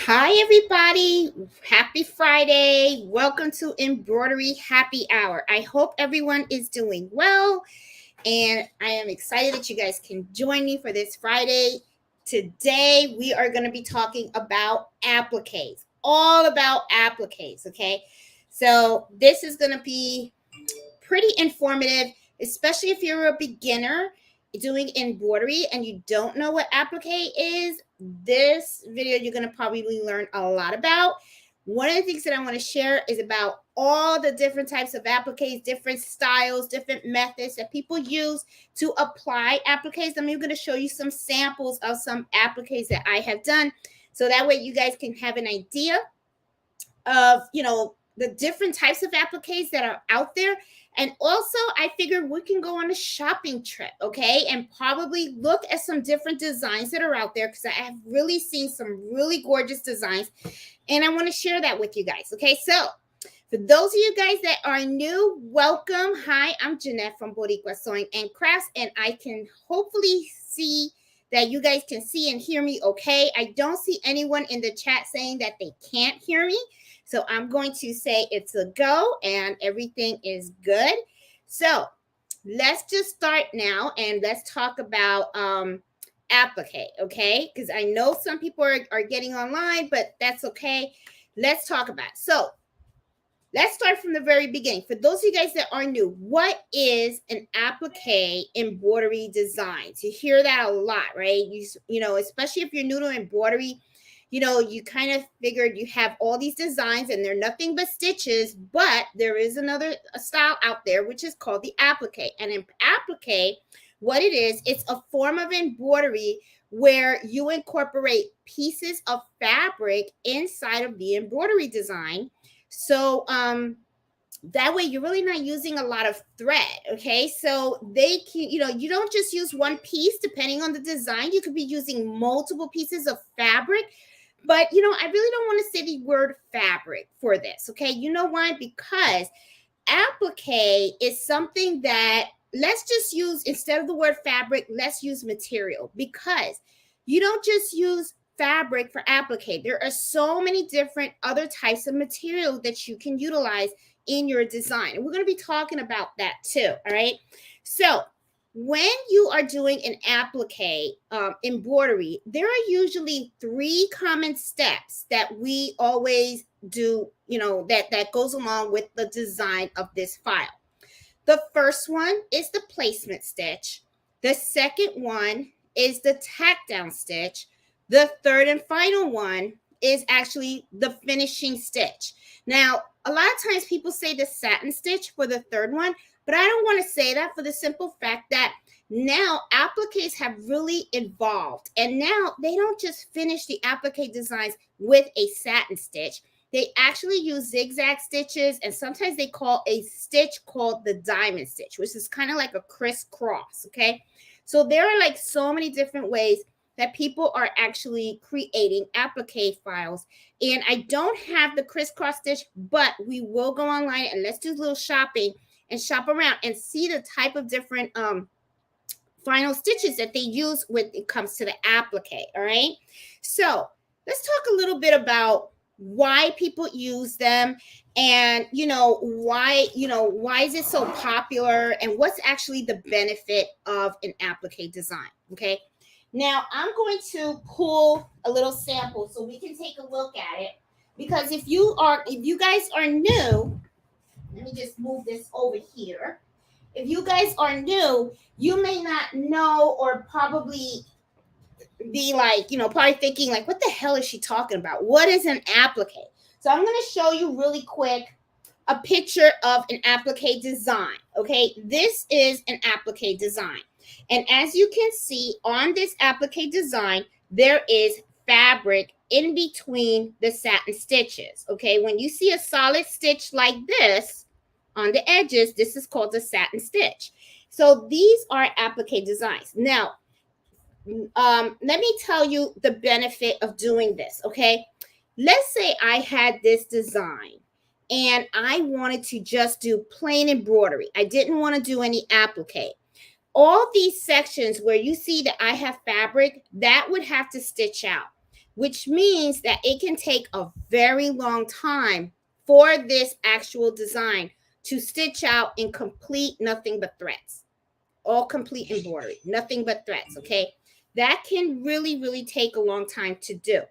Hi, everybody. Happy Friday. Welcome to Embroidery Happy Hour. I hope everyone is doing well, and I am excited that you guys can join me for this Friday. Today, we are going to be talking about appliques, all about appliques, okay? So, this is going to be pretty informative, especially if you're a beginner doing embroidery and you don't know what applique is. This video you're going to probably learn a lot about. One of the things that I want to share is about all the different types of appliques, different styles, different methods that people use to apply appliques. I'm going to show you some samples of some appliques that I have done, so that way you guys can have an idea of the different types of appliques that are out there. And also I figured we can go on a shopping trip, okay, and probably look at some different designs that are out there, because I have really seen some really gorgeous designs and I want to share that with you guys. Okay, so for those of you guys that are new, welcome. Hi, I'm Jeanette from Boricua Sewing and Crafts, and I can hopefully see that you guys can see and hear me okay. I don't see anyone in the chat saying that they can't hear me. So I'm going to say it's a go and everything is good. So let's just start now and let's talk about applique, okay? Because I know some people are getting online, but that's okay. Let's talk about it. So let's start from the very beginning. For those of you guys that are new, what is an applique embroidery design? You hear that a lot, right? You know, especially if you're new to embroidery, you kind of figured you have all these designs and they're nothing but stitches, but there is another style out there, which is called the applique. And in applique, what it is, it's a form of embroidery where you incorporate pieces of fabric inside of the embroidery design. So that way you're really not using a lot of thread. Okay, so they can, you don't just use one piece depending on the design. You could be using multiple pieces of fabric. But I really don't want to say the word fabric for this. Okay, you know why? Because applique is something that, let's just use, instead of the word fabric, let's use material, because you don't just use fabric for applique. There are so many different other types of material that you can utilize in your design, and we're going to be talking about that too. All right, so when you are doing an applique embroidery, there are usually 3 common steps that we always do, that goes along with the design of this file. The first one is the placement stitch. The second one is the tack down stitch. The third and final one is actually the finishing stitch. Now, a lot of times people say the satin stitch for the third one, but I don't want to say that, for the simple fact that now appliques have really evolved, and now they don't just finish the applique designs with a satin stitch. They actually use zigzag stitches, and sometimes they call a stitch called the diamond stitch, which is kind of like a crisscross. Okay, so there are like so many different ways that people are actually creating applique files. And I don't have the crisscross stitch, but we will go online and let's do a little shopping and shop around and see the type of different final stitches that they use when it comes to the applique. All right, so let's talk a little bit about why people use them, and why is it so popular, and what's actually the benefit of an applique design. Okay, now I'm going to pull a little sample so we can take a look at it, because if you guys are new, let me just move this over here. If you guys are new, you may not know, or probably be like, probably thinking like, what the hell is she talking about? What is an applique? So I'm going to show you really quick a picture of an applique design. Okay, this is an applique design. And as you can see on this applique design, there is fabric in between the satin stitches. Okay, when you see a solid stitch like this on the edges, this is called the satin stitch. So these are applique designs. Now, let me tell you the benefit of doing this. Okay, let's say I had this design and I wanted to just do plain embroidery. I didn't want to do any applique. All these sections where you see that I have fabric, that would have to stitch out. which means that it can take a very long time for this actual design to stitch out and complete nothing but threads. All complete embroidery, nothing but threads, okay? That can really, really take a long time to do.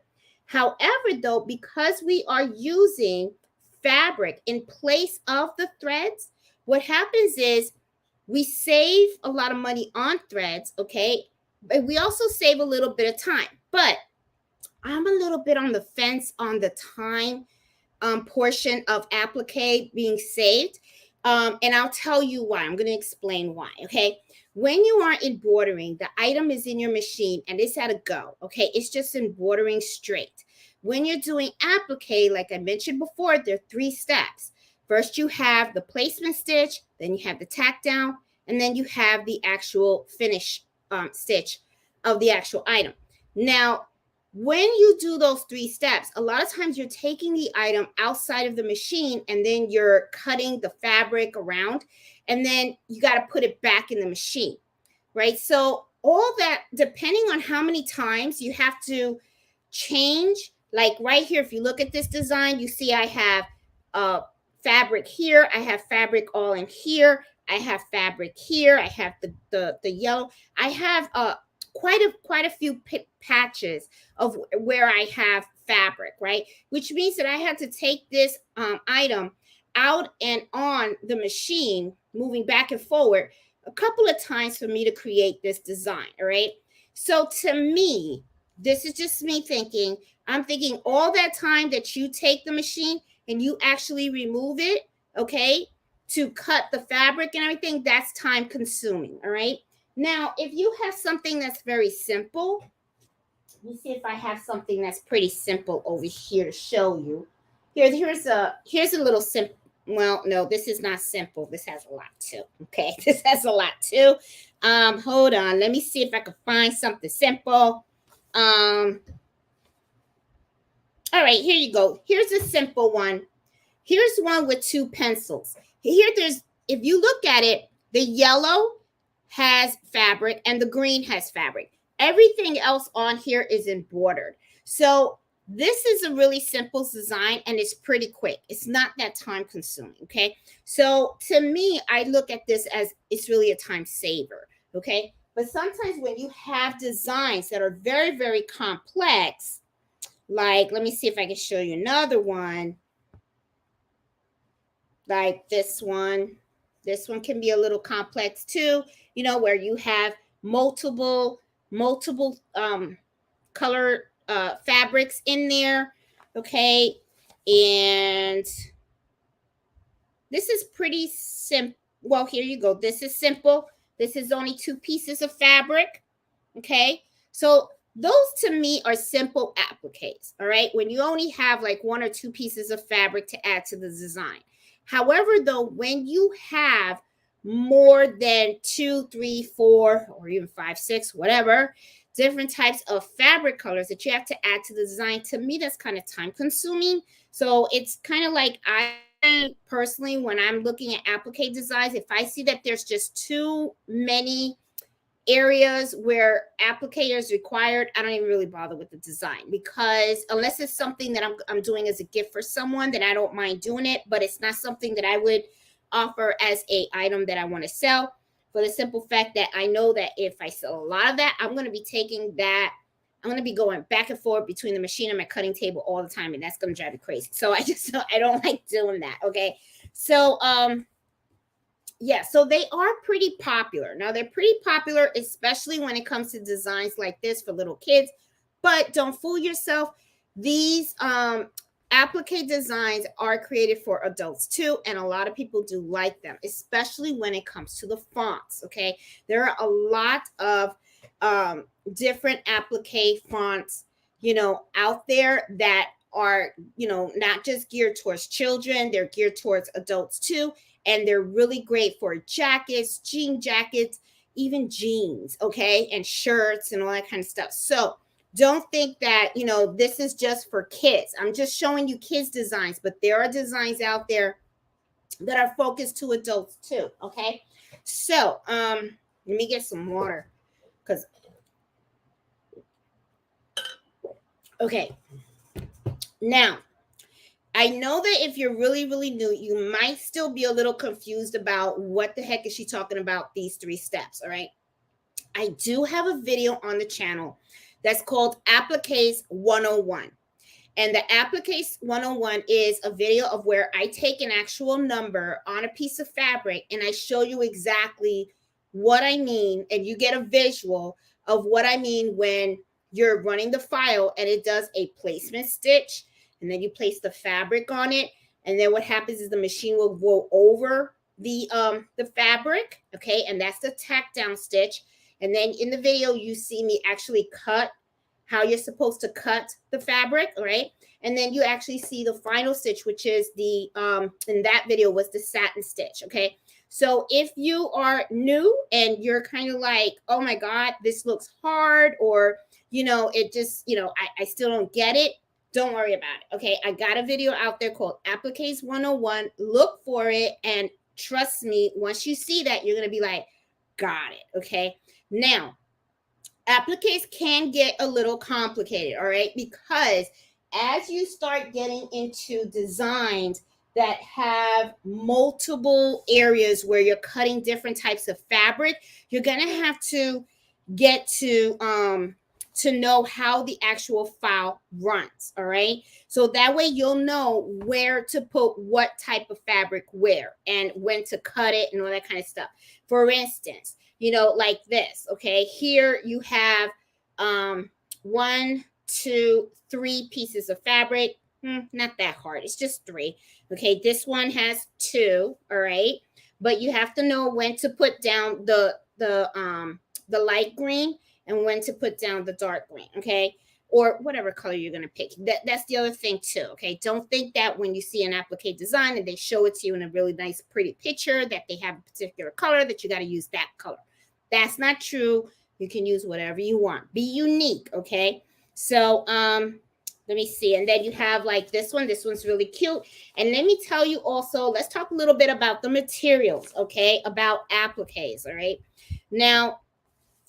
However, though, because we are using fabric in place of the threads, what happens is we save a lot of money on threads, okay? But we also save a little bit of time. But I'm a little bit on the fence on the time portion of applique being saved. And I'll tell you why. I'm going to explain why. Okay. When you are embroidering, the item is in your machine and it's at a go. Okay. It's just embroidering straight. When you're doing applique, like I mentioned before, there are 3 steps. First, you have the placement stitch, then you have the tack down, and then you have the actual finish stitch of the actual item. Now, when you do those 3 steps, a lot of times you're taking the item outside of the machine and then you're cutting the fabric around and then you got to put it back in the machine, right? So all that, depending on how many times you have to change, like right here, if you look at this design, you see I have fabric here, I have fabric all in here, I have fabric here, I have the yellow, I have quite a few patches of where I have fabric, right? Which means that I had to take this item out and on the machine, moving back and forward a couple of times for me to create this design, all right? So to me, this is just me thinking, I'm thinking all that time that you take the machine and you actually remove it, okay, to cut the fabric and everything, that's time consuming, all right? Now, if you have something that's very simple, let me see if I have something that's pretty simple over here to show you. Here's a little simple. Well, no, this is not simple. This has a lot too. Okay, this has a lot too. Hold on. Let me see if I can find something simple. All right, here you go. Here's a simple one. Here's one with 2 pencils. If you look at it, the yellow has fabric and the green has fabric. Everything else on here is embroidered. So this is a really simple design and it's pretty quick. It's not that time consuming, okay? So to me, I look at this as it's really a time saver, okay? But sometimes when you have designs that are very, very complex, like, let me see if I can show you another one, like this one. This one can be a little complex too, you know, where you have multiple color fabrics in there, okay? And this is pretty simple. Well, here you go. This is simple. This is only 2 pieces of fabric, okay? So those to me are simple appliques, all right? When you only have like 1 or 2 pieces of fabric to add to the design. However, though, when you have more than 2, 3, 4, or even 5, 6, whatever, different types of fabric colors that you have to add to the design, to me, that's kind of time consuming. So it's kind of like I personally, when I'm looking at applique designs, if I see that there's just too many areas where applique is required, I don't even really bother with the design, because unless it's something that I'm doing as a gift for someone, then I don't mind doing it, but it's not something that I would offer as a item that I want to sell, for the simple fact that I know that if I sell a lot of that, I'm going to be taking that, I'm going to be going back and forth between the machine and my cutting table all the time, and that's going to drive me crazy. So I don't like doing that, okay? So yeah, so they are pretty popular. Now, they're pretty popular, especially when it comes to designs like this for little kids. But don't fool yourself. These applique designs are created for adults too, and a lot of people do like them, especially when it comes to the fonts, okay? There are a lot of different applique fonts, you know, out there that are, you know, not just geared towards children, they're geared towards adults too. And they're really great for jackets, jean jackets, even jeans, okay, and shirts and all that kind of stuff. So don't think that, you know, this is just for kids. I'm just showing you kids designs, but there are designs out there that are focused to adults too, okay? So let me get some water, because Okay. Now, I know that if you're really, really new, you might still be a little confused about what the heck is she talking about these 3 steps. All right. I do have a video on the channel that's called Appliques 101. And the Appliques 101 is a video of where I take an actual number on a piece of fabric and I show you exactly what I mean. And you get a visual of what I mean when you're running the file and it does a placement stitch. And then you place the fabric on it. And then what happens is the machine will go over the fabric. Okay. And that's the tack down stitch. And then in the video, you see me actually cut how you're supposed to cut the fabric, right? And then you actually see the final stitch, which is the, in that video was the satin stitch, okay? So if you are new and you're kind of like, oh my God, this looks hard, or, it just, I still don't get it, don't worry about it, okay? I got a video out there called Appliques 101. Look for it, and trust me, once you see that, you're going to be like, got it, okay? Now, appliques can get a little complicated, all right? Because as you start getting into designs that have multiple areas where you're cutting different types of fabric, you're going to have to get to know how the actual file runs, all right? So that way you'll know where to put what type of fabric where and when to cut it and all that kind of stuff. For instance, like this, okay? Here you have 1, 2, 3 pieces of fabric. Not that hard. It's just 3. Okay, this one has 2, all right? But you have to know when to put down the light green and when to put down the dark green, okay? Or whatever color you're going to pick. That's the other thing too, okay? Don't think that when you see an applique design and they show it to you in a really nice, pretty picture that they have a particular color that you got to use that color. That's not true. You can use whatever you want. Be unique, okay? So, let me see. And then you have like this one. This one's really cute. And let me tell you also, let's talk a little bit about the materials, okay? About appliques, all right? Now,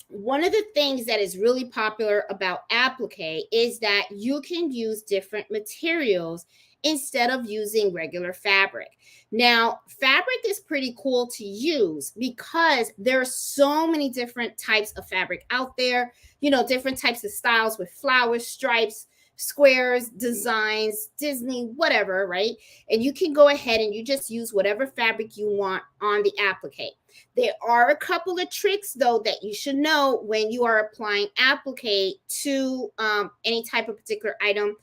one of the things that is really popular about applique is that you can use different materials instead of using regular fabric. Now, fabric is pretty cool to use because there are so many different types of fabric out there, different types of styles with flowers, stripes, squares, designs, Disney, whatever, right? And you can go ahead and you just use whatever fabric you want on the applique. There are a couple of tricks, though, that you should know when you are applying applique to any type of particular item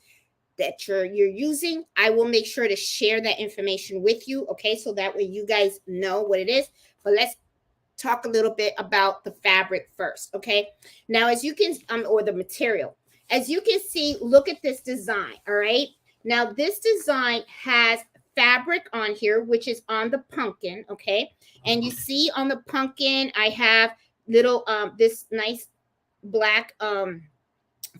that you're using. I will make sure to share that information with you, okay? So that way you guys know what it is. But let's talk a little bit about the fabric first, okay? Now, as you can, or the material. As you can see, look at this design, all right? Now, this design has fabric on here, which is on the pumpkin, okay? And you see on the pumpkin, I have little, this nice black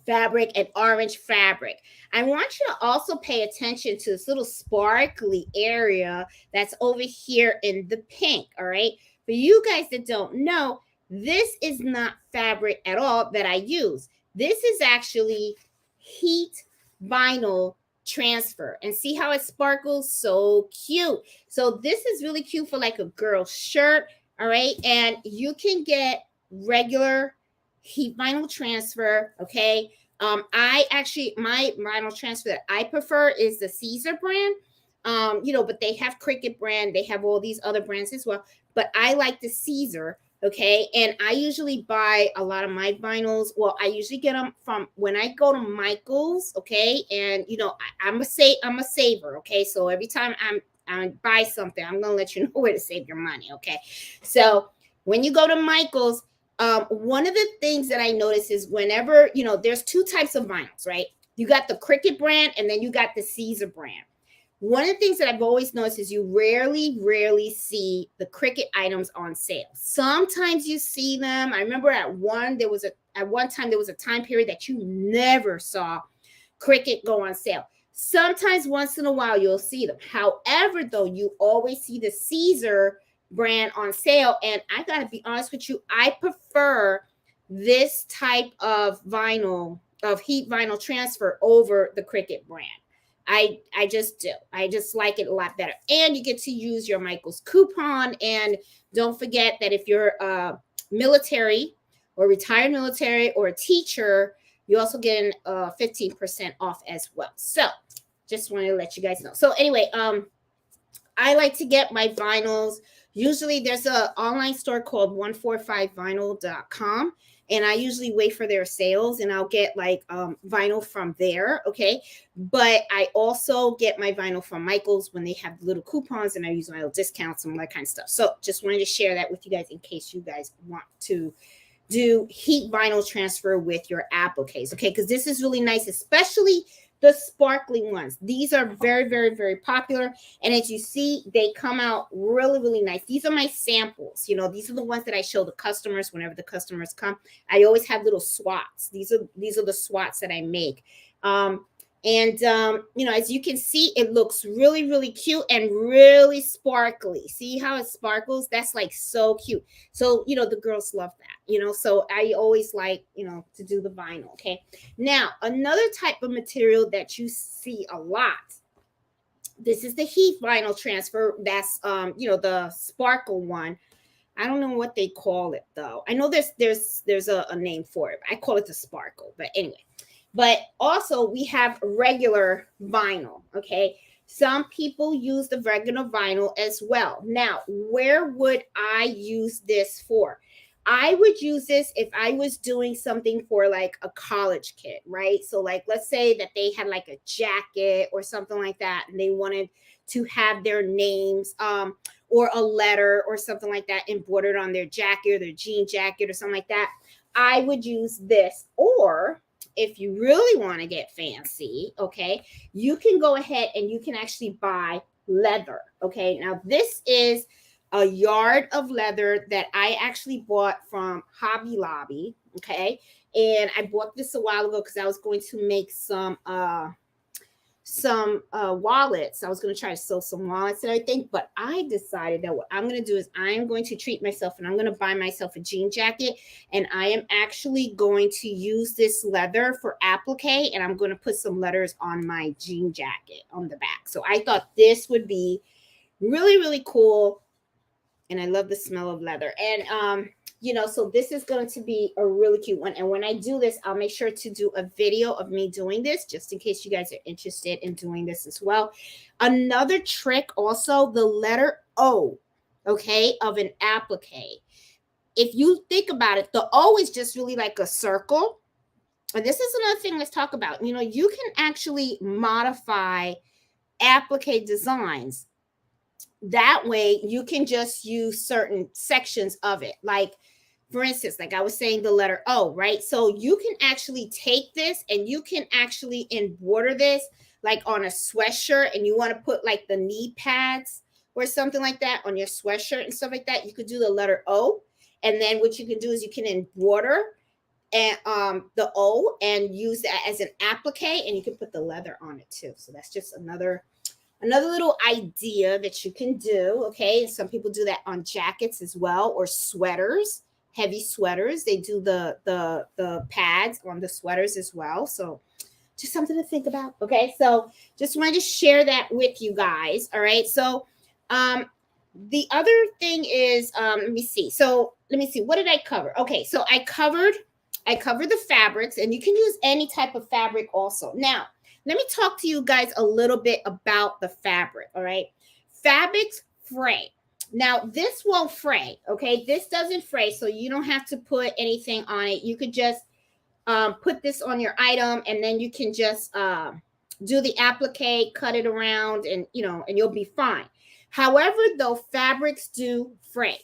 fabric and orange fabric. I want you to also pay attention to this little sparkly area that's over here in the pink, all right? For you guys that don't know, this is not fabric at all that I use. This is actually heat vinyl transfer, and see how it sparkles? So cute. So this is really cute for like a girl shirt, all right? And you can get regular heat vinyl transfer, okay? I actually, my vinyl transfer that I prefer is the Caesar brand, but they have Cricut brand, they have all these other brands as well, but I like the Caesar. Okay, and I usually buy a lot of my vinyls. Well, I usually get them from when I go to Michael's. Okay, and I'm a saver. Okay, so every time I buy something, I'm gonna let you know where to save your money. Okay, so when you go to Michael's, one of the things that I notice is whenever there's 2 types of vinyls, right? You got the Cricut brand, and then you got the Caesar brand. One of the things that I've always noticed is you rarely see the Cricut items on sale. Sometimes you see them. I remember at one time there was a time period that you never saw Cricut go on sale. Sometimes once in a while you'll see them. However, though, you always see the Caesar brand on sale. And I gotta be honest with you, I prefer this type of vinyl of heat vinyl transfer over the Cricut brand. I just do. I just like it a lot better. And you get to use your Michaels coupon. And don't forget that if you're military or retired military or a teacher, you also get 15% off as well. So just wanted to let you guys know. So anyway, I like to get my vinyls. Usually there's an online store called 145vinyl.com. And I usually wait for their sales and I'll get like vinyl from there. Okay. But I also get my vinyl from Michaels when they have little coupons, and I use my little discounts and all that kind of stuff. So just wanted to share that with you guys in case you guys want to do heat vinyl transfer with your appliques. Okay. Because this is really nice, especially the sparkling ones. These are very, very, very popular. And as you see, they come out really, really nice. These are my samples. You know, these are the ones that I show the customers whenever the customers come. I always have little swats. These are the swats that I make. You know, as you can see, it looks really, really cute and really sparkly. See how it sparkles? That's like so cute. So, you know, the girls love that, you know, so I always like, you know, to do the vinyl. Okay. Now, another type of material that you see a lot, this is the heat vinyl transfer. That's, you know, the sparkle one. I don't know what they call it though. I know there's a name for it. I call it the sparkle, but anyway. But also we have regular vinyl, okay? Some people use the regular vinyl as well. Now, where would I use this for? I would use this if I was doing something for like a college kid, right? So like, let's say that they had like a jacket or something like that, and they wanted to have their names or a letter or something like that embroidered on their jacket or their jean jacket or something like that. I would use this. Or if you really want to get fancy, okay, you can go ahead and you can actually buy leather. Okay, now this is a yard of leather that I actually bought from Hobby Lobby. Okay, and I bought this a while ago because I was going to make some wallets. I was going to try to sew some wallets and everything, but I decided that what I'm going to do is I am going to treat myself, and I'm going to buy myself a jean jacket, and I am actually going to use this leather for applique, and I'm going to put some letters on my jean jacket on the back. So I thought this would be really, really cool, and I love the smell of leather. And you know, so this is going to be a really cute one. And when I do this, I'll make sure to do a video of me doing this, just in case you guys are interested in doing this as well. Another trick also, the letter O, okay, of an applique. If you think about it, the O is just really like a circle. And this is another thing let's talk about. You know, you can actually modify applique designs. That way you can just use certain sections of it. Like, for instance, like I was saying, the letter O, right? So you can actually take this and you can actually embroider this like on a sweatshirt, and you want to put like the knee pads or something like that on your sweatshirt and stuff like that. You could do the letter O. And then what you can do is you can embroider and the O and use that as an applique, and you can put the leather on it too. So that's just another little idea that you can do. Okay, and some people do that on jackets as well, or sweaters, heavy sweaters. They do the pads on the sweaters as well. So just something to think about. Okay, so just wanted to share that with you guys. All right, so the other thing is let me see, what did I cover? Okay, so I covered the fabrics, and you can use any type of fabric also. Now let me talk to you guys a little bit about the fabric. All right, fabrics fray. Now this won't fray. Okay, this doesn't fray, so you don't have to put anything on it. You could just put this on your item, and then you can just do the applique, cut it around, and and you'll be fine. However, though, fabrics do fray.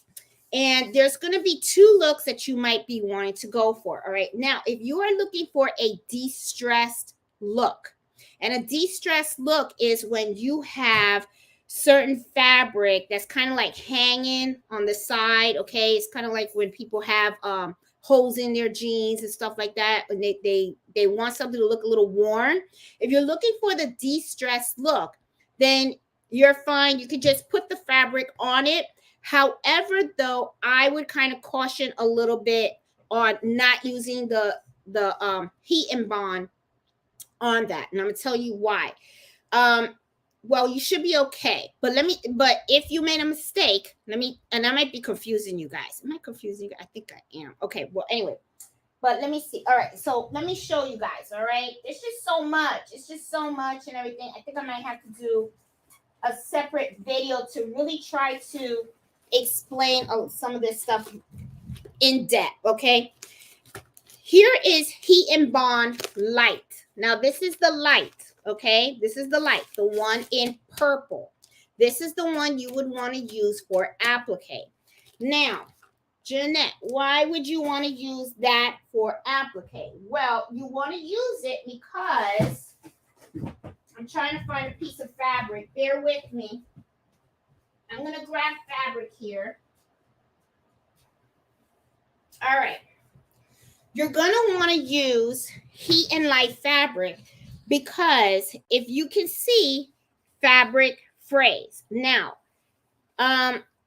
And there's going to be two looks that you might be wanting to go for. All right. Now, if you are looking for a de-stressed look, and a de-stressed look is when you have certain fabric that's kind of like hanging on the side. Okay. It's kind of like when people have holes in their jeans and stuff like that, and they want something to look a little worn. If you're looking for the de-stressed look, then you're fine. You can just put the fabric on it. However, though, I would kind of caution a little bit on not using the heat and bond on that, and I'm gonna tell you why. Well, you should be okay, but if you made a mistake, and I might be confusing you guys. Am I confusing you? I think I am. Okay, well, anyway, but let me see. All right, so let me show you guys. All right, it's just so much. It's just so much and everything. I think I might have to do a separate video to really try to explain some of this stuff in depth. Okay, here is heat and bond light. Now this is the light. Okay, this is the light, the one in purple. This is the one you would want to use for applique. Now, Jeanette, why would you want to use that for applique? Well, you want to use it because I'm trying to find a piece of fabric. Bear with me. I'm going to grab fabric here. All right. You're going to want to use heat and light fabric because if you can see, fabric frays. Now,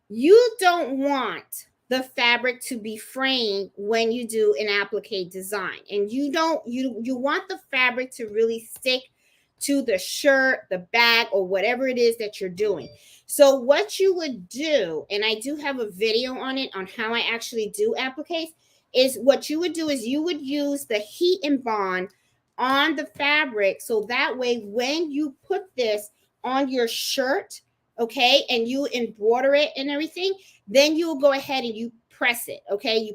you don't want the fabric to be fraying when you do an applique design, and you want the fabric to really stick to the shirt, the bag, or whatever it is that you're doing. So what you would do, and I do have a video on it on how I actually do appliques, is what you would do is you would use the heat and bond on the fabric, so that way when you put this on your shirt, okay, and you embroider it and everything, then you will go ahead and you press it, okay? You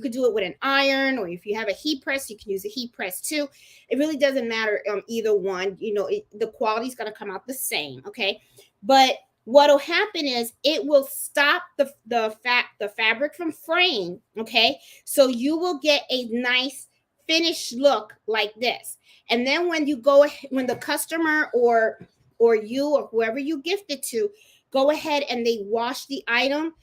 could do it with an iron, or if you have a heat press, you can use a heat press too. It really doesn't matter either one. The quality is going to come out the same, okay? But what'll happen is it will stop the fabric from fraying, okay? So you will get a nice finished look like this. And then when the customer or you or whoever you gift it to go ahead and they wash the item,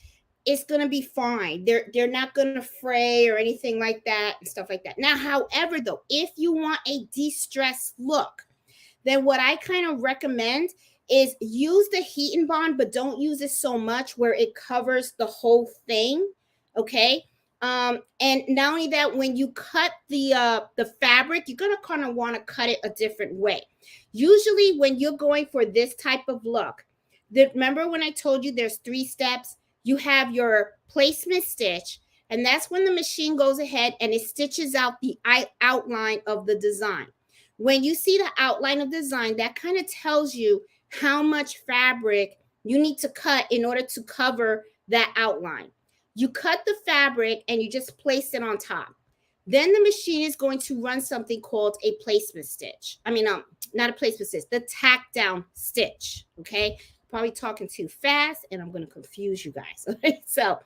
it's going to be fine. They're not going to fray or anything like that and stuff like that. Now, however, though, if you want a de-stressed look, then what I kind of recommend is use the heat and bond, but don't use it so much where it covers the whole thing, okay? And not only that, when you cut the fabric, you're going to kind of want to cut it a different way. Usually when you're going for this type of look, remember when I told you there's 3 steps? You have your placement stitch, and that's when the machine goes ahead and it stitches out the outline of the design. When you see the outline of the design, that kind of tells you how much fabric you need to cut in order to cover that outline. You cut the fabric and you just place it on top. Then the machine is going to run something called a placement stitch. Not a placement stitch, the tack down stitch, okay? Probably talking too fast and I'm going to confuse you guys. Okay? So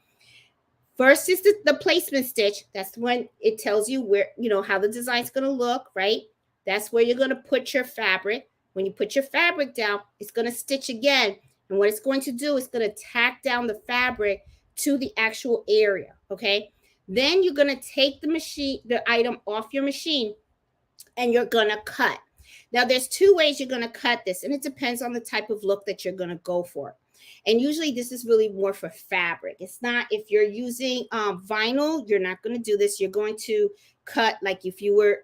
first is the placement stitch. That's when it tells you where, how the design's going to look, right? That's where you're going to put your fabric. When you put your fabric down, it's going to stitch again. And what it's going to do is going to tack down the fabric to the actual area, okay? Then you're going to take the item off your machine and you're going to cut. Now, there's 2 ways you're going to cut this, and it depends on the type of look that you're going to go for. And usually this is really more for fabric. It's not, if you're using vinyl, you're not going to do this. You're going to cut like if you were,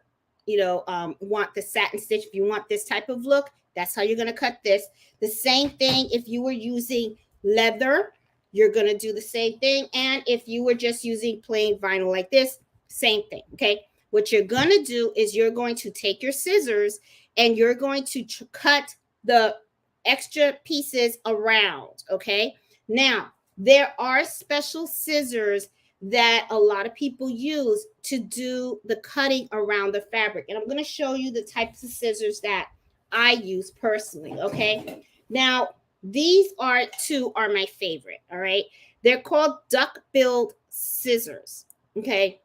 want the satin stitch, if you want this type of look, that's how you're going to cut this. The same thing if you were using leather, you're going to do the same thing. And if you were just using plain vinyl like this, same thing, okay? What you're going to do is you're going to take your scissors and you're going to cut the extra pieces around, okay? Now, there are special scissors that a lot of people use to do the cutting around the fabric. And I'm going to show you the types of scissors that I use personally, okay? Now, these 2 are my favorite, all right? They're called duck-billed scissors, okay?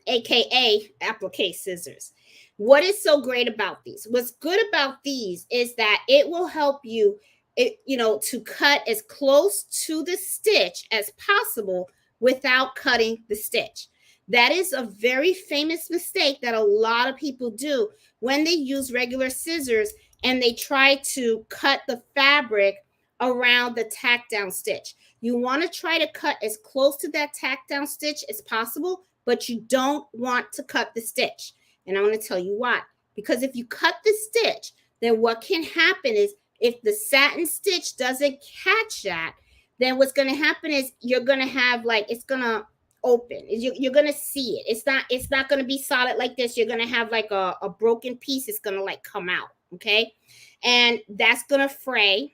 AKA applique scissors. What is so great about these? What's good about these is that it will help you, to cut as close to the stitch as possible without cutting the stitch. That is a very famous mistake that a lot of people do when they use regular scissors and they try to cut the fabric around the tack down stitch. You want to try to cut as close to that tack down stitch as possible, but you don't want to cut the stitch. And I'm going to tell you why. Because if you cut the stitch, then what can happen is if the satin stitch doesn't catch that, then what's going to happen is you're going to have like, it's going to open. You're going to see it. It's not going to be solid like this. You're going to have like a broken piece. It's going to like come out. Okay. And that's going to fray.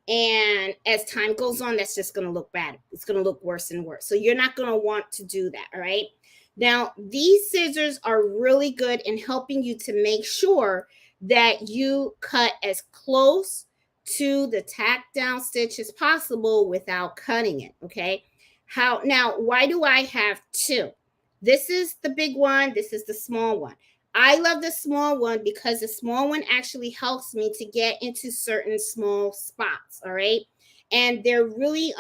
And as time goes on, that's just going to look bad. It's going to look worse and worse. So you're not going to want to do that. All right. Now, these scissors are really good in helping you to make sure that you cut as close to the tack down stitch as possible without cutting it. Okay. Now, why do I have two? This is the big one. This is the small one. I love the small one because the small one actually helps me to get into certain small spots. All right. And they're really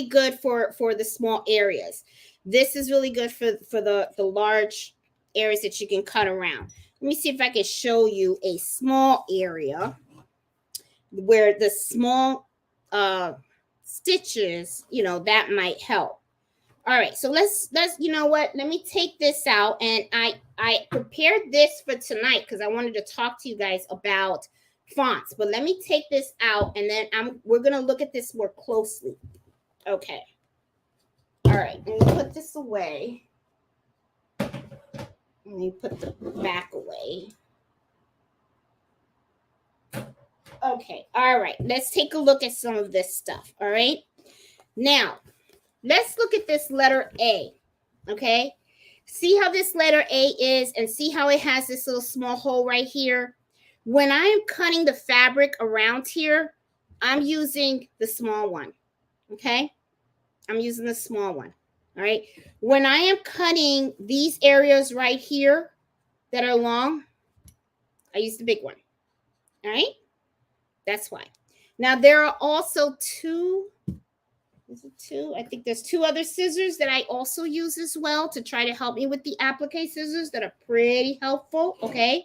good for the small areas. This is really good for the large areas that you can cut around. Let me see if I can show you a small area where the small stitches, that might help. All right, so let's you know what? Let me take this out, and I prepared this for tonight because I wanted to talk to you guys about fonts. But let me take this out, and then we're gonna look at this more closely. Okay. All right, let me put this away. Let me put the back away. Okay. All right. Let's take a look at some of this stuff. All right. Now, let's look at this letter A, okay? See how this letter A is and see how it has this little small hole right here? When I'm cutting the fabric around here, I'm using the small one, okay? I'm using the small one, all right? When I am cutting these areas right here that are long, I use the big one, all right? That's why. Now, there are also I think there's two other scissors that I also use as well to try to help me with the applique scissors that are pretty helpful, okay?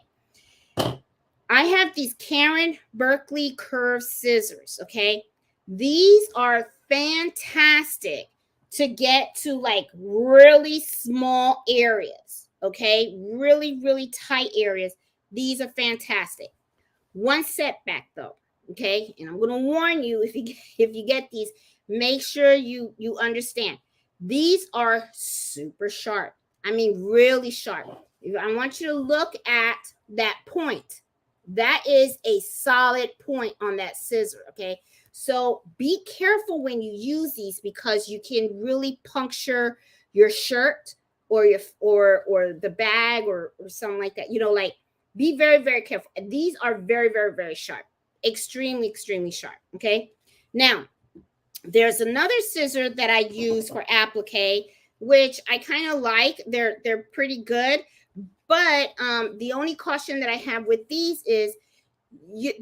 I have these Karen Berkeley curved scissors, okay? These are fantastic to get to like really small areas, okay? Really, really tight areas. These are fantastic. One setback though, okay? And I'm going to warn you if you get these, make sure you understand. These are super sharp. I mean, really sharp. I want you to look at that point. That is a solid point on that scissor, okay? So be careful when you use these because you can really puncture your shirt or the bag or something like that. Like be very, very careful. These are very, very, very sharp. Extremely, extremely sharp, okay? Now, there's another scissor that I use for applique, which I kind of like. They're pretty good, but the only caution that I have with these is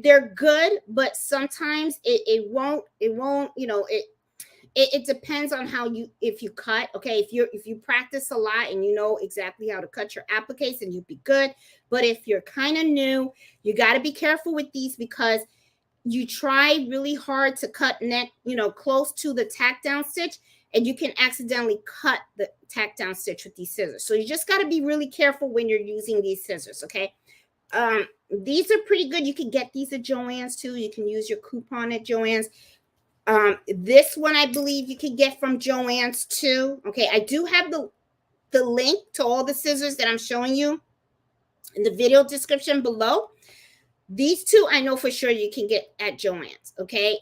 they're good, but sometimes it won't. It depends on if you cut. Okay, if you practice a lot and you know exactly how to cut your appliques, then you'd be good. But if you're kind of new, you got to be careful with these because you try really hard to cut close to the tack down stitch, and you can accidentally cut the tack down stitch with these scissors. So you just got to be really careful when you're using these scissors, okay? These are pretty good. You can get these at Joann's too. You can use your coupon at Joann's. This one I believe you can get from Joann's too. Okay, I do have the link to all the scissors that I'm showing you in the video description below. These two I know for sure you can get at Joann's, okay?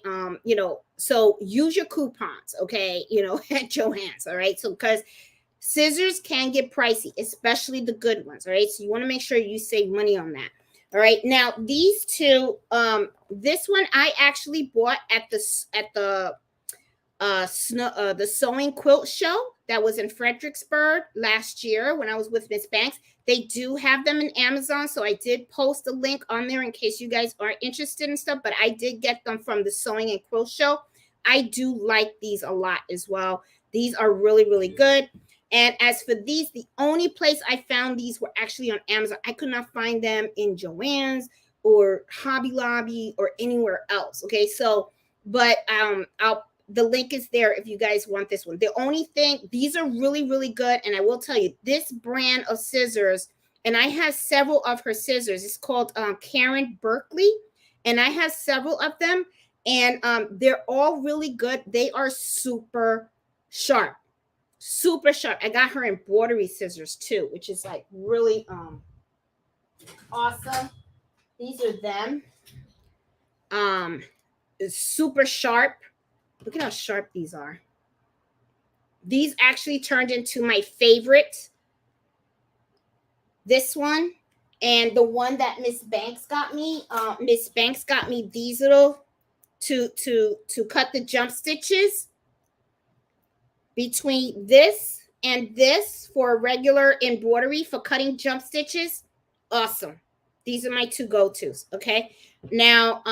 So use your coupons, okay, at Joann's, all right? So because scissors can get pricey, especially the good ones, all right? So you want to make sure you save money on that. All right, now these two, this one I actually bought at the sewing quilt show that was in Fredericksburg last year when I was with Miss Banks. They do have them in Amazon, so I did post a link on there in case you guys are interested in stuff, but I did get them from the sewing and quilt show. I do like these a lot as well. These are really, really good. And as for these, the only place I found these were actually on Amazon. I could not find them in Joann's or Hobby Lobby or anywhere else. Okay, so but the link is there if you guys want this one. The only thing, these are really, really good. And I will tell you, this brand of scissors, and I have several of her scissors. It's called Karen Berkeley, and I have several of them, and they're all really good. They are super sharp, super sharp. I got her embroidery scissors too, which is like really awesome. These are them. It's super sharp. Look at how sharp these are. These actually turned into my favorite. This one and the one that Miss Banks got me. Miss Banks got me these little to cut the jump stitches between this and this for regular embroidery for cutting jump stitches. Awesome. These are my two go-tos. Okay. Now,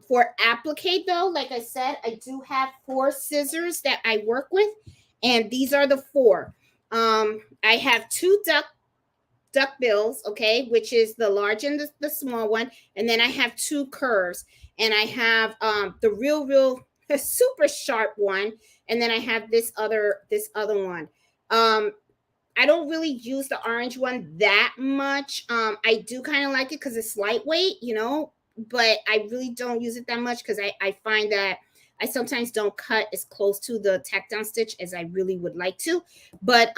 for applique though, like I said, I do have 4 scissors that I work with, and these are the 4. I have 2 duck bills, okay, which is the large and the small one, and then I have 2 curves, and I have the real super sharp one, and then I have this other one. I don't really use the orange one that much. I do kind of like it because it's lightweight, you know, but I really don't use it that much because I find that I sometimes don't cut as close to the tack down stitch as I really would like to. But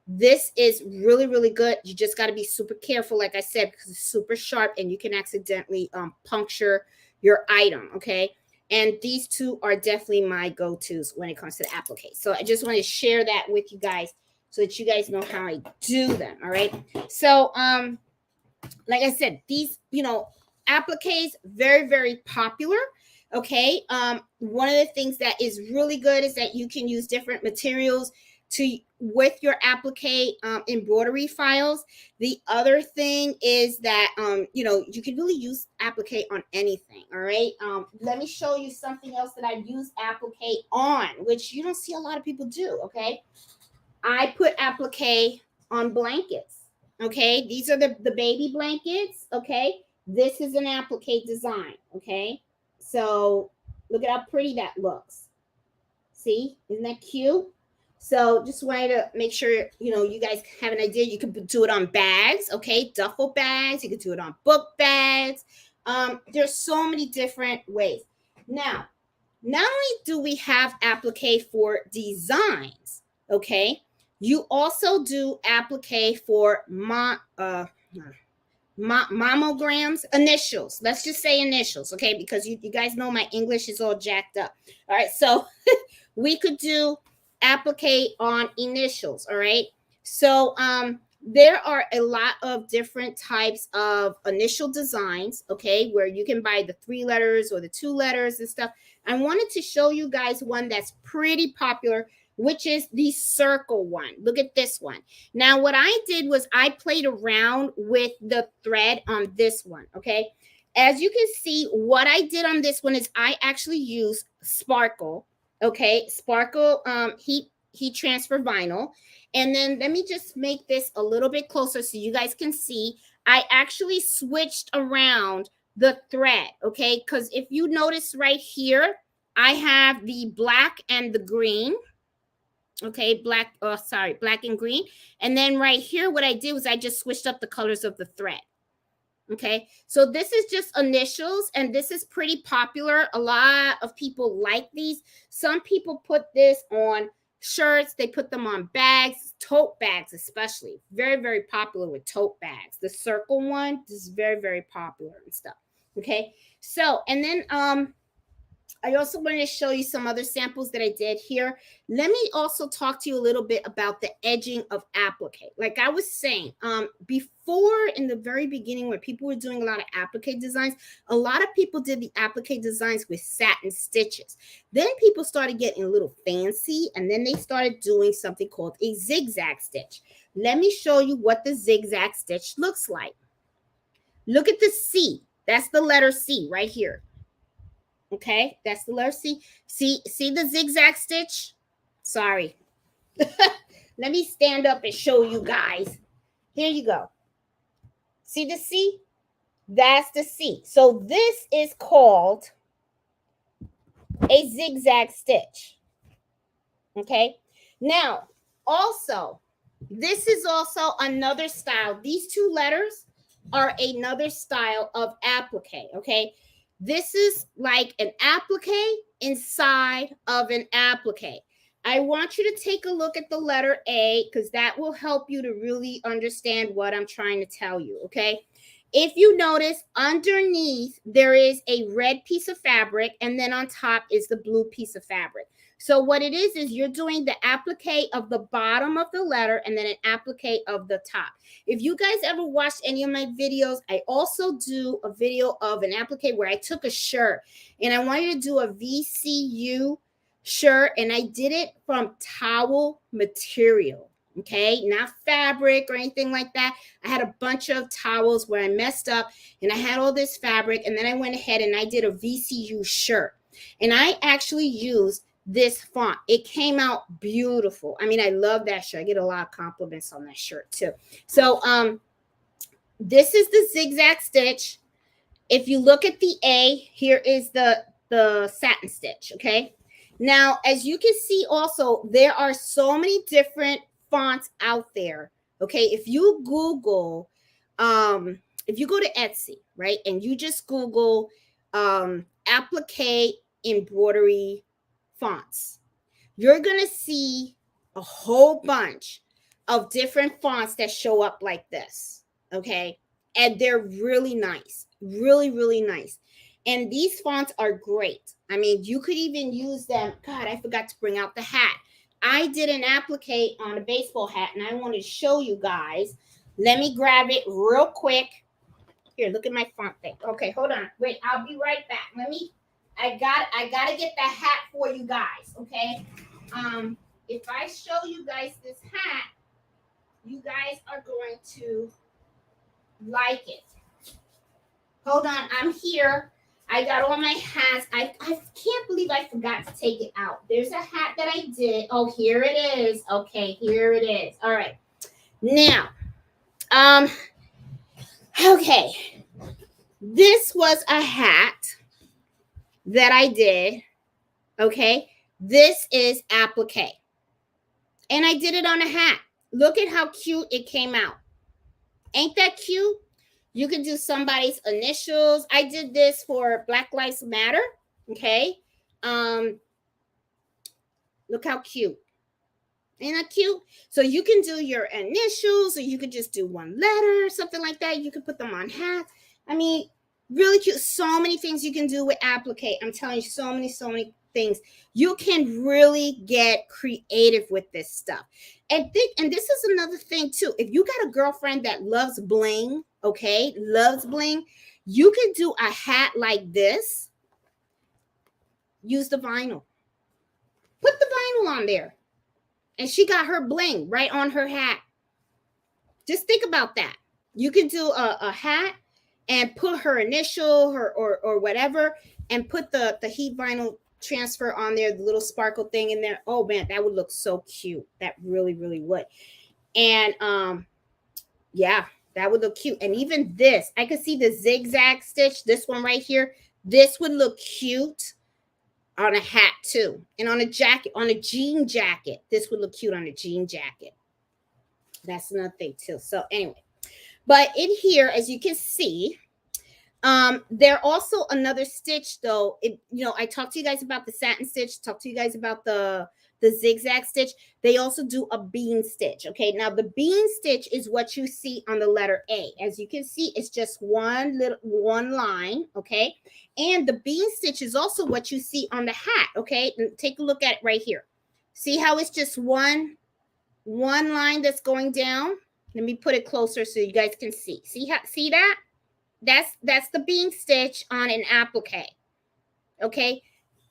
this is really, really good. You just got to be super careful, like I said, because it's super sharp and you can accidentally puncture your item, okay? And these 2 are definitely my go-tos when it comes to the applique. So I just want to share that with you guys so that you guys know how I do them, all right? So, like I said, these, you know, appliques, very, very popular, okay? One of the things that is really good is that you can use different materials with your applique embroidery files. The other thing is that, you know, you can really use applique on anything, all right? Let me show you something else that I use applique on, which you don't see a lot of people do, okay? I put applique on blankets, okay? These are the baby blankets, okay? This is an applique design, okay? So look at how pretty that looks. See, isn't that cute? So just wanted to make sure, you know, you guys have an idea. You can do it on bags, okay? Duffel bags. You can do it on book bags. There's so many different ways. Now, not only do we have applique for designs, okay? You also do applique for mammograms, initials. Let's just say initials, okay? Because you guys know my English is all jacked up. All right, so we could do applique on initials, all right? So there are a lot of different types of initial designs, okay, where you can buy the 3 letters or the 2 letters and stuff. I wanted to show you guys one that's pretty popular, which is the circle one. Look at this one. Now, what I did was I played around with the thread on this one, okay? As you can see, what I did on this one is I actually used sparkle, okay? Sparkle heat transfer vinyl. And then let me just make this a little bit closer so you guys can see. I actually switched around the thread, okay? Because if you notice right here, I have the black and the green. Okay, black and green. And then right here, what I did was I just switched up the colors of the thread. Okay, so this is just initials, and this is pretty popular. A lot of people like these. Some people put this on shirts. They put them on bags, tote bags especially. Very, very popular with tote bags. The circle one is very, very popular and stuff. Okay, so, and then I also wanted to show you some other samples that I did here. Let me also talk to you a little bit about the edging of applique. Like I was saying, before in the very beginning when people were doing a lot of applique designs, a lot of people did the applique designs with satin stitches. Then people started getting a little fancy, and then they started doing something called a zigzag stitch. Let me show you what the zigzag stitch looks like. Look at the C. That's the letter C right here. Okay, that's the letter C. See the zigzag stitch? Sorry. Let me stand up and show you guys. Here you go. See the C? That's the C. So this is called a zigzag stitch. Okay. Now, also, this is also another style. These two letters are another style of applique. Okay. This is like an applique inside of an applique. I want you to take a look at the letter A because that will help you to really understand what I'm trying to tell you. Okay. If you notice, underneath there is a red piece of fabric, and then on top is the blue piece of fabric. So what it is you're doing the applique of the bottom of the letter and then an applique of the top. If you guys ever watched any of my videos, I also do a video of an applique where I took a shirt and I wanted to do a VCU shirt, and I did it from towel material. Okay, not fabric or anything like that. I had a bunch of towels where I messed up and I had all this fabric, and then I went ahead and I did a VCU shirt, and I actually used this font. It came out beautiful. I mean, I love that shirt. I get a lot of compliments on that shirt too. So this is the zigzag stitch. If you look at the A, here is the satin stitch. Okay, now as you can see also, there are so many different fonts out there. Okay, if you Google if you go to Etsy, right, and you just Google applique embroidery fonts, you're gonna see a whole bunch of different fonts that show up like this. Okay, and they're really nice, really nice. And these fonts are great. I mean, you could even use them. God, I forgot to bring out the hat. I did an applique on a baseball hat, and I wanted to show you guys. Let me grab it real quick. Here, look at my font thing. Okay, hold on. Wait, I'll be right back. I gotta get the hat for you guys. Okay. If I show you guys this hat, you guys are going to like it. Hold on, I'm here. I got all my hats. I can't believe I forgot to take it out. There's a hat that I did. Oh, here it is. Okay, here it is. All right. Now, okay. This was a hat that I did. Okay. This is applique. And I did it on a hat. Look at how cute it came out. Ain't that cute? You can do somebody's initials. I did this for Black Lives Matter. Okay. Look how cute. Ain't that cute? So you can do your initials, or you could just do one letter or something like that. You can put them on hats. I mean, really cute. So many things you can do with applique. I'm telling you, so many things. You can really get creative with this stuff. And this is another thing too. If you got a girlfriend that loves bling, okay, loves bling, you can do a hat like this. Use the vinyl. Put the vinyl on there. And she got her bling right on her hat. Just think about that. You can do a hat and put her initial, or whatever, and put the heat vinyl transfer on there, the little sparkle thing in there. Oh man, that would look so cute. That really would. And yeah, that would look cute. And even this, I could see the zigzag stitch, this one right here. This would look cute on a hat too, and on a jacket, on a jean jacket. This would look cute on a jean jacket. That's another thing too. So anyway, but in here, as you can see, there also another stitch though. I talked to you guys about the satin stitch, talked to you guys about the zigzag stitch. They also do a bean stitch. Okay, now the bean stitch is what you see on the letter A. As you can see, it's just one line. Okay, and the bean stitch is also what you see on the hat. Okay, and take a look at it right here. See how it's just one line that's going down? Let me put it closer so you guys can see. See that? That's the bean stitch on an applique. Okay,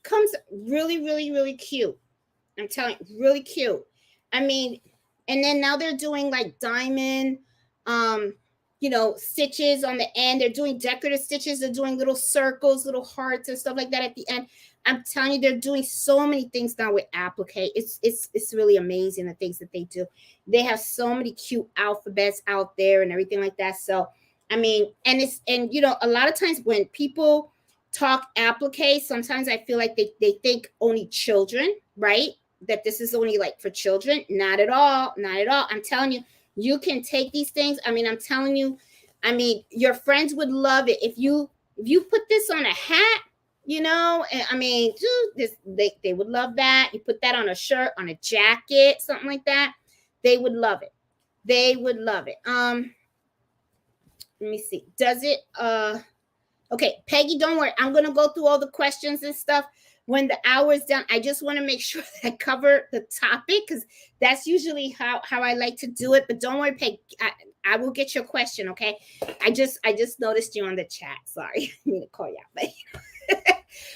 comes really cute. I'm telling you, really cute. I mean, and then now they're doing like diamond, stitches on the end. They're doing decorative stitches. They're doing little circles, little hearts and stuff like that at the end. I'm telling you, they're doing so many things now with applique. It's really amazing the things that they do. They have so many cute alphabets out there and everything like that. So, I mean, and a lot of times when people talk applique, sometimes I feel like they think only children, right? That this is only like for children. Not at all. Not at all. I'm telling you, you can take these things. I mean, I'm telling you, I mean, your friends would love it if you put this on a hat, you know, and I mean, this they would love that. You put that on a shirt, on a jacket, something like that. They would love it. They would love it. Let me see. Does it okay, Peggy, don't worry. I'm going to go through all the questions and stuff when the hour is done. I just want to make sure that I cover the topic because that's usually how I like to do it. But don't worry, Peggy. I will get your question, okay? I just noticed you on the chat. Sorry. I need to call you out. But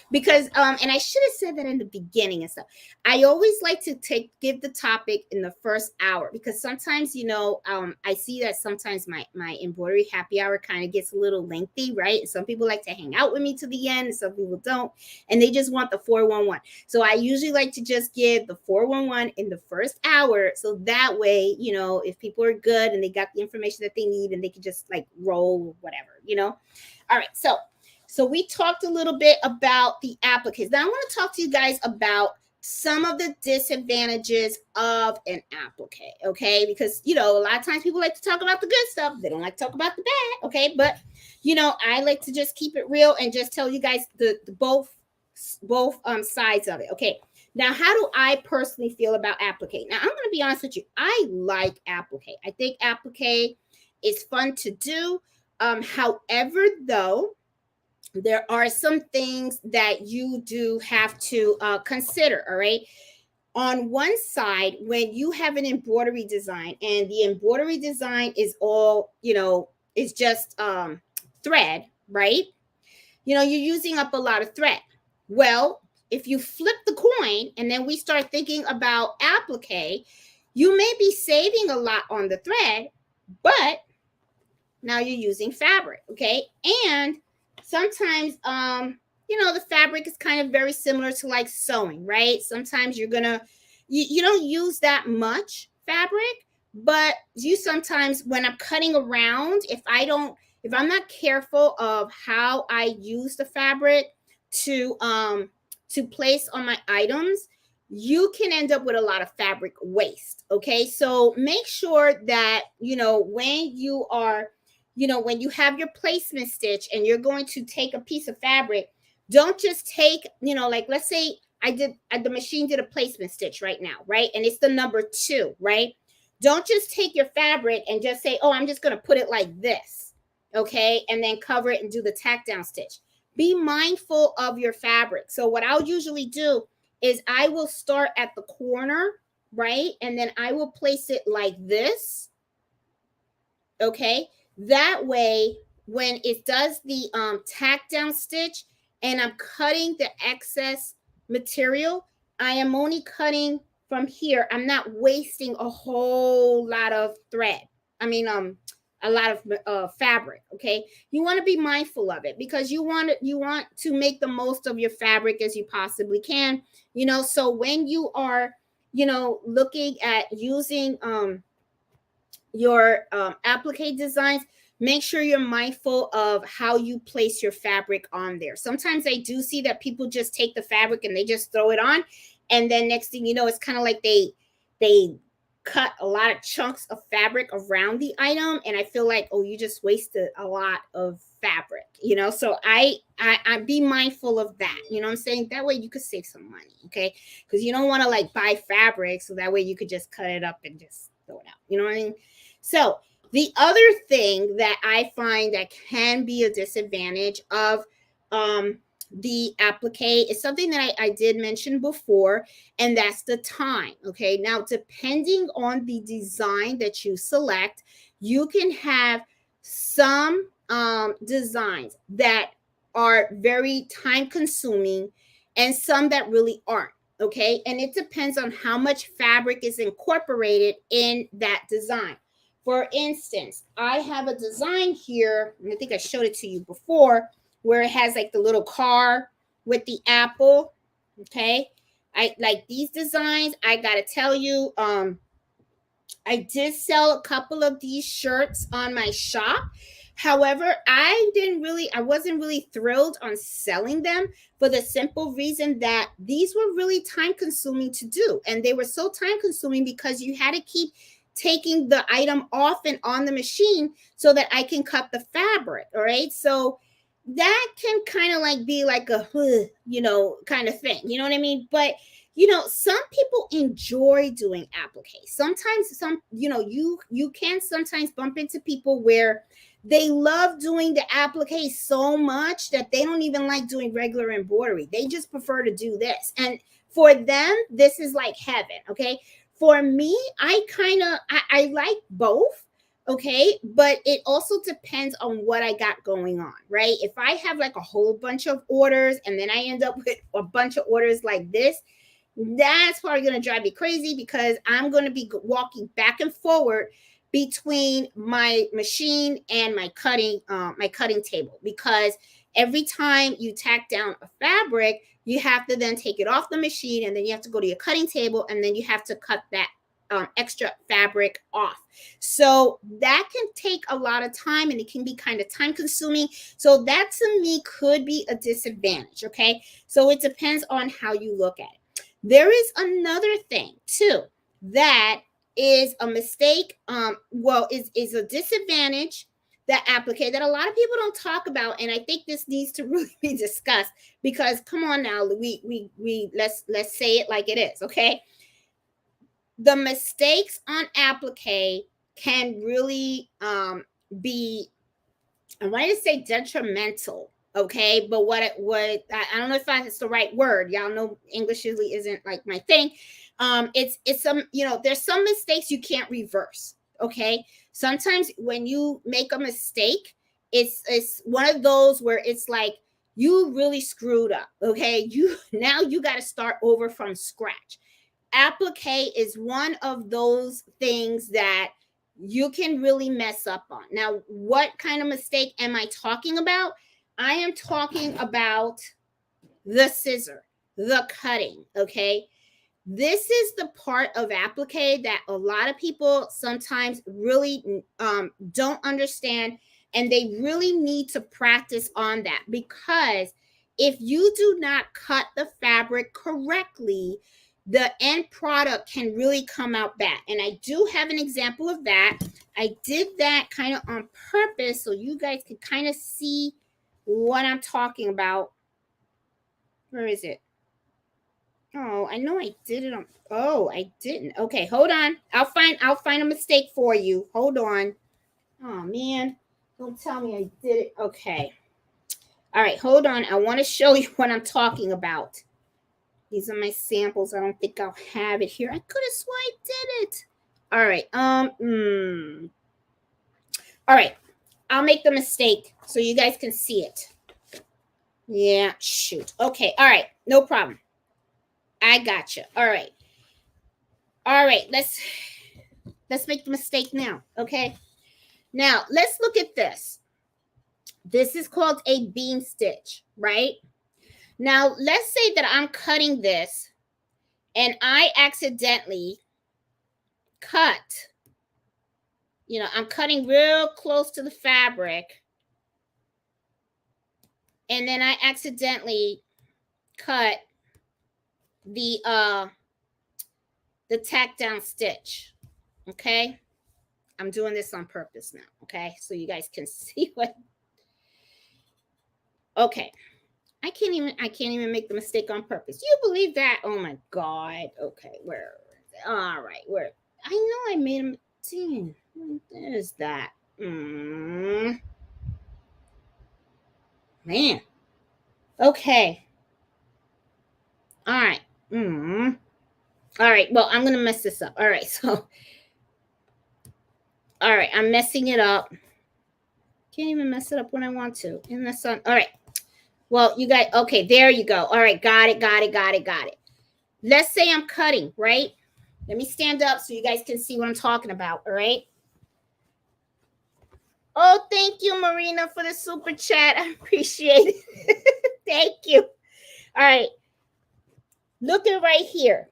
because and I should have said that in the beginning and stuff. I always like to give the topic in the first hour because sometimes, you know, I see that sometimes my embroidery happy hour kind of gets a little lengthy, right? Some people like to hang out with me to the end and some people don't, and they just want the 411. So I usually like to just give the 411 in the first hour, so that way, you know, if people are good and they got the information that they need and they can just like roll whatever, you know. All right, so we talked a little bit about the appliques. Now I want to talk to you guys about some of the disadvantages of an applique, okay? Because, you know, a lot of times people like to talk about the good stuff. They don't like to talk about the bad, okay? But, you know, I like to just keep it real and just tell you guys the both sides of it, okay? Now, how do I personally feel about applique? Now, I'm going to be honest with you. I like applique. I think applique is fun to do. However, though, there are some things that you do have to consider, all right? On one side, when you have an embroidery design and the embroidery design is all, you know, is just thread, right? You know, you're using up a lot of thread. Well, if you flip the coin and then we start thinking about applique, you may be saving a lot on the thread, but now you're using fabric, okay? And sometimes you know, the fabric is kind of very similar to like sewing, right? Sometimes you're gonna you don't use that much fabric, but you sometimes, when I'm cutting around, if I'm not careful of how I use the fabric to place on my items, you can end up with a lot of fabric waste, okay? So make sure that, you know, when you are, you know, when you have your placement stitch and you're going to take a piece of fabric, don't just take, you know, like let's say the machine did a placement stitch right now, right? And it's the number 2, right? Don't just take your fabric and just say, oh, I'm just going to put it like this, okay? And then cover it and do the tack down stitch. Be mindful of your fabric. So what I'll usually do is I will start at the corner, right? And then I will place it like this, okay? That way, when it does the tack down stitch and I'm cutting the excess material, I am only cutting from here. I'm not wasting a whole lot of thread. I mean, a lot of fabric, okay? You want to be mindful of it because you want to make the most of your fabric as you possibly can, you know. So when you are, you know, looking at using your applique designs, make sure you're mindful of how you place your fabric on there. Sometimes I do see that people just take the fabric and they just throw it on, and then next thing you know, it's kind of like they cut a lot of chunks of fabric around the item, and I feel like, oh, you just wasted a lot of fabric, you know. So I be mindful of that, you know what I'm saying? That way you could save some money, okay? Because you don't want to like buy fabric so that way you could just cut it up and just throw it out, you know what I mean? So the other thing that I find that can be a disadvantage of the applique is something that I did mention before, and that's the time. Okay, now depending on the design that you select, you can have some designs that are very time consuming and some that really aren't. Okay, and it depends on how much fabric is incorporated in that design. For instance, I have a design here, and I think I showed it to you before, where it has like the little car with the apple. Okay, I like these designs. I gotta tell you, I did sell a couple of these shirts on my shop, However, I wasn't really thrilled on selling them for the simple reason that these were really time consuming to do. And they were so time consuming because you had to keep taking the item off and on the machine so that I can cut the fabric. All right. So that can kind of like be like a, kind of thing. You know what I mean? But some people enjoy doing applique. Sometimes you can sometimes bump into people where they love doing the applique so much that they don't even like doing regular embroidery. They just prefer to do this. And for them, this is like heaven. Okay. For me, I like both. Okay. But it also depends on what I got going on, right? If I have like a whole bunch of orders and then I end up with a bunch of orders like this, that's probably going to drive me crazy because I'm going to be walking back and forward between my machine and my cutting table, because every time you tack down a fabric, you have to then take it off the machine, and then you have to go to your cutting table, and then you have to cut that extra fabric off. So that can take a lot of time, and it can be kind of time consuming. So that to me could be a disadvantage. Okay. So it depends on how you look at it. There is another thing too that is a mistake, is a disadvantage that applique that a lot of people don't talk about, and I think this needs to really be discussed, because come on now, let's say it like it is, okay? The mistakes on applique can really be, I want to say detrimental. Okay, but what I don't know if that's the right word. Y'all know English usually isn't like my thing. It's some, there's some mistakes you can't reverse. Okay, sometimes when you make a mistake, it's one of those where it's like you really screwed up. Okay, you got to start over from scratch. Applique is one of those things that you can really mess up on. Now, what kind of mistake am I talking about? I am talking about the scissor, the cutting, okay? This is the part of applique that a lot of people sometimes really don't understand, and they really need to practice on that, because if you do not cut the fabric correctly, the end product can really come out bad. And I do have an example of that. I did that kind of on purpose so you guys can kind of see what I'm talking about. Where is it? Oh, I know I did it on. Oh, I didn't. Okay, hold on. I'll find a mistake for you. Hold on. Oh man, don't tell me I did it. Okay. All right, hold on. I want to show you what I'm talking about. These are my samples. I don't think I'll have it here. I could have sworn I did it. All right. All right. I'll make the mistake so you guys can see it. Yeah, shoot. Okay. All right. No problem. I got you. All right. All right. Let's make the mistake now. Okay. Now, let's look at this. This is called a beam stitch, right? Now, let's say that I'm cutting this and I accidentally cut, I'm cutting real close to the fabric, and then I accidentally cut the tack down stitch. Okay, I'm doing this on purpose now. Okay, so you guys can see what. Okay, I can't even make the mistake on purpose. You believe that? Oh my God. Okay, where? All right, where? I know I made a mistake. There's that. Man. Okay. All right. All right. Well, I'm gonna mess this up. All right. So. All right. I'm messing it up. Can't even mess it up when I want to. In the sun. All right. Well, you guys. Okay. There you go. All right. Got it. Let's say I'm cutting, right? Let me stand up so you guys can see what I'm talking about. All right. Oh, thank you, Marina, for the super chat. I appreciate it. Thank you. All right. Looking right here.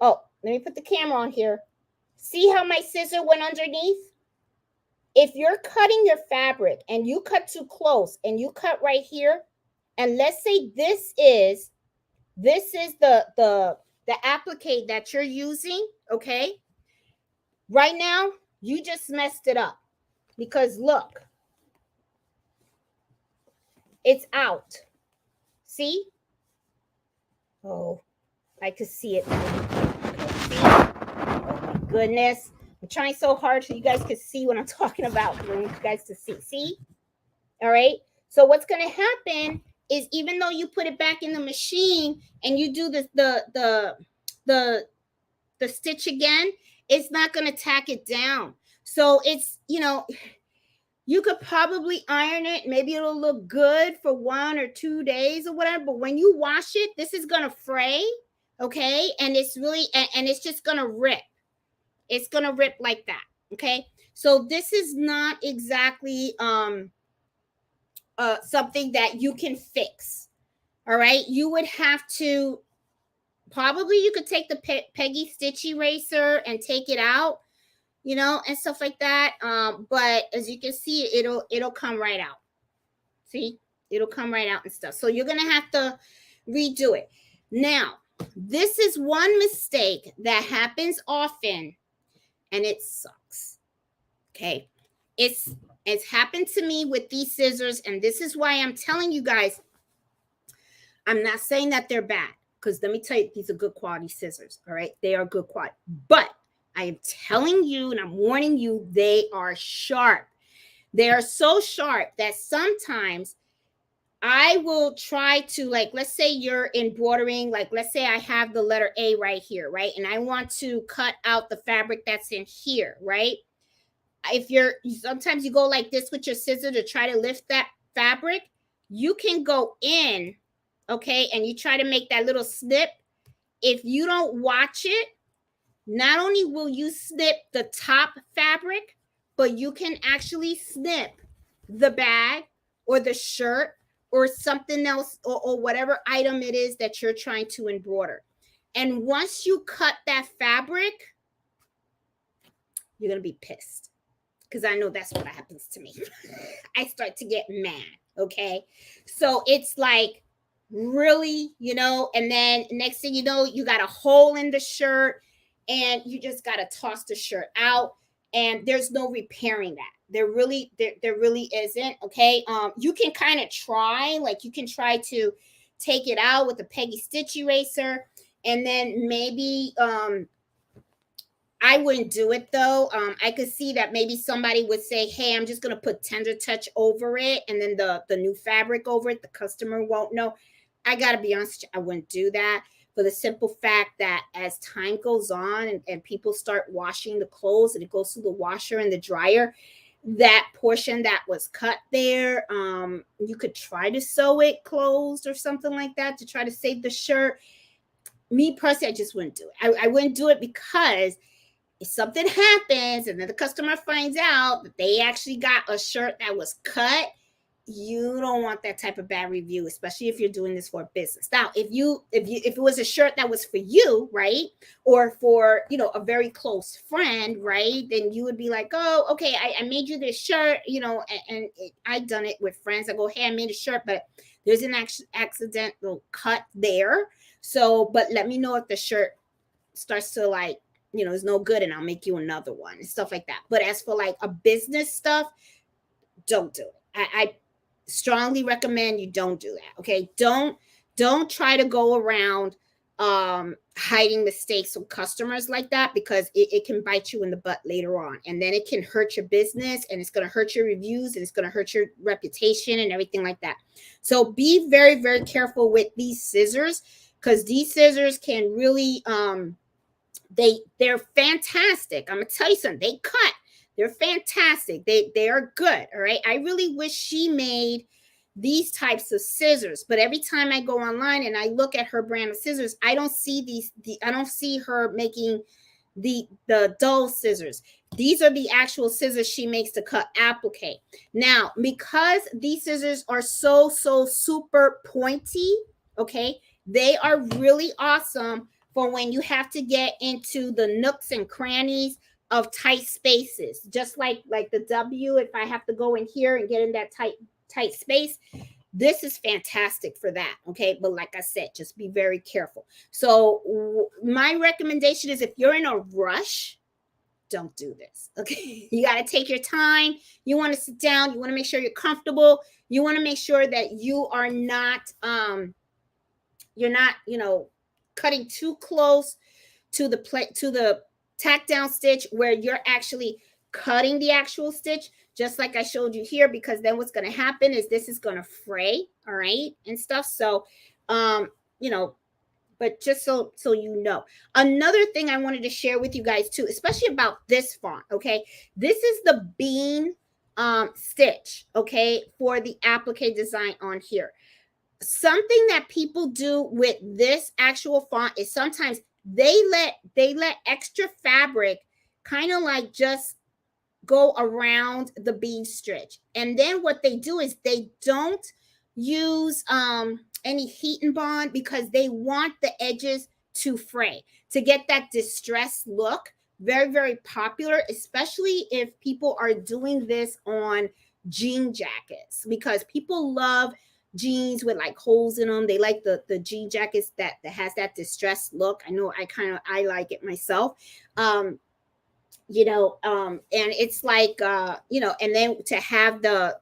Oh, let me put the camera on here. See how my scissor went underneath? if you're cutting your fabric and you cut too close and you cut right here, and let's say this is the applique that you're using, okay? Right now, you just messed it up because look, it's out. See? Oh, I could see it. Okay, see? Oh my goodness. I'm trying so hard so you guys can see what I'm talking about. I want you guys to see. See? All right. So what's going to happen is even though you put it back in the machine and you do the stitch again, it's not going to tack it down. So it's, you could probably iron it. Maybe it'll look good for 1 or 2 days or whatever. But when you wash it, this is going to fray. Okay. And it's really, and it's just going to rip. It's going to rip like that. Okay. So this is not exactly, something that you can fix. All right. You would have to, probably you could take the Peggy stitch eraser and take it out, and stuff like that. But as you can see, it'll come right out. See, it'll come right out and stuff. So you're going to have to redo it. Now, this is one mistake that happens often and it sucks. Okay. It's happened to me with these scissors, and this is why I'm telling you guys, I'm not saying that they're bad, because let me tell you, these are good quality scissors. All right. They are good quality, but I am telling you and I'm warning you, they are sharp. They are so sharp that sometimes I will try to, like, let's say you're embroidering, like, let's say I have the letter A right here, right? And I want to cut out the fabric that's in here, right? Sometimes you go like this with your scissor to try to lift that fabric, you can go in, okay, and you try to make that little snip. If you don't watch it, not only will you snip the top fabric, but you can actually snip the bag or the shirt or something else, or whatever item it is that you're trying to embroider. And once you cut that fabric, you're going to be pissed. Because I know that's what happens to me. I start to get mad, okay? So it's like, really, and then next thing you know, you got a hole in the shirt and you just got to toss the shirt out, and there's no repairing that. There really isn't, okay? You can kind of try, like you can try to take it out with a Peggy stitch eraser, and then maybe, I wouldn't do it though. I could see that maybe somebody would say, hey, I'm just going to put Tender Touch over it and then the new fabric over it. The customer won't know. I got to be honest, I wouldn't do that, for the simple fact that as time goes on and people start washing the clothes and it goes through the washer and the dryer, that portion that was cut there, you could try to sew it closed or something like that to try to save the shirt. Me personally, I just wouldn't do it. I wouldn't do it, because if something happens and then the customer finds out that they actually got a shirt that was cut, you don't want that type of bad review, especially if you're doing this for a business. Now, if it was a shirt that was for you, right, or for a very close friend, right, then you would be like, oh, okay, I made you this shirt, and I've done it with friends. I go, hey, I made a shirt, but there's an accidental cut there. So, but let me know if the shirt starts to, like, is no good, and I'll make you another one and stuff like that. But as for like a business stuff, don't do it. I strongly recommend you don't do that. Okay. Don't try to go around hiding mistakes from customers like that, because it can bite you in the butt later on, and then it can hurt your business, and it's going to hurt your reviews, and it's going to hurt your reputation and everything like that. So be very, very careful with these scissors, because these scissors can really, they're fantastic. I'm gonna tell you something. They cut. They're fantastic. They are good. All right. I really wish she made these types of scissors, but every time I go online and I look at her brand of scissors, I don't see I don't see her making the dull scissors. These are the actual scissors she makes to cut applique. Now, because these scissors are so super pointy, okay, they are really awesome for when you have to get into the nooks and crannies of tight spaces, just like the W. If I have to go in here and get in that tight space, this is fantastic for that. Okay, but like I said, just be very careful. So my recommendation is, if you're in a rush, don't do this. Okay, you got to take your time. You want to sit down. You want to make sure you're comfortable. You want to make sure that you are not you're not, cutting too close to the tack down stitch, where you're actually cutting the actual stitch, just like I showed you here, because then what's going to happen is this is going to fray, all right, and stuff. So but just so you know. Another thing I wanted to share with you guys too, especially about this font, okay? This is the bean stitch, okay, for the applique design on here. Something that people do with this actual font is sometimes they let extra fabric kind of like just go around the bean stitch. And then what they do is they don't use any heat and bond, because they want the edges to fray, to get that distressed look. Very, very popular, especially if people are doing this on jean jackets, because people love jeans with like holes in them. They like the jean jackets that has that distressed look. I know I like it myself. And it's like and then to have the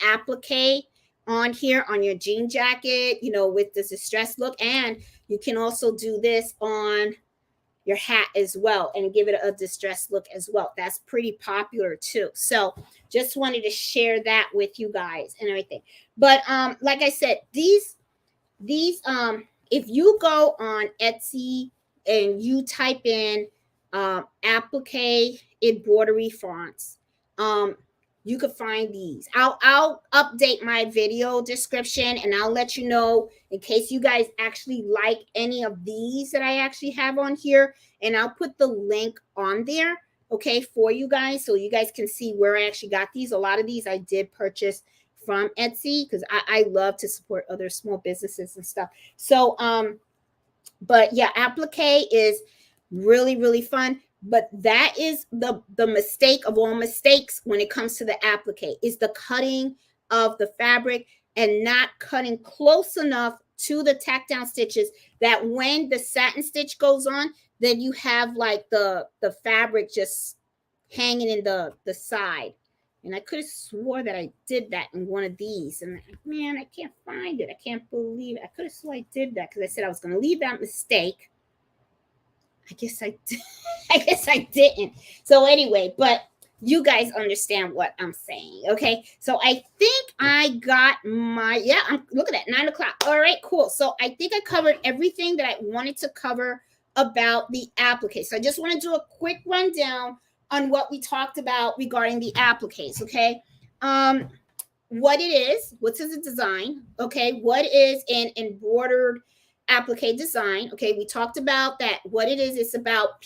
applique on here on your jean jacket, with this distressed look. And you can also do this on your hat as well and give it a distressed look as well. That's pretty popular too. So just wanted to share that with you guys and everything. But like I said, these if you go on Etsy and you type in applique embroidery fonts, you could find these. I'll update my video description, and I'll let you know in case you guys actually like any of these that I actually have on here, and I'll put the link on there, okay, for you guys, so you guys can see where I actually got these. A lot of these I did purchase from Etsy, because I love to support other small businesses and stuff. So but yeah, applique is really, really fun. But that is the mistake of all mistakes when it comes to the applique, is the cutting of the fabric and not cutting close enough to the tack down stitches, that when the satin stitch goes on, then you have like the fabric just hanging in the side. And I could have swore that I did that in one of these. And man, I can't find it. I can't believe it. I could have swore I did that, because I said I was going to leave that mistake. I guess I did. I guess I didn't. So anyway, but you guys understand what I'm saying, okay? So I think I got my, look at that, 9 o'clock. All right, cool. So I think I covered everything that I wanted to cover about the applique. So I just want to do a quick rundown on what we talked about regarding the appliques, okay? What it is, what's the design, okay? What is an embroidered applique design, okay? We talked about that. What it is, it's about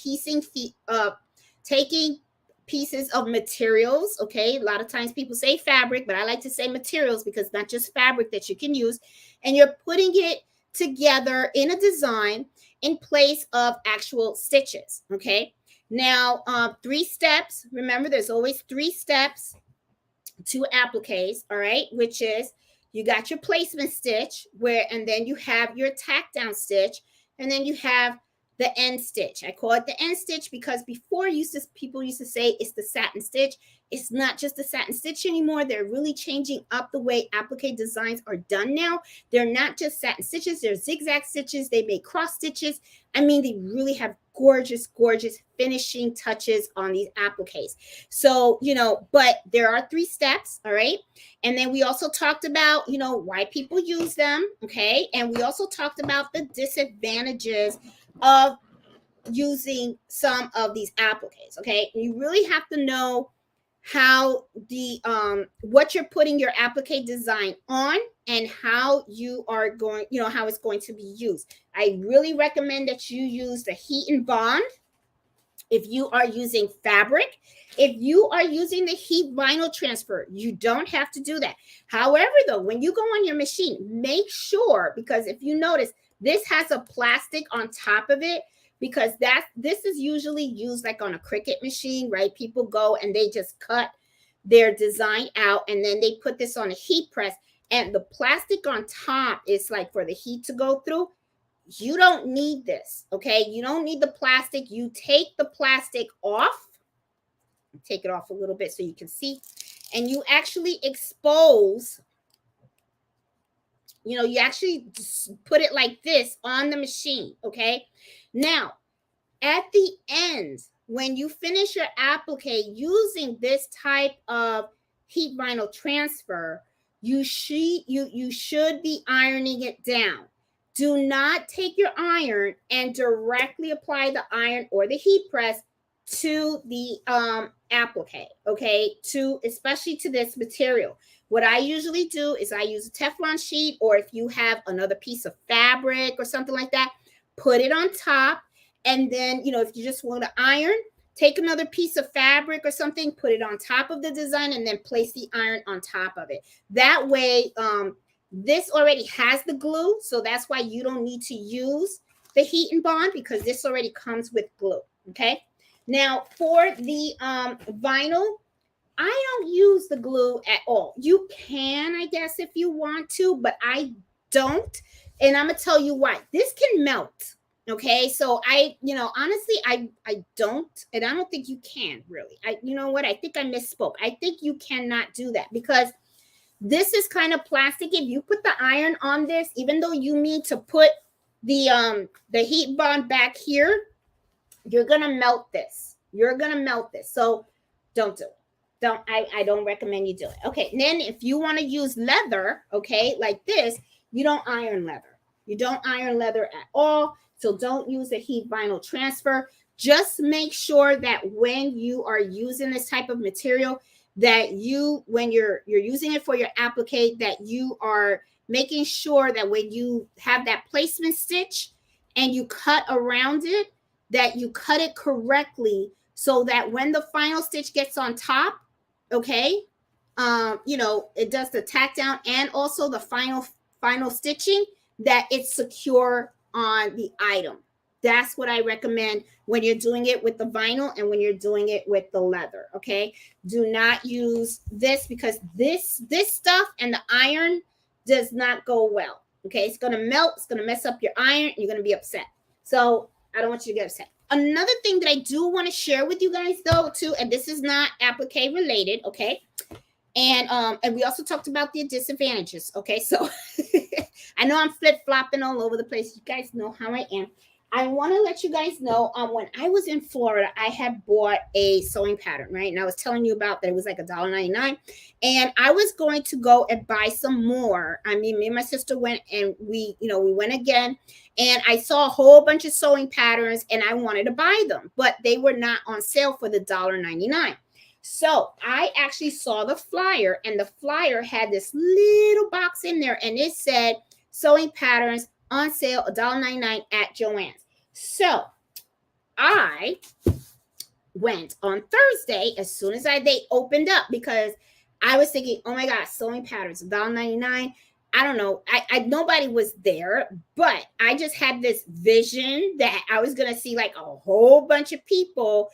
taking pieces of materials, okay? A lot of times people say fabric, but I like to say materials, because not just fabric that you can use, and you're putting it together in a design in place of actual stitches, okay? Now, 3 steps. Remember, there's always 3 steps to appliques, all right? Which is, you got your placement stitch, and then you have your tack down stitch, and then you have the end stitch. I call it the end stitch because before people used to say it's the satin stitch. It's not just the satin stitch anymore. They're really changing up the way applique designs are done now. They're not just satin stitches. They're zigzag stitches. They make cross stitches. I mean, they really have gorgeous, gorgeous finishing touches on these appliques. So, but there are 3 steps, all right? And then we also talked about, why people use them, okay? And we also talked about the disadvantages of using some of these appliques, okay? You really have to know how what you're putting your applique design on, and how you are going, how it's going to be used. I really recommend that you use the heat and bond if you are using fabric. If you are using the heat vinyl transfer, you don't have to do that. However, though, when you go on your machine, make sure, because if you notice, this has a plastic on top of it because this is usually used like on a Cricut machine, right? People go and they just cut their design out, and then they put this on a heat press, and the plastic on top is like for the heat to go through. You don't need this, okay? You don't need the plastic. You take the plastic off, take it off a little bit so you can see, and you actually expose, you actually put it like this on the machine, okay? Now, at the end, when you finish your applique using this type of heat vinyl transfer, you should be ironing it down. Do not take your iron and directly apply the iron or the heat press to the applique, okay? Especially to this material. What I usually do is I use a Teflon sheet, or if you have another piece of fabric or something like that, put it on top. And then, if you just want to iron, take another piece of fabric or something, put it on top of the design, and then place the iron on top of it. That way, this already has the glue, so that's why you don't need to use the heat and bond, because this already comes with glue, okay? Now, for the vinyl, I don't use the glue at all. You can, I guess, if you want to, but I don't. And I'm going to tell you why. This can melt, okay? So honestly, I don't, and I don't think you can really. You know what? I think I misspoke. I think you cannot do that, because this is kind of plastic. If you put the iron on this, even though you need to put the heat bond back here, you're gonna melt this. So don't do it. I don't recommend you do it. Okay, and then if you want to use leather, okay, like this, you don't iron leather. You don't iron leather at all. So don't use the heat vinyl transfer. Just make sure that when you are using this type of material, that when you're using it for your applique, that you are making sure that when you have that placement stitch and you cut around it, that you cut it correctly, so that when the final stitch gets on top, okay, it does the tack down and also the final stitching, that it's secure on the item. That's what I recommend when you're doing it with the vinyl and when you're doing it with the leather, okay? Do not use this, because this stuff and the iron does not go well, okay? It's going to melt. It's going to mess up your iron. And you're going to be upset. So I don't want you to get upset. Another thing that I do want to share with you guys, though, too, and this is not applique related, okay? And we also talked about the disadvantages, okay? So I know I'm flip-flopping all over the place. You guys know how I am. I want to let you guys know, when I was in Florida, I had bought a sewing pattern, right? And I was telling you about that it was like $1.99. And I was going to go and buy some more. I mean, me and my sister went, and we went again. And I saw a whole bunch of sewing patterns, and I wanted to buy them, but they were not on sale for the $1.99. So I actually saw the flyer, and the flyer had this little box in there, and it said sewing patterns on sale, $1.99 at Joann's. So I went on Thursday as soon as they opened up, because I was thinking, oh my God, sewing patterns, $1.99. I don't know. Nobody was there, but I just had this vision that I was going to see like a whole bunch of people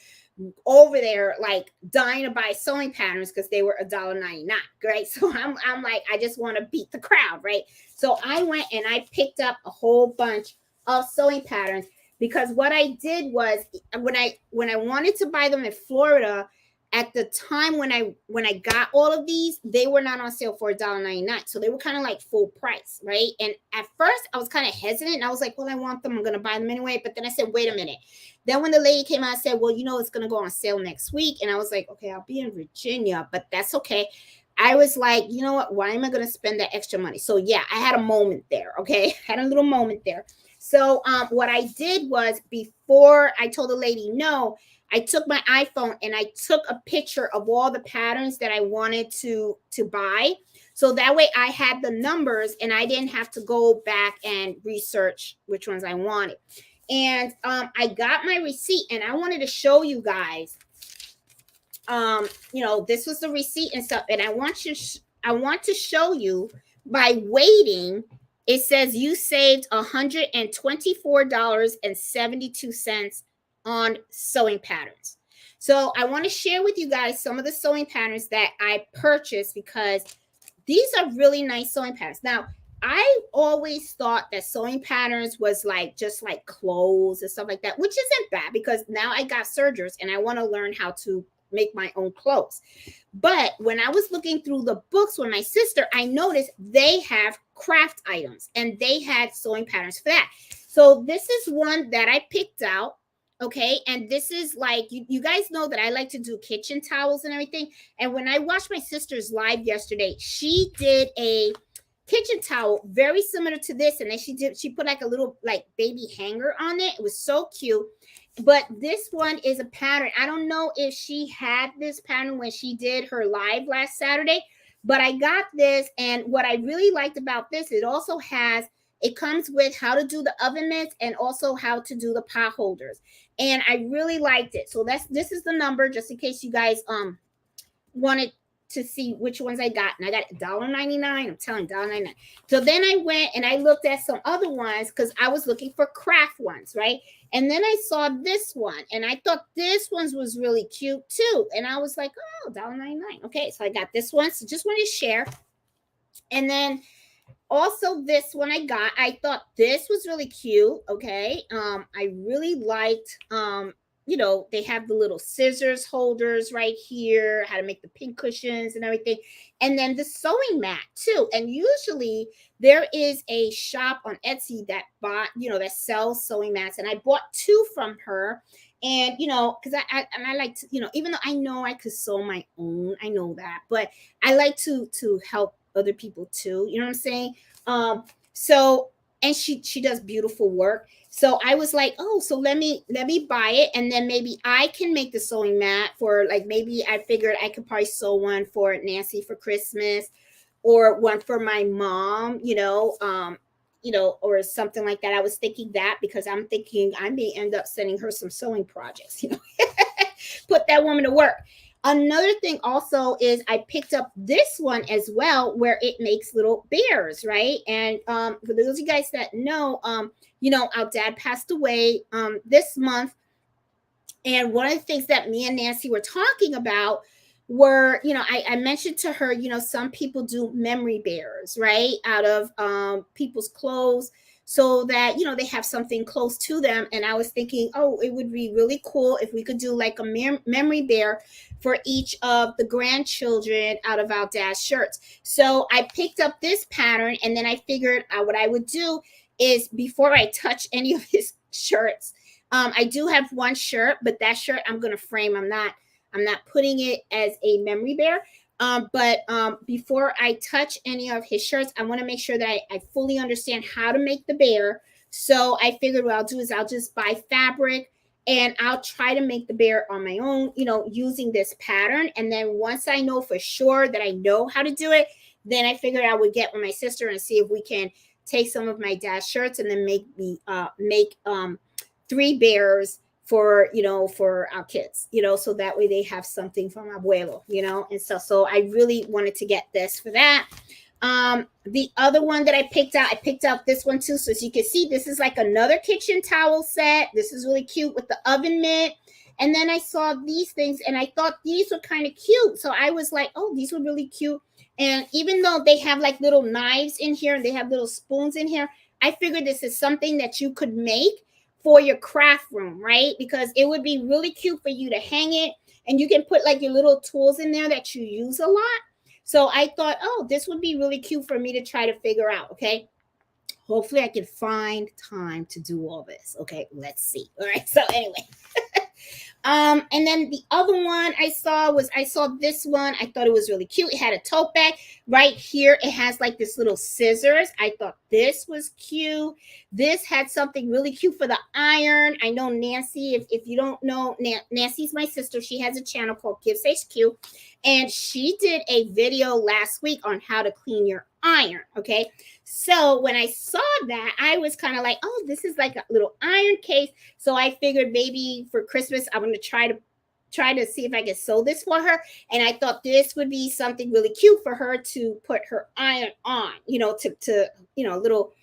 over there, like dying to buy sewing patterns because they were $1.99, right? So I'm like, I just want to beat the crowd, right? So I went and I picked up a whole bunch of sewing patterns, because what I did was, when I wanted to buy them in Florida, at the time when I got all of these, they were not on sale for $1.99. So they were kind of like full price, right? And at first I was kind of hesitant, and I was like, well, I want them, I'm going to buy them anyway. But then I said, wait a minute. Then when the lady came out and said, well, it's going to go on sale next week. And I was like, okay, I'll be in Virginia, but that's okay. I was like, you know what? Why am I going to spend that extra money? So yeah, I had a moment there. Okay. I had a little moment there. So what I did was, before I told the lady no, I took my iPhone and I took a picture of all the patterns that I wanted to buy. So that way I had the numbers and I didn't have to go back and research which ones I wanted. And I got my receipt, and I wanted to show you guys, this was the receipt and stuff. And I want to show you, by waiting it says you saved $124.72 on sewing patterns. So I want to share with you guys some of the sewing patterns that I purchased because these are really nice sewing patterns. Now, I always thought that sewing patterns was like just like clothes and stuff like that, which isn't bad because now I got sergers and I want to learn how to make my own clothes. But when I was looking through the books with my sister, I noticed they have craft items and they had sewing patterns for that. So this is one that I picked out. Okay. And this is like, you guys know that I like to do kitchen towels and everything. And when I watched my sister's live yesterday, she did a kitchen towel very similar to this. And then she put like a little like baby hanger on it. It was so cute. But this one is a pattern. I don't know if she had this pattern when she did her live last Saturday, but I got this. And what I really liked about this, it comes with how to do the oven mitts and also how to do the pot holders. And I really liked it. So this is the number just in case you guys wanted to see which ones I got. And I got $1.99. I'm telling you, $1.99. So then I went and I looked at some other ones because I was looking for craft ones, right? And then I saw this one and I thought this one was really cute too. And I was like, oh, $1.99. Okay, so I got this one. So just wanted to share. And then also this one I thought this was really cute. Okay. I really liked they have the little scissors holders right here, how to make the pin cushions and everything. And then the sewing mat too. And usually there is a shop on Etsy that that sells sewing mats. And I bought 2 from her. And, because I like to, even though I know I could sew my own, I know that, but I like to help other people too. You know what I'm saying? So, and she does beautiful work. So I was like, oh, so let me buy it. And then maybe I can make the sewing mat for like, maybe I figured I could probably sew one for Nancy for Christmas or one for my mom, or something like that. I was thinking that because I'm thinking I may end up sending her some sewing projects, put that woman to work. Another thing also is I picked up this one as well, where it makes little bears, right? And for those of you guys that know, our dad passed away this month. And one of the things that me and Nancy were talking about were, I mentioned to her, some people do memory bears, right? Out of people's clothes so that, they have something close to them. And I was thinking, oh, it would be really cool if we could do like a memory bear for each of the grandchildren out of our dad's shirts. So I picked up this pattern and then I figured what I would do is before I touch any of his shirts, I do have one shirt, but that shirt I'm going to frame. I'm not putting it as a memory bear. But before I touch any of his shirts, I want to make sure that I fully understand how to make the bear. So I figured what I'll do is I'll just buy fabric and I'll try to make the bear on my own, using this pattern. And then once I know for sure that I know how to do it, then I figured I would get with my sister and see if we can take some of my dad's shirts and then make 3 bears for our kids, so that way they have something from abuelo, and so I really wanted to get this for that. The other one that I picked out this one too. So as you can see, this is like another kitchen towel set. This is really cute with the oven mitt. And then I saw these things and I thought these were kind of cute. So I was like, oh, these were really cute. And even though they have like little knives in here and they have little spoons in here, I figured this is something that you could make for your craft room, right? Because it would be really cute for you to hang it and you can put like your little tools in there that you use a lot. So I thought, oh, this would be really cute for me to try to figure out. Okay. Hopefully I can find time to do all this. Okay. Let's see. All right. So anyway, and then the other one I saw this one. I thought it was really cute. It had a tote bag right here. It has like this little scissors. I thought this was cute. This had something really cute for the iron. I know Nancy, if you don't know, Nancy's my sister. She has a channel called Gives HQ. And she did a video last week on how to clean your iron. Okay. So when I saw that, I was kind of like, oh, this is like a little iron case. So I figured maybe for Christmas, I'm going to try to try to see if I could sew this for her. And I thought this would be something really cute for her to put her iron on, to a little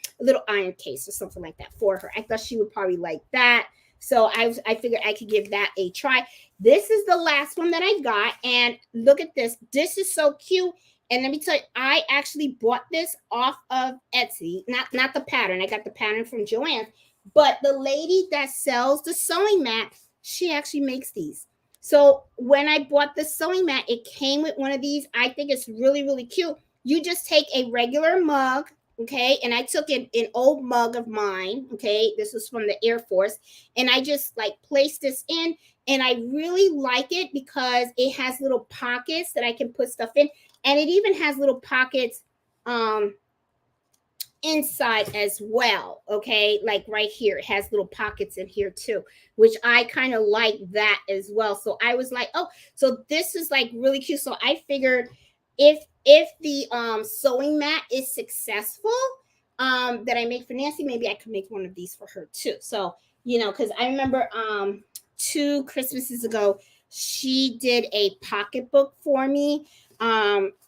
iron case or something like that for her. I thought she would probably like that. So I figured I could give that a try. This is the last one that I got. And look at this. This is so cute. And let me tell you, I actually bought this off of Etsy. Not the pattern. I got the pattern from Joanne. But the lady that sells the sewing mat, she actually makes these. So when I bought the sewing mat, it came with one of these. I think it's really, really cute. You just take a regular mug, okay? And I took an old mug of mine, okay? This was from the Air Force. And I just like placed this in. And I really like it because it has little pockets that I can put stuff in. And it even has little pockets inside as well, okay? Like right here, it has little pockets in here too, which I kind of like that as well. So I was like, oh, so this is like really cute. So I figured if the sewing mat is successful, that I make for Nancy, maybe I could make one of these for her too. So, because I remember 2 Christmases ago, she did a pocketbook for me,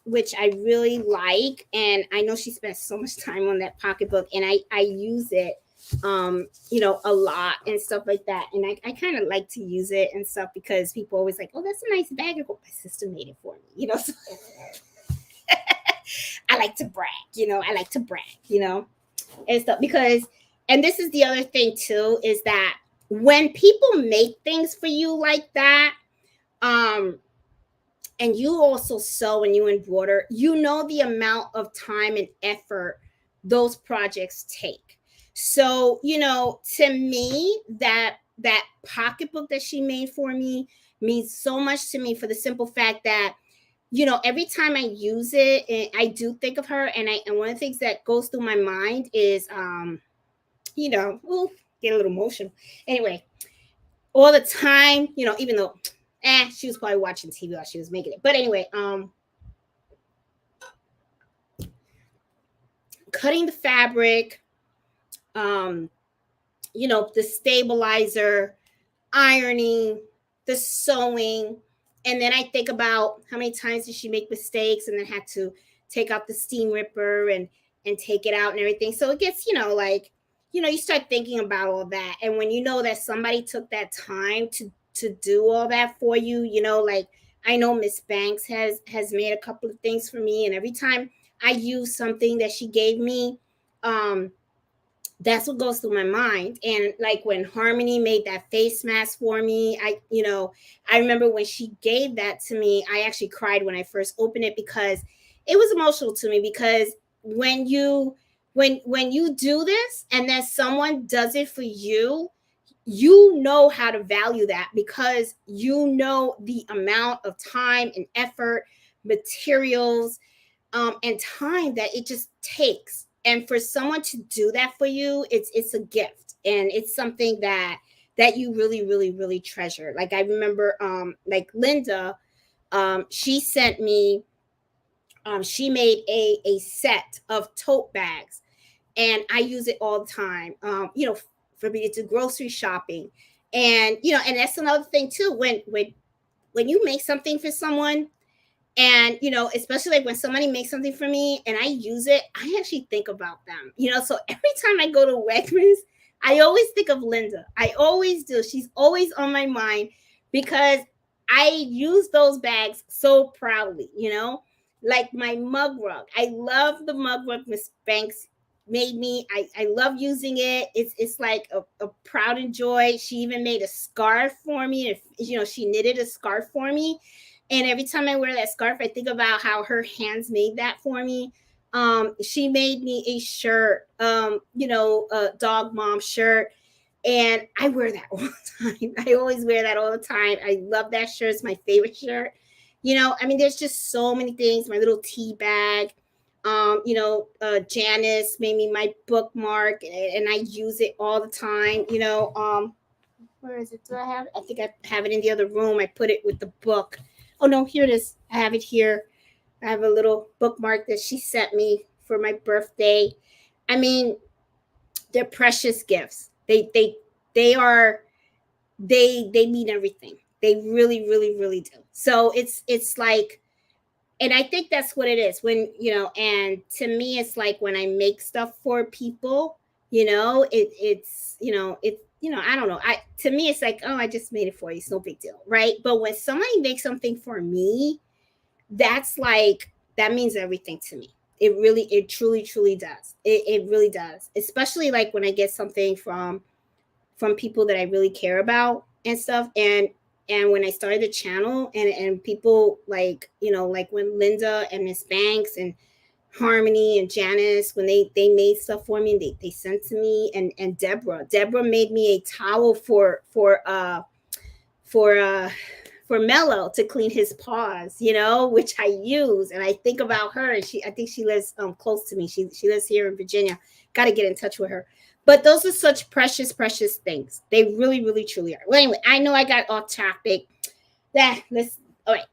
which I really like. And I know she spent so much time on that pocketbook, and I use it, a lot and stuff like that. And I kind of like to use it and stuff because people always like, oh, that's a nice bag. I go, my sister made it for me, So I like to brag, and stuff because, and this is the other thing too, is that when people make things for you like that, and you also sew and you embroider, the amount of time and effort those projects take. So, to me, that pocketbook that she made for me means so much to me for the simple fact that, every time I use it, I do think of her. And one of the things that goes through my mind is, ooh, get a little emotional. Anyway, all the time, even though she was probably watching TV while she was making it. But anyway, cutting the fabric, the stabilizer, ironing, the sewing. And then I think about how many times did she make mistakes and then had to take out the steam ripper and take it out and everything. So it gets, you start thinking about all that. And when you know that somebody took that time to do all that for you, like I know Miss Banks has made a couple of things for me. And every time I use something that she gave me, that's what goes through my mind. And like when Harmony made that face mask for me, I remember when she gave that to me, I actually cried when I first opened it because it was emotional to me. Because when you do this and then someone does it for you, you know how to value that because the amount of time and effort, materials, and time that it just takes. And for someone to do that for you, it's a gift, and it's something that you really, really, really treasure. Like I remember, like Linda, she sent me, she made a set of tote bags, and I use it all the time. For me to do grocery shopping, and and that's another thing too. When you make something for someone. And, especially like when somebody makes something for me and I use it, I actually think about them, so every time I go to Wegmans, I always think of Linda. I always do. She's always on my mind because I use those bags so proudly, like my mug rug. I love the mug rug Miss Banks made me. I love using it. It's like a pride and joy. She even made a scarf for me. She knitted a scarf for me. And every time I wear that scarf, I think about how her hands made that for me. She made me a shirt, a dog mom shirt. And I wear that all the time. I always wear that all the time. I love that shirt. It's my favorite shirt. There's just so many things. My little tea bag. Janice made me my bookmark, and I use it all the time. Where is it? Do I have it? I think I have it in the other room. I put it with the book. Oh, no, here it is. I have it here. I have a little bookmark that she sent me for my birthday. They're precious gifts. They mean everything. They really, really, really do. So it's like, and I think that's what it is when, and to me, it's like when I make stuff for people, I don't know. To me, it's like, oh, I just made it for you. It's no big deal. Right. But when somebody makes something for me, that's like, that means everything to me. It truly, truly does. It really does. Especially like when I get something from people that I really care about and stuff. And when I started the channel and people like, like when Linda and Miss Banks and Harmony and Janice, when they made stuff for me, they sent to me, and Deborah made me a towel for for Mello to clean his paws, which I use. And I think about her, and I think she lives close to me. She lives here in Virginia. Got to get in touch with her. But those are such precious, precious things. They really, really, truly are. Well, anyway, I know I got off topic. Let's, all right.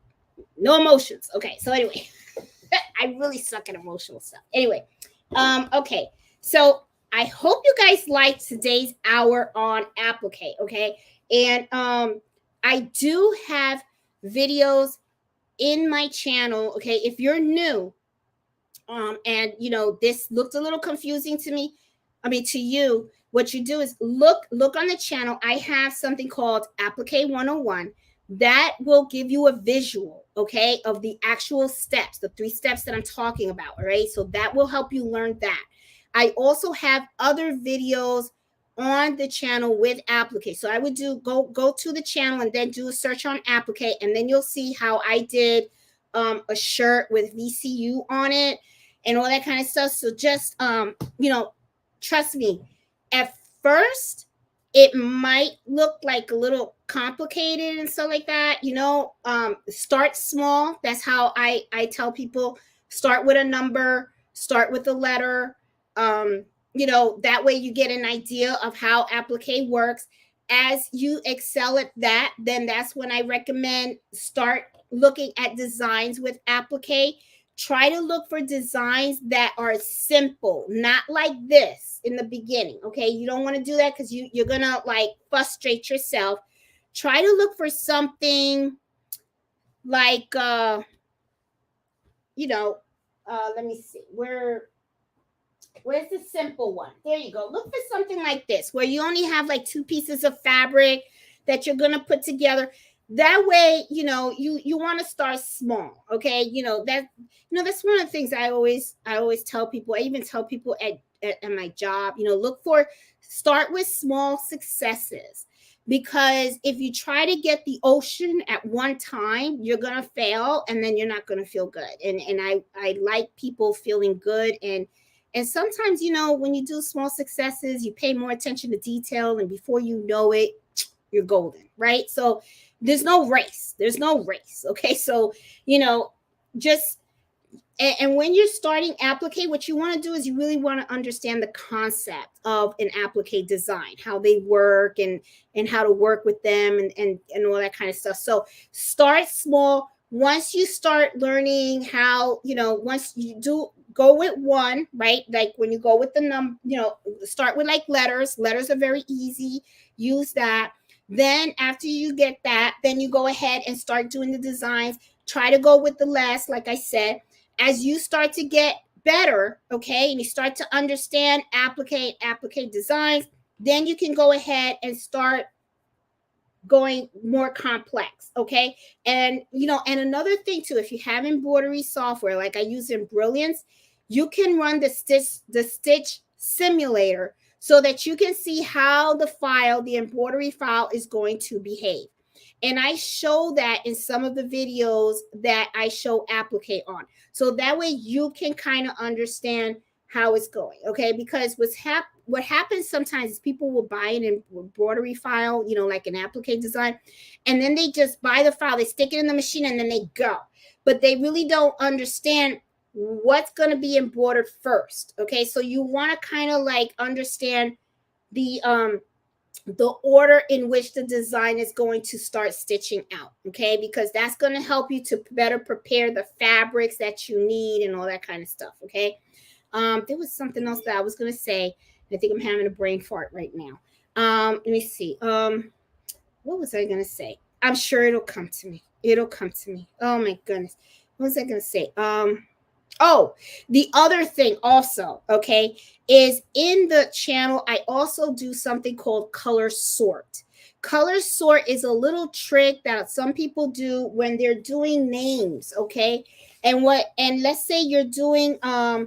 No emotions. Okay. So anyway, I really suck at emotional stuff. Anyway, okay. So I hope you guys liked today's hour on Applique. Okay. And I do have videos in my channel. Okay. If you're new, and this looked a little confusing to me, to you, what you do is look on the channel. I have something called Applique 101 that will give you a visual, okay, of the actual steps, the 3 steps that I'm talking about. All right. So that will help you learn that. I also have other videos on the channel with Applique. So I would go to the channel and then do a search on Applique, and then you'll see how I did a shirt with VCU on it and all that kind of stuff. So just trust me, at first it might look like a little complicated and stuff like that. Start small. That's how I tell people, start with a number, start with a letter. That way you get an idea of how Applique works. As you excel at that, then that's when I recommend start looking at designs with Applique. Try to look for designs that are simple, not like this in the beginning. Okay. You don't want to do that because you're going to like frustrate yourself. Try to look for something like, let me see. Where's the simple one? There you go. Look for something like this, where you only have like 2 pieces of fabric that you're going to put together. That way, you want to start small. Okay. That's one of the things I always tell people. I even tell people at my job, start with small successes, because if you try to get the ocean at one time, you're going to fail, and then you're not going to feel good. And I like people feeling good. And sometimes, when you do small successes, you pay more attention to detail, and before you know it, you're golden, right? So there's no race. Okay. So, just, and when you're starting Applique, what you want to do is you really want to understand the concept of an Applique design, how they work and how to work with them and all that kind of stuff. So start small. Once you start learning how, once you do go with one, right? Like when you go with the number, start with like letters. Letters are very easy. Use that. Then after you get that, then you go ahead and start doing the designs. Try to go with the last, like I said. As you start to get better, okay, and you start to understand Applique designs, then you can go ahead and start going more complex, okay? And and another thing too, if you have embroidery software like I use in Brilliance, you can run the stitch simulator so that you can see how the embroidery file is going to behave. And I show that in some of the videos that I show Applique on. So that way you can kind of understand how it's going, okay? Because what happens sometimes is people will buy an embroidery file, like an Applique design, and then they just buy the file, they stick it in the machine, and then they go. But they really don't understand what's going to be embroidered first, okay? So you want to kind of like understand the order in which the design is going to start stitching out, okay? Because that's going to help you to better prepare the fabrics that you need and all that kind of stuff, okay? There was something else that I was going to say. I think I'm having a brain fart right now. Let me see. What was I going to say? I'm sure it'll come to me. It'll come to me. Oh my goodness. What was I gonna say? Oh, the other thing also, okay, is in the channel, I also do something called color sort. Color sort is a little trick that some people do when they're doing names, okay? And let's say you're doing a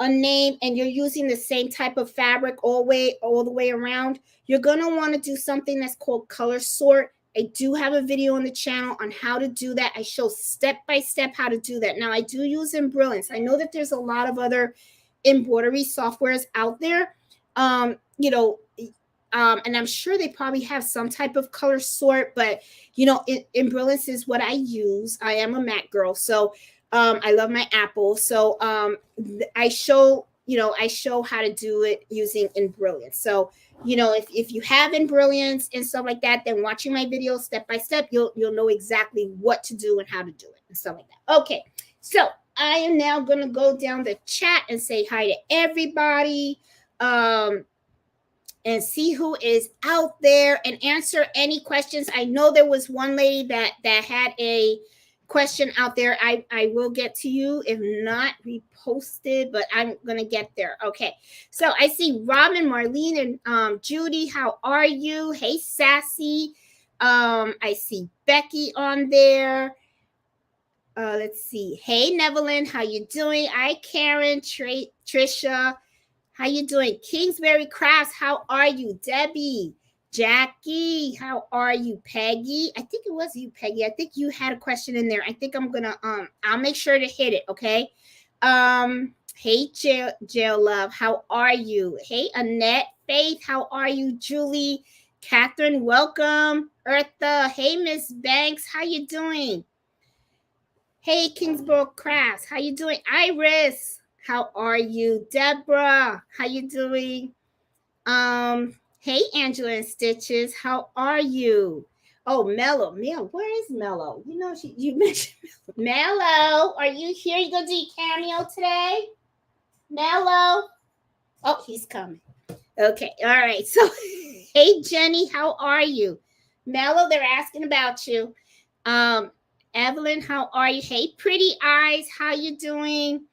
name and you're using the same type of fabric all the way around, you're going to want to do something that's called color sort. I do have a video on the channel on how to do that. I show step by step how to do that. Now, I do use Embrilliance. I know that there's a lot of other embroidery softwares out there, and I'm sure they probably have some type of color sort, but, Embrilliance is what I use. I am a Mac girl, so I love my Apple. So I show how to do it using Embrilliance. So, if you have Embrilliance and stuff like that, then watching my videos step by step, you'll know exactly what to do and how to do it and stuff like that. Okay, so I am now going to go down the chat and say hi to everybody, and see who is out there and answer any questions. I know there was one lady that had a question out there. I will get to you. If not, reposted, but I'm going to get there. Okay. So I see Robin, Marlene, and Judy. How are you? Hey, Sassy. I see Becky on there. Let's see. Hey, Nevelyn. How you doing? Hi, Karen, Trisha. How you doing? Kingsbury Crafts, how are you? Debbie, Jackie, how are you? Peggy, I think it was you, Peggy. I think you had a question in there. I think I'm gonna I'll make sure to hit it, okay? Hey, Jail Love, how are you? Hey, Annette, Faith, how are you? Julie, Catherine, welcome. Eartha, hey, Miss Banks, how you doing? Hey, Kingsborough Crafts, how you doing? Iris, how are you? Deborah, how you doing? Hey, Angela and Stitches, how are you? Oh, Mello, where is Mello? You mentioned Mello. Are you here? You gonna do your cameo today? Mello. Oh, he's coming. Okay, all right. So, hey, Jenny, how are you? Mello, they're asking about you. Evelyn, how are you? Hey, Pretty Eyes, how you doing?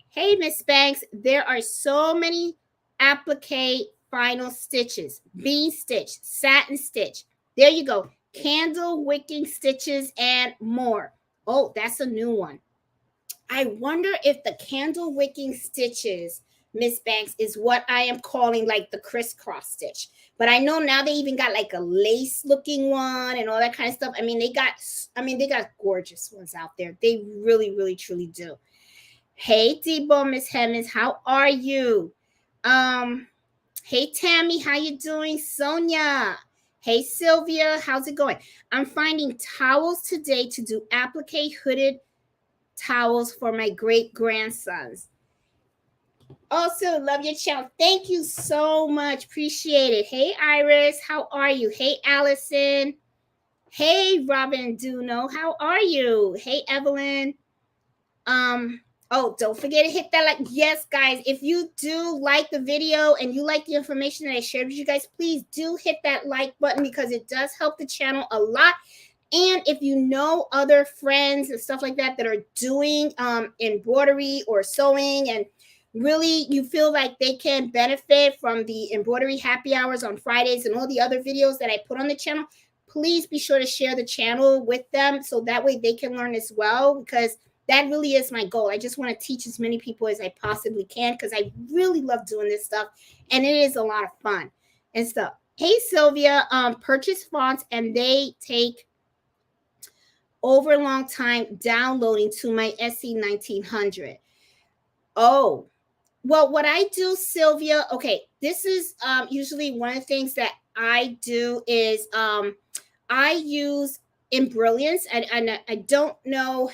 Hey, Miss Banks, there are so many applique final stitches, bean stitch, satin stitch. There you go. Candle wicking stitches and more. Oh, that's a new one. I wonder if the candle wicking stitches, Miss Banks, is what I am calling like the crisscross stitch. But I know now they even got like a lace looking one and all that kind of stuff. They got gorgeous ones out there. They really, really, truly do. Hey, Debo, Miss Hemmings, how are you? Hey, Tammy, how you doing? Sonia. Hey, Sylvia, how's it going? I'm finding towels today to do applique hooded towels for my great-grandsons. Also, love your channel. Thank you so much. Appreciate it. Hey, Iris, how are you? Hey, Allison. Hey, Robin Duno, how are you? Hey, Evelyn. Oh, don't forget to hit that like. Yes, guys, if you do like the video and you like the information that I shared with you guys, please do hit that like button because it does help the channel a lot. And if you know other friends and stuff like that are doing embroidery or sewing and really you feel like they can benefit from the Embroidery Happy Hours on Fridays and all the other videos that I put on the channel, please be sure to share the channel with them so that way they can learn as well, because that really is my goal. I just want to teach as many people as I possibly can because I really love doing this stuff and it is a lot of fun and stuff. Hey, Sylvia, purchase fonts and they take over a long time downloading to my SE 1900. Oh, well, what I do, Sylvia, okay, this is usually one of the things that I do is I use Embrilliance and I don't know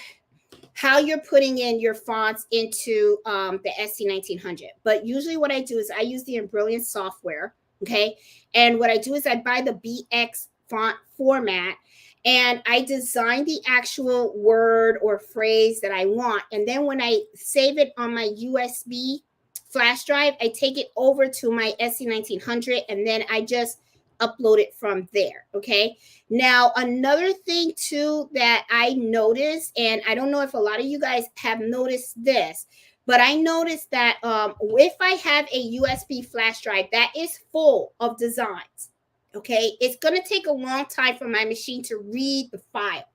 how you're putting in your fonts into the SC 1900. But usually what I do is I use the Embrilliance software, okay? And what I do is I buy the BX font format and I design the actual word or phrase that I want. And then when I save it on my USB flash drive, I take it over to my SC 1900 and then I just upload it from there. Okay. Now, another thing too that I noticed, and I don't know if a lot of you guys have noticed this, but I noticed that if I have a USB flash drive that is full of designs, okay, it's going to take a long time for my machine to read the file.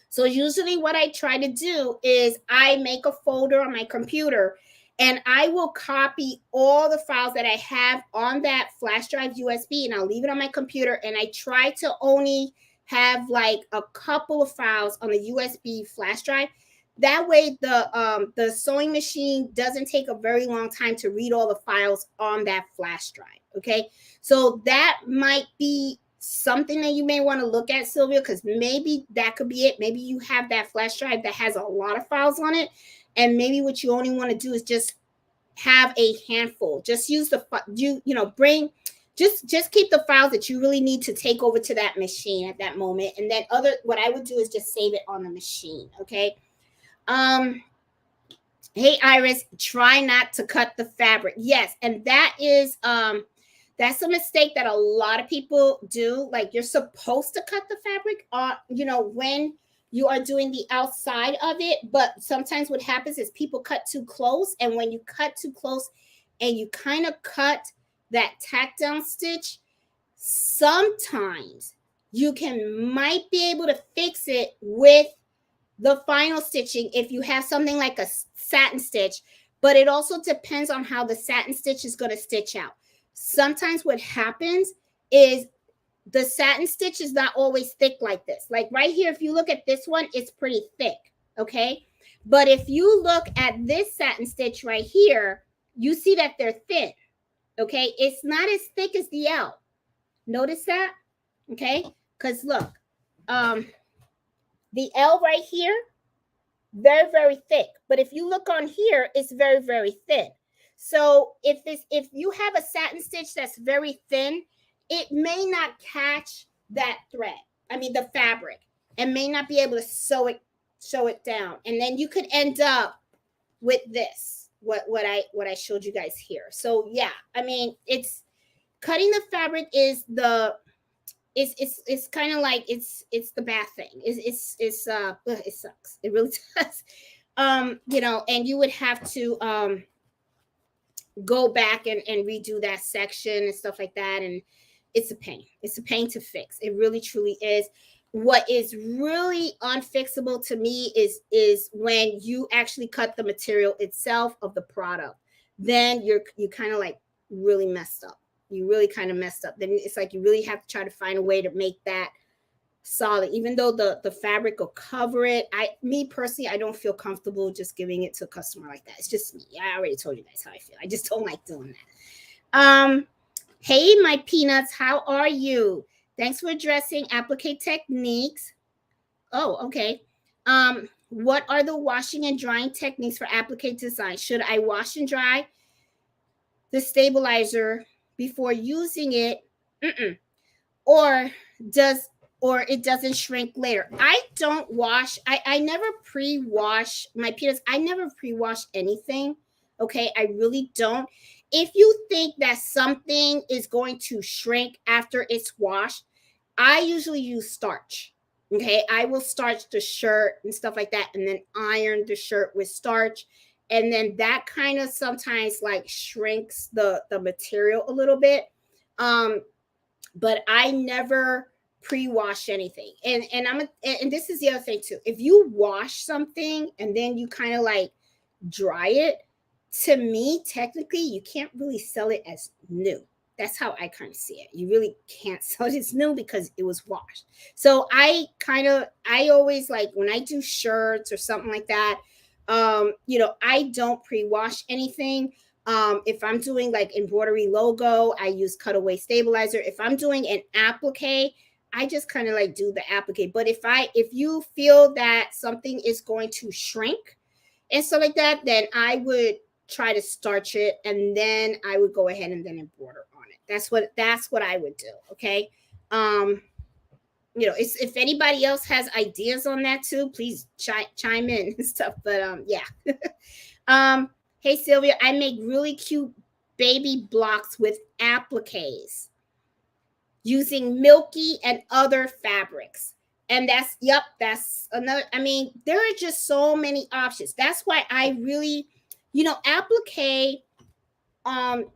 So usually what I try to do is I make a folder on my computer and I will copy all the files that I have on that flash drive USB, and I'll leave it on my computer, and I try to only have like a couple of files on the USB flash drive. That way the sewing machine doesn't take a very long time to read all the files on that flash drive. Okay. So that might be something that you may want to look at, Sylvia, because maybe that could be it. Maybe you have that flash drive that has a lot of files on it, and maybe what you only want to do is just have a handful. Just use the just keep the files that you really need to take over to that machine at that moment, and then what I would do is just save it on the machine. Okay. Hey Iris, try not to cut the fabric. Yes, and that is that's a mistake that a lot of people do. Like, you're supposed to cut the fabric when you are doing the outside of it, but sometimes what happens is people cut too close, and when you cut too close and you kind of cut that tack down stitch, sometimes you might be able to fix it with the final stitching if you have something like a satin stitch, but it also depends on how the satin stitch is going to stitch out. Sometimes what happens is the satin stitch is not always thick like this. Like right here, if you look at this one, it's pretty thick, okay? But if you look at this satin stitch right here, you see that they're thin, okay? It's not as thick as the L. Notice that, okay? Because look, the L right here, very, very thick. But if you look on here, it's very, very thin. So if you have a satin stitch that's very thin, it may not catch that thread. I mean, the fabric, and may not be able to sew it down. And then you could end up with this, what I showed you guys here. So yeah, I mean, it's cutting the fabric is it's kind of like it's the bad thing. It sucks. It really does. And you would have to go back and redo that section and stuff like that, and it's a pain. It's a pain to fix. It really truly is. What is really unfixable to me is when you actually cut the material itself of the product. Then you kind of like really messed up. You really kind of messed up. Then it's like you really have to try to find a way to make that solid, even though the fabric will cover it. Me personally, I don't feel comfortable just giving it to a customer like that. It's just me. I already told you guys how I feel. I just don't like doing that. Hey, my peanuts, how are you? Thanks for addressing applique techniques. Oh, okay. What are the washing and drying techniques for applique design? Should I wash and dry the stabilizer before using it? Or it doesn't shrink later? I don't wash. I never pre-wash my peanuts. I never pre-wash anything. Okay, I really don't. If you think that something is going to shrink after it's washed, I usually use starch. Okay, I will starch the shirt and stuff like that, and then iron the shirt with starch. And then that kind of sometimes like shrinks the material a little bit. But I never pre-wash anything. And this is the other thing too. If you wash something and then you kind of like dry it, to me, technically, you can't really sell it as new. That's how I kind of see it. You really can't sell it as new because it was washed. So I always like when I do shirts or something like that, I don't pre-wash anything. If I'm doing like embroidery logo, I use cutaway stabilizer. If I'm doing an applique, I just kind of like do the applique. But if you feel that something is going to shrink and stuff like that, then I would try to starch it, and then I would go ahead and then embroider on it. That's what I would do. Okay. If anybody else has ideas on that too, please chime in and stuff. But yeah. Hey Sylvia, I make really cute baby blocks with appliques. using milky and other fabrics. And that's another. I mean, there are just so many options. That's why I really, applique, um,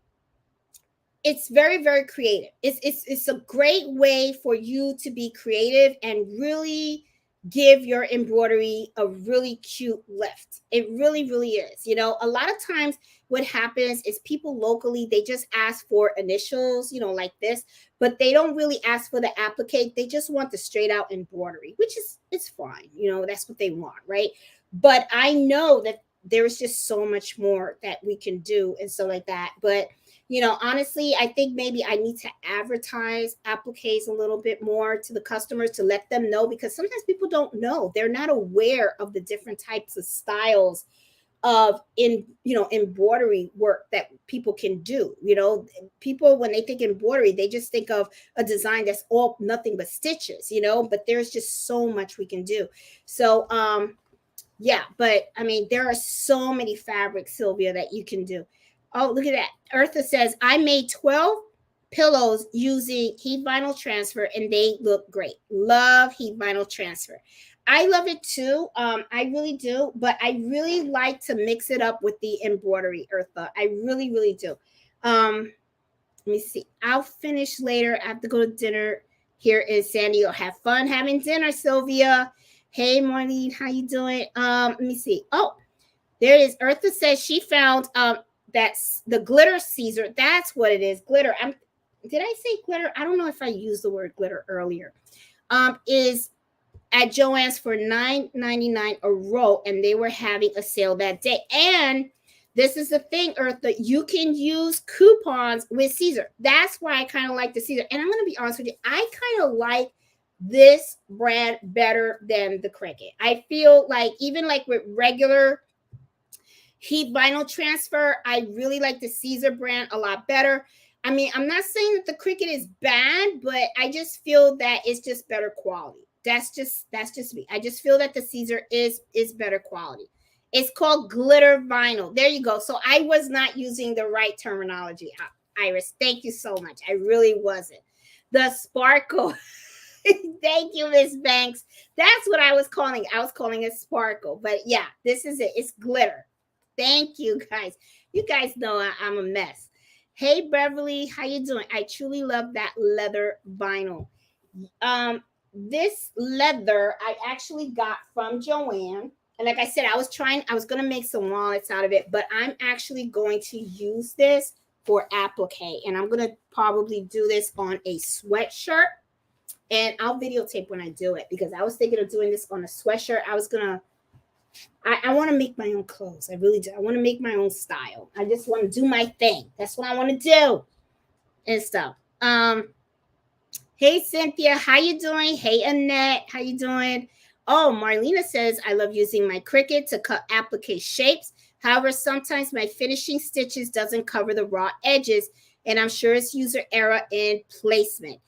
it's very, very creative. It's a great way for you to be creative and really give your embroidery a really cute lift. It really, really is. A lot of times what happens is people locally, they just ask for initials, like this, but they don't really ask for the applique. They just want the straight out embroidery, which is, it's fine. That's what they want, right? But I know that there's just so much more that we can do and so like that. But honestly, I think maybe I need to advertise appliques a little bit more to the customers to let them know, because sometimes people don't know. They're not aware of the different types of styles of embroidery work that people can do. People, when they think embroidery, they just think of a design that's all nothing but stitches, but there's just so much we can do. So yeah, but I mean, there are so many fabrics, Sylvia, that you can do. Oh, look at that. Eartha says, I made 12 pillows using heat vinyl transfer and they look great. Love heat vinyl transfer. I love it too. I really do, but I really like to mix it up with the embroidery, Eartha. I really, really do. Let me see. I'll finish later. I have to go to dinner here in San Diego. Have fun having dinner, Sylvia. Hey, Marlene, how you doing? Let me see. Oh, there it is. Eartha says she found that's the glitter Caesar. That's what it is. Glitter. Did I say glitter? I don't know if I used the word glitter earlier. Is at Joann's for $9.99 a roll, and they were having a sale that day. And this is the thing, Eartha, you can use coupons with Caesar. That's why I kind of like the Caesar. And I'm going to be honest with you, I kind of like this brand better than the Cricut. I feel like even like with regular heat vinyl transfer, I really like the Caesar brand a lot better. I mean, I'm not saying that the Cricut is bad, but I just feel that it's just better quality. That's just me. I just feel that the Caesar is better quality. It's called glitter vinyl. There you go. So I was not using the right terminology, Iris. Thank you so much. I really wasn't. The sparkle. Thank you, Miss Banks. That's what I was calling it. I was calling it sparkle. But yeah, this is it. It's glitter. Thank you, guys. You guys know I'm a mess. Hey, Beverly, how you doing? I truly love that leather vinyl. This leather I actually got from Joann. And like I said, I was going to make some wallets out of it, but I'm actually going to use this for applique. And I'm going to probably do this on a sweatshirt. And I'll videotape when I do it, because I was thinking of doing this on a sweatshirt. I want to make my own clothes. I really do. I want to make my own style. I just want to do my thing. That's what I want to do and stuff. Hey, Cynthia, how you doing? Hey, Annette, how you doing? Oh, Marlena says, I love using my Cricut to cut applique shapes. However, sometimes my finishing stitches doesn't cover the raw edges, and I'm sure it's user error in placement.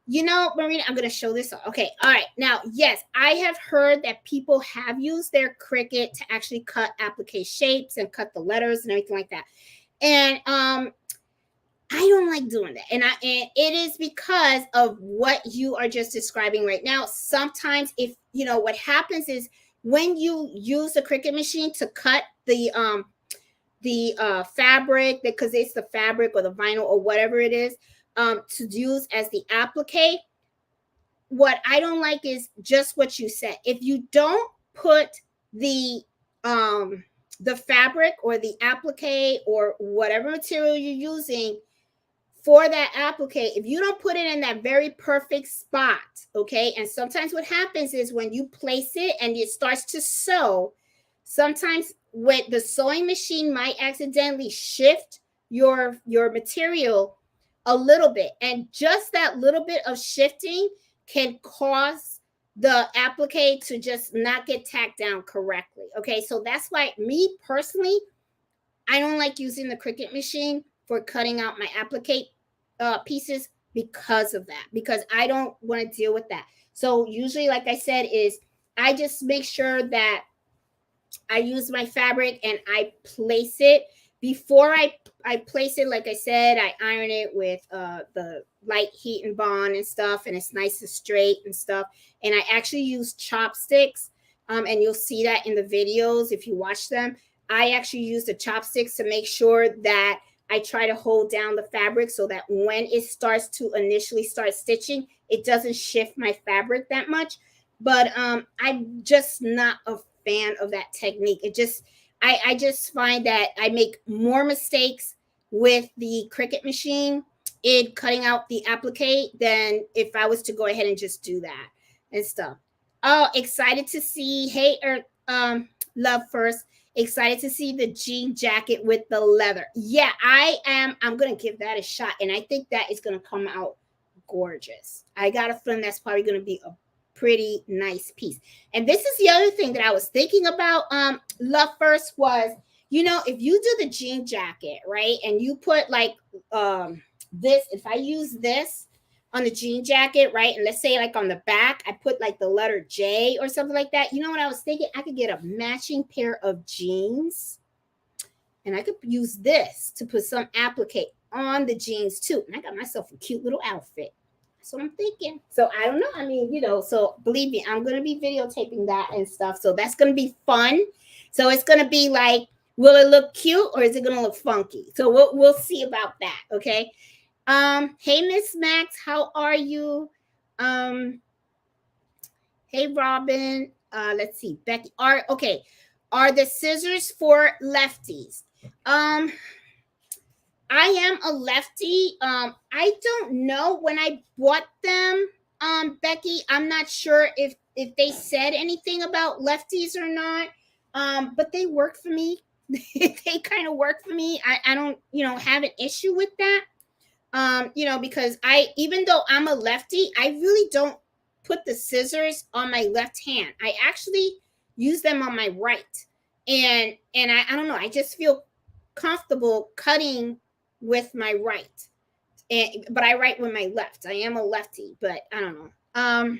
Marina, I'm going to show this. Okay. All right. Now, yes, I have heard that people have used their Cricut to actually cut applique shapes and cut the letters and everything like that. And I don't like doing that. And it is because of what you are just describing right now. Sometimes what happens is when you use the Cricut machine to cut the fabric, because it's the fabric or the vinyl or whatever it is, to use as the applique. What I don't like is just what you said. If you don't put the fabric or the applique or whatever material you're using for that applique, if you don't put it in that very perfect spot, okay? And sometimes what happens is when you place it and it starts to sew, sometimes with the sewing machine might accidentally shift your material a little bit, and just that little bit of shifting can cause the applique to just not get tacked down correctly. Okay, so that's why me personally, I don't like using the Cricut machine for cutting out my applique pieces because of that, because I don't want to deal with that. So usually, like I said, is I just make sure that I use my fabric and I place it before I place it, like I said, I iron it with the light heat and bond and stuff, and it's nice and straight and stuff. And I actually use chopsticks, and you'll see that in the videos if you watch them. I actually use the chopsticks to make sure that I try to hold down the fabric so that when it starts to initially start stitching, it doesn't shift my fabric that much. But I'm just not a fan of that technique. I just find that I make more mistakes with the Cricut machine in cutting out the applique than if I was to go ahead and just do that and stuff. Oh, excited to see. Hey, love first. Excited to see the jean jacket with the leather. Yeah, I am. I'm gonna give that a shot, and I think that is gonna come out gorgeous. I got a feeling that's probably gonna be a pretty nice piece. And this is the other thing that I was thinking about. Love first was, if you do the jean jacket, right, and you put like this, if I use this on the jean jacket, right, and let's say like on the back I put like the letter J or something like that, you know what I was thinking? I could get a matching pair of jeans, and I could use this to put some applique on the jeans too, and I got myself a cute little outfit. That's what I'm thinking. So I don't know. I mean, so believe me, I'm going to be videotaping that and stuff. So that's going to be fun. So it's going to be like, will it look cute or is it going to look funky? So we'll see about that. Okay. Hey, Miss Max, how are you? Hey, Robin. Let's see. Becky. Are the scissors for lefties? I am a lefty. I don't know when I bought them, Becky. I'm not sure if they said anything about lefties or not. But they work for me. They kind of work for me. I don't, have an issue with that. Because even though I'm a lefty, I really don't put the scissors on my left hand. I actually use them on my right. And I don't know, I just feel comfortable cutting with my right, but I write with my left. I am a lefty, but I don't know.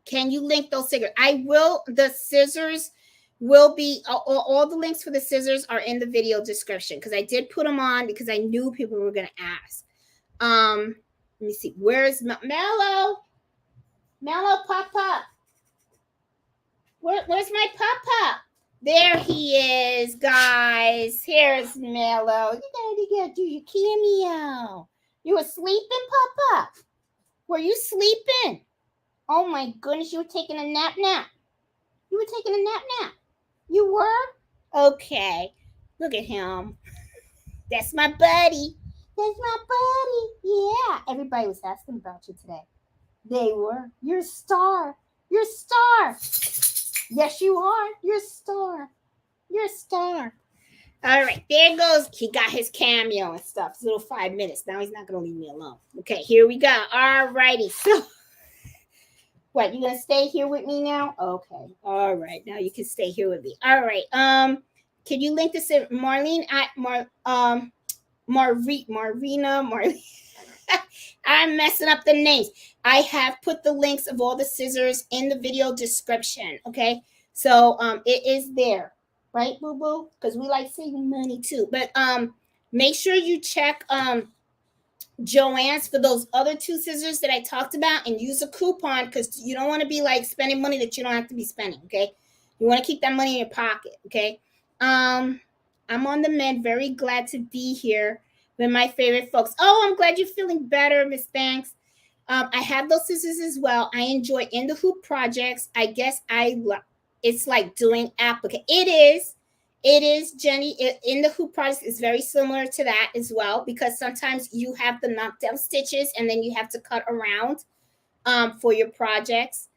Can you link those scissors? I will. The scissors will be all the links for the scissors are in the video description, because I did put them on because I knew people were going to ask. Let me see, where's Mellow Pop? Where's my Pop? There he is, guys. Here's Mellow. You gotta do your cameo. You were sleeping, Papa? Were you sleeping? Oh my goodness, you were taking a nap. You were taking a nap. You were? Okay. Look at him. That's my buddy. Yeah. Everybody was asking about you today. They were. You're a star. Yes, you are. You're a star. All right, there goes. He got his cameo and stuff. His little 5 minutes. Now he's not going to leave me alone. Okay, here we go. All righty. So, what, you going to stay here with me now? Okay. All right. Now you can stay here with me. All right. Can you link this in Marlene at Marina. I'm messing up the names. I have put the links of all the scissors in the video description. Okay, so it is there, right, boo boo? Because we like saving money too. But make sure you check Joann's for those other 2 scissors that I talked about, and use a coupon, because you don't want to be like spending money that you don't have to be spending. Okay, you want to keep that money in your pocket. Okay. I'm on the mend. Very glad to be here with my favorite folks. Oh, I'm glad you're feeling better, Miss Banks. I have those scissors as well. I enjoy in the hoop projects. I guess it's like doing applique. It is, Jenny. In the hoop projects is very similar to that as well, because sometimes you have the knockdown stitches and then you have to cut around for your projects.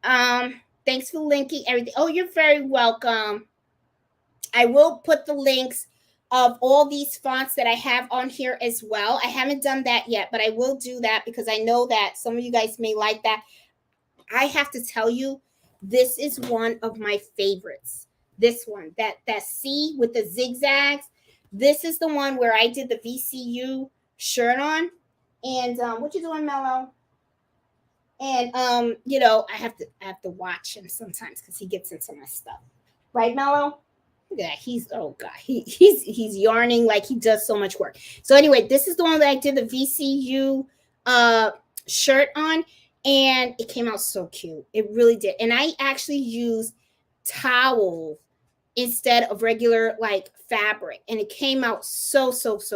Thanks for linking everything. Oh, you're very welcome. I will put the links of all these fonts that I have on here as well. I haven't done that yet, but I will do that because I know that some of you guys may like that. I have to tell you, this is one of my favorites. This one, that C with the zigzags. This is the one where I did the VCU shirt on. And what you doing, Mello? And I have to watch him sometimes because he gets into my stuff. Right, Mello? Look at that. He's, oh God, he's yarning like he does so much work. So anyway, this is the one that I did the VCU shirt on, and it came out so cute. It really did. And I actually used towel instead of regular like fabric, and it came out so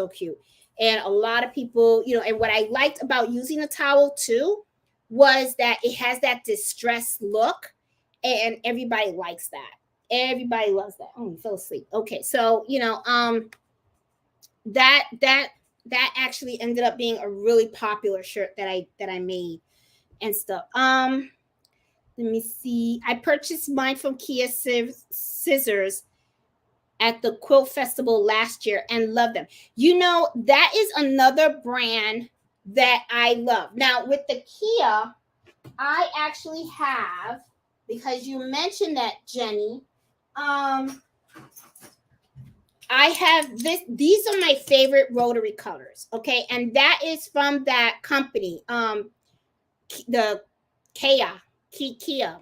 cute. And a lot of people, and what I liked about using a towel too was that it has that distressed look, and everybody likes that. Everybody loves that. Oh, he fell asleep. Okay, so that actually ended up being a really popular shirt that I made and stuff. Let me see. I purchased mine from Kia Scissors at the Quilt Festival last year and love them. That is another brand that I love. Now with the Kia, I actually have, because you mentioned that, Jenny, I have this. These are my favorite rotary colors. Okay, and that is from that company, the Kia, KAI.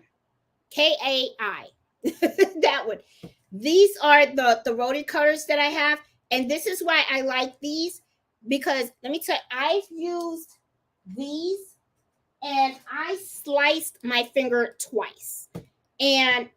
That one. These are the rotary colors that I have, and this is why I like these, because let me tell you, I've used these and I sliced my finger twice, and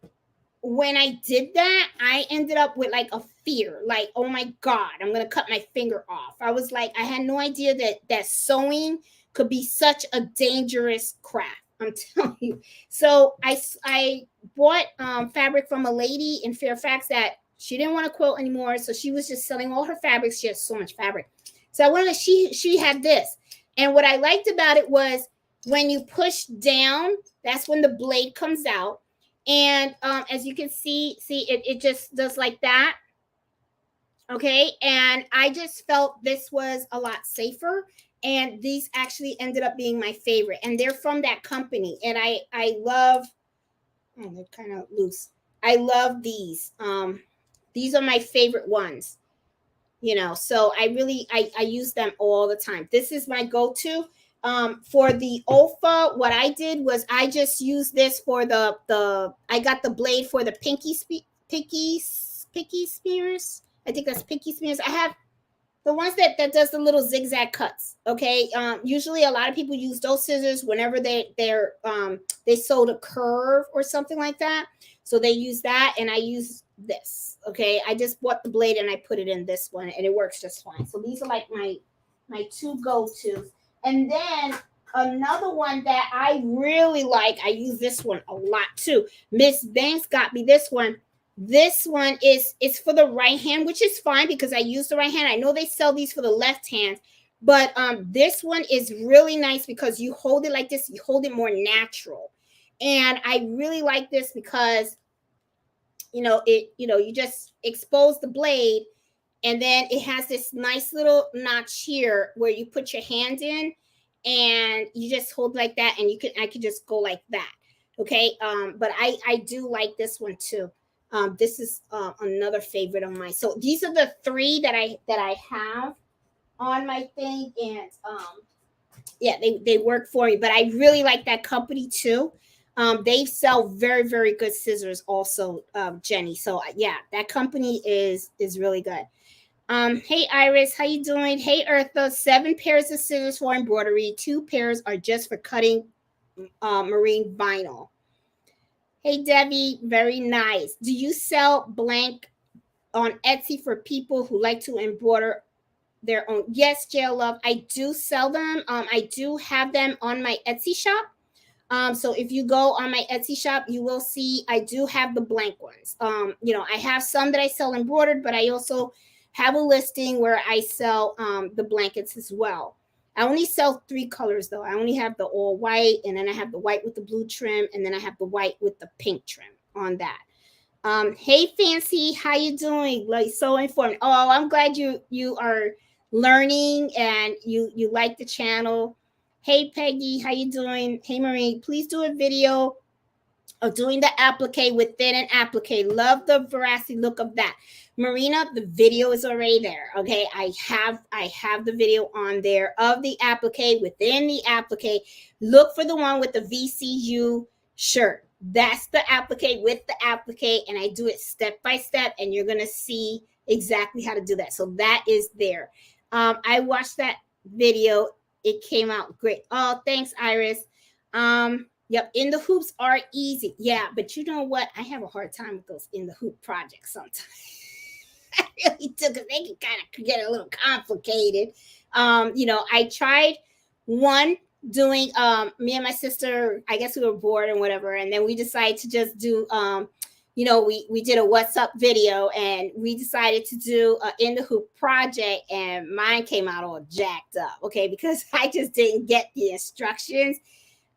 when I did that, I ended up with like a fear, like, oh my God, I'm gonna cut my finger off. I was like, I had no idea that sewing could be such a dangerous craft. I'm telling you. So I bought fabric from a lady in Fairfax that she didn't want to quilt anymore, so she was just selling all her fabrics. She has so much fabric. So I wanted to, she had this, and what I liked about it was when you push down, that's when the blade comes out. And as you can see it just does like that. Okay, and I just felt this was a lot safer, and these actually ended up being my favorite, and they're from that company, and I love, oh, they're kind of loose. I love these. These are my favorite ones, so I use them all the time. This is my go-to. For the OFA, what I did was I just used this for I got the blade for the pinky spears. I think that's pinky spears. I have the ones that does the little zigzag cuts. Okay. Usually a lot of people use those scissors whenever they sewed a curve or something like that. So they use that, and I use this. Okay. I just bought the blade and I put it in this one, and it works just fine. So these are like my two go-tos. And then another one that I really like, I use this one a lot too. Miss Banks got me this one. This one is for the right hand, which is fine because I use the right hand. I know they sell these for the left hand, but this one is really nice because you hold it like this. You hold it more natural. And I really like this because, you just expose the blade, and then it has this nice little notch here where you put your hand in, and you just hold like that, and I could just go like that. Okay. But I do like this one too. This is another favorite of mine. So these are the three that I have on my thing, and yeah, they work for me. But I really like that company too. They sell very, very good scissors also, Jenny. So yeah, that company is really good. Hey Iris, how you doing? Hey Eartha, 7 pairs of scissors for embroidery. 2 pairs are just for cutting marine vinyl. Hey Debbie, very nice. Do you sell blank on Etsy for people who like to embroider their own? Yes, Jail Love, I do sell them. I do have them on my Etsy shop. So if you go on my Etsy shop, you will see I do have the blank ones. I have some that I sell embroidered, but I also have a listing where I sell the blankets as well. I only sell 3 colors though. I only have the all white, and then I have the white with the blue trim, and then I have the white with the pink trim on that. Hey Fancy, how you doing? Like, so informed. Oh, I'm glad you are learning and you like the channel. Hey Peggy, how you doing? Hey Marie, please do a video of doing the applique within an applique. Love the veracity look of that. Marina, the video is already there. Okay, I have the video on there of the applique within the applique. Look for the one with the VCU shirt. That's the applique with the applique, and I do it step by step, and you're gonna see exactly how to do that. So that is there. I watched that video. It came out great. Oh, thanks, Iris. Yep, in the hoops are easy. Yeah, but you know what? I have a hard time with those in the hoop projects sometimes. I really do, because they can kind of get a little complicated. I tried one doing me and my sister, I guess we were bored and whatever, and then we decided to just do we did a what's up video, and we decided to do a in the hoop project, and mine came out all jacked up, okay, because I just didn't get the instructions.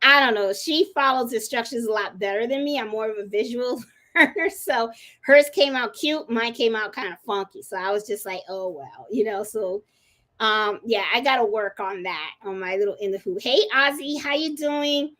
I don't know, she follows instructions a lot better than me. I'm more of a visual learner, so hers came out cute, mine came out kind of funky, so I was just like, oh well. So yeah, I gotta work on that on my little in the hoop. Hey Ozzy, how you doing?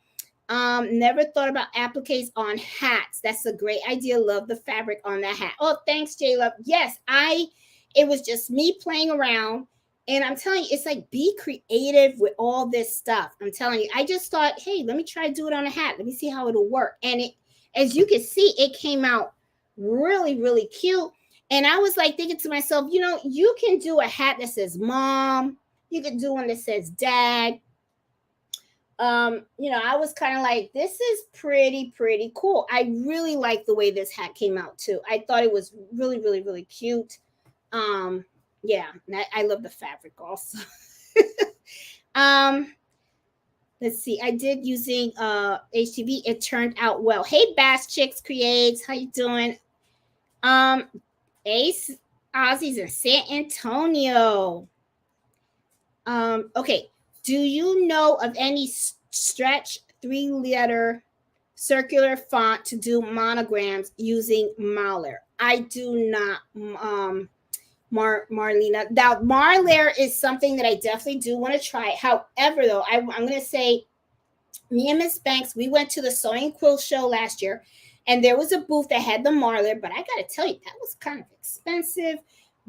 Never thought about appliques on hats. That's a great idea. Love the fabric on that hat. Oh, thanks, J Love. Yes, it was just me playing around. And I'm telling you, it's like, be creative with all this stuff. I'm telling you, I just thought, hey, let me try to do it on a hat. Let me see how it'll work. And it, as you can see, it came out really, really cute. And I was like thinking to myself, you can do a hat that says mom. You can do one that says dad. I was kind of like, this is pretty cool. I really like the way this hat came out too. I thought it was really, really, really cute. Yeah, I love the fabric also. Let's see. I did using HTV. It turned out well. Hey, Bass Chicks Creates, how you doing? Ace Ozzy's in San Antonio. Okay. Do you know of any stretch 3-letter circular font to do monograms using Marlayer? I do not, Marlena. Now, Marlayer is something that I definitely do want to try. However, though, I'm going to say, me and Miss Banks, we went to the Sewing Quilt Show last year, and there was a booth that had the Marlayer, but I got to tell you, that was kind of expensive.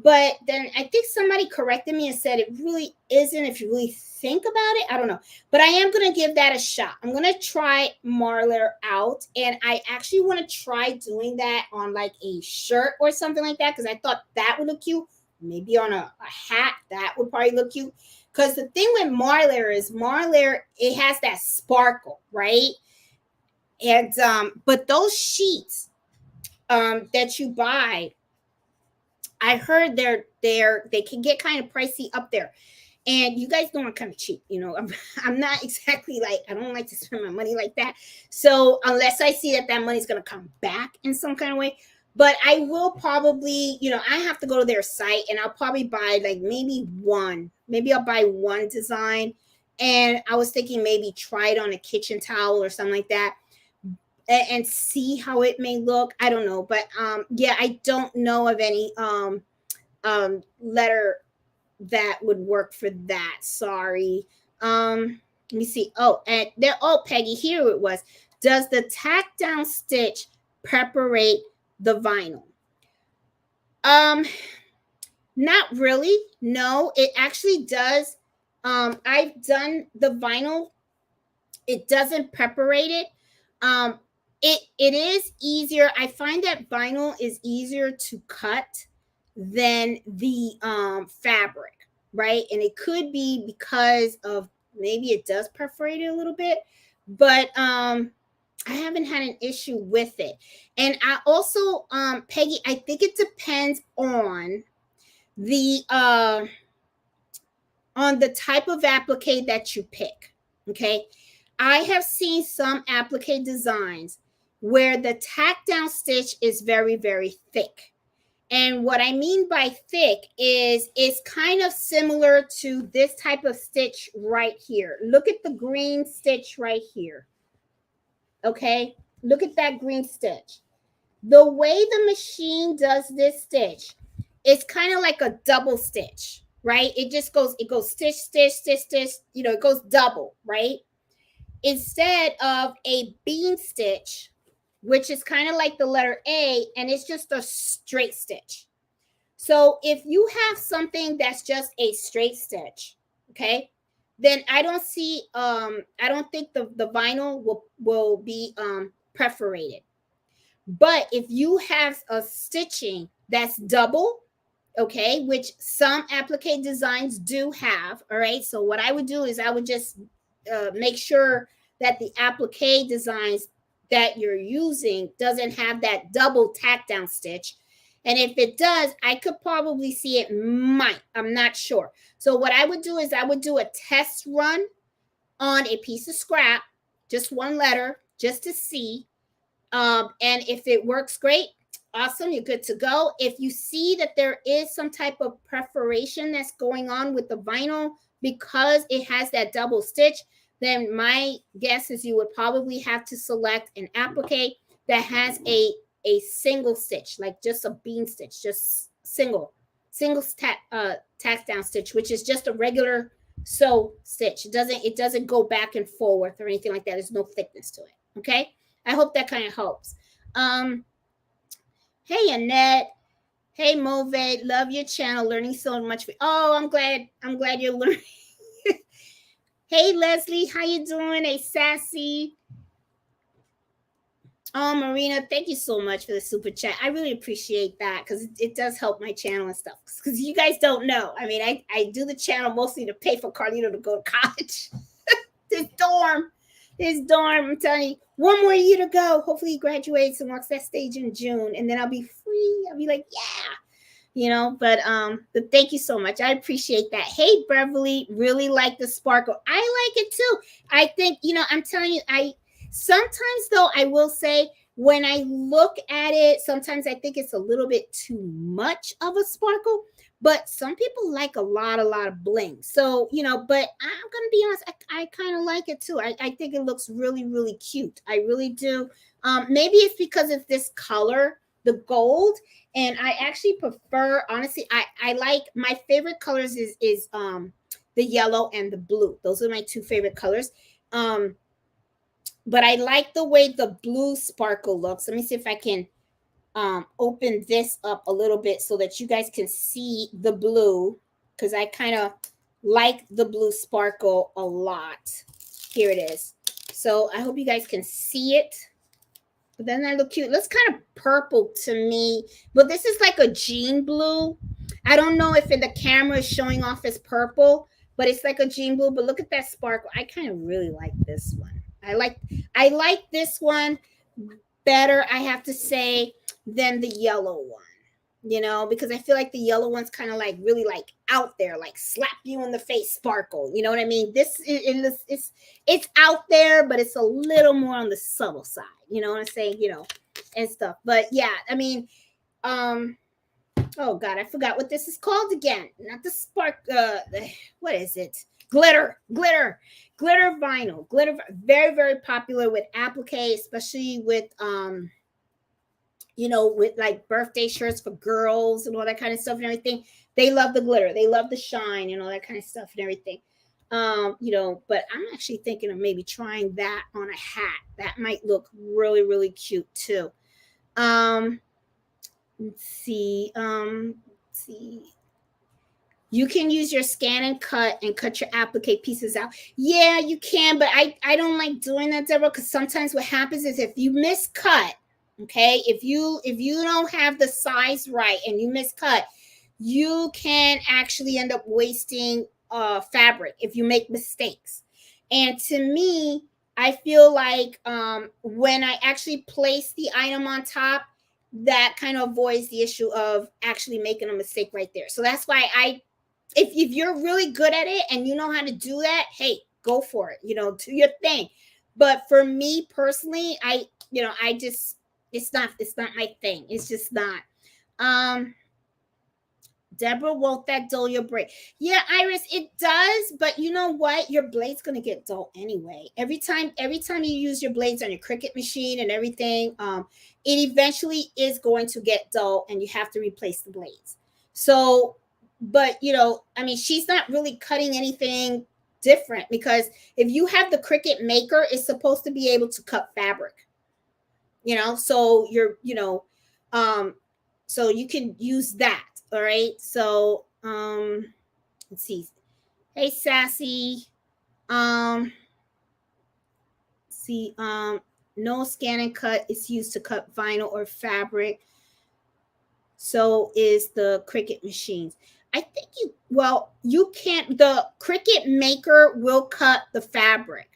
But then I think somebody corrected me and said it really isn't if you really think about it. I don't know. But I am going to give that a shot. I'm going to try Marlayer out. And I actually want to try doing that on like a shirt or something like that, because I thought that would look cute. Maybe on a hat, that would probably look cute. Because the thing with Marlayer is it has that sparkle, right? And but those sheets that you buy, I heard they can get kind of pricey up there, and you guys know I'm kind of cheap. I'm not exactly like, I don't like to spend my money like that. So unless I see that money's going to come back in some kind of way, but I will probably, I have to go to their site, and I'll probably buy like maybe I'll buy one design, and I was thinking maybe try it on a kitchen towel or something like that, and see how it may look. I don't know, but yeah, I don't know of any letter that would work for that. Sorry. Let me see. Oh, and there. Oh, Peggy, here it was. Does the tack down stitch preparate the vinyl? Not really. No, it actually does. I've done the vinyl. It doesn't preparate it. It is easier. I find that vinyl is easier to cut than the fabric, right? And it could be because of, maybe it does perforate it a little bit, but I haven't had an issue with it. And I also, Peggy, I think it depends on the type of applique that you pick. Okay, I have seen some applique designs where the tack down stitch is very, very thick. And what I mean by thick is it's kind of similar to this type of stitch right here. Look at the green stitch right here. Okay, look at that green stitch. The way the machine does this stitch, it's kind of like a double stitch, right? It goes stitch, stitch, stitch, stitch, it goes double, right? Instead of a bean stitch, which is kind of like the letter A, and it's just a straight stitch. So if you have something that's just a straight stitch, okay, then I don't think the vinyl will be perforated. But if you have a stitching that's double, okay, which some applique designs do have, all right, so what I would do is I would just make sure that the applique designs that you're using doesn't have that double tack down stitch. And if it does, I could probably see it might. I'm not sure. So what I would do is I would do a test run on a piece of scrap, just one letter, just to see. And if it works great, awesome, you're good to go. If you see that there is some type of perforation that's going on with the vinyl because it has that double stitch, then my guess is you would probably have to select an applique that has a single stitch, like just a bean stitch, just single tack down stitch, which is just a regular sew stitch. It doesn't go back and forth or anything like that. There's no thickness to it. Okay. I hope that kind of helps. Hey Annette. Hey Move, love your channel. Learning so much. Oh, I'm glad you're learning. Hey Leslie, how you doing? Hey Sassy. Oh, Marina, thank you so much for the super chat. I really appreciate that because it does help my channel and stuff. Because you guys don't know. I mean, I do the channel mostly to pay for Carlito to go to college. This dorm, I'm telling you, one more year to go. Hopefully he graduates and walks that stage in June. And then I'll be free. I'll be like, yeah. But thank you so much. I appreciate that. Hey, Beverly, really like the sparkle. I like it too. I think, I'm telling you, sometimes though, I will say when I look at it, sometimes I think it's a little bit too much of a sparkle, but some people like a lot of bling. So, but I'm going to be honest, I kind of like it too. I think it looks really, really cute. I really do. Maybe it's because of this color, the gold. And I actually prefer, honestly, I like, my favorite colors is the yellow and the blue. Those are my two favorite colors. But I like the way the blue sparkle looks. Let me see if I can open this up a little bit so that you guys can see the blue, because I kind of like the blue sparkle a lot. Here it is. So I hope you guys can see it. But then that look cute. It looks kind of purple to me, but this is like a jean blue. I don't know if the camera is showing off as purple, but it's like a jean blue. But look at that sparkle. I kind of really like this one. I like this one better, I have to say, than the yellow one. Because I feel like the yellow one's kind of like really like out there, like slap you in the face sparkle. You know what I mean? This it's out there, but it's a little more on the subtle side. You know what I'm saying? And stuff. But yeah, I mean, oh God, I forgot what this is called again. Not the spark. What is it? Glitter vinyl. Glitter, very, very popular with applique, especially with with like birthday shirts for girls and all that kind of stuff and everything. They love the glitter. They love the shine and all that kind of stuff and everything. But I'm actually thinking of maybe trying that on a hat. That might look really, really cute too. Let's see. You can use your scan and cut your applique pieces out. Yeah, you can, but I don't like doing that, Deborah, because sometimes what happens is if you miscut, okay, if you don't have the size right and you miscut, you can actually end up wasting fabric if you make mistakes. And to me, I feel like when I actually place the item on top, that kind of avoids the issue of actually making a mistake right there. So that's why if you're really good at it and you know how to do that, hey, go for it, do your thing. But for me personally, I just, it's not my thing. It's just not. Deborah, won't that dull your blade? Yeah, Iris, it does, but you know what? Your blade's gonna get dull anyway. Every time you use your blades on your Cricut machine and everything, it eventually is going to get dull and you have to replace the blades. So, but I mean, she's not really cutting anything different, because if you have the Cricut Maker, it's supposed to be able to cut fabric. So you're, so you can use that. All right. So, let's see. Hey, Sassy. See, No scan and cut is used to cut vinyl or fabric. So is the Cricut machines. I think you can't, the Cricut maker will cut the fabric.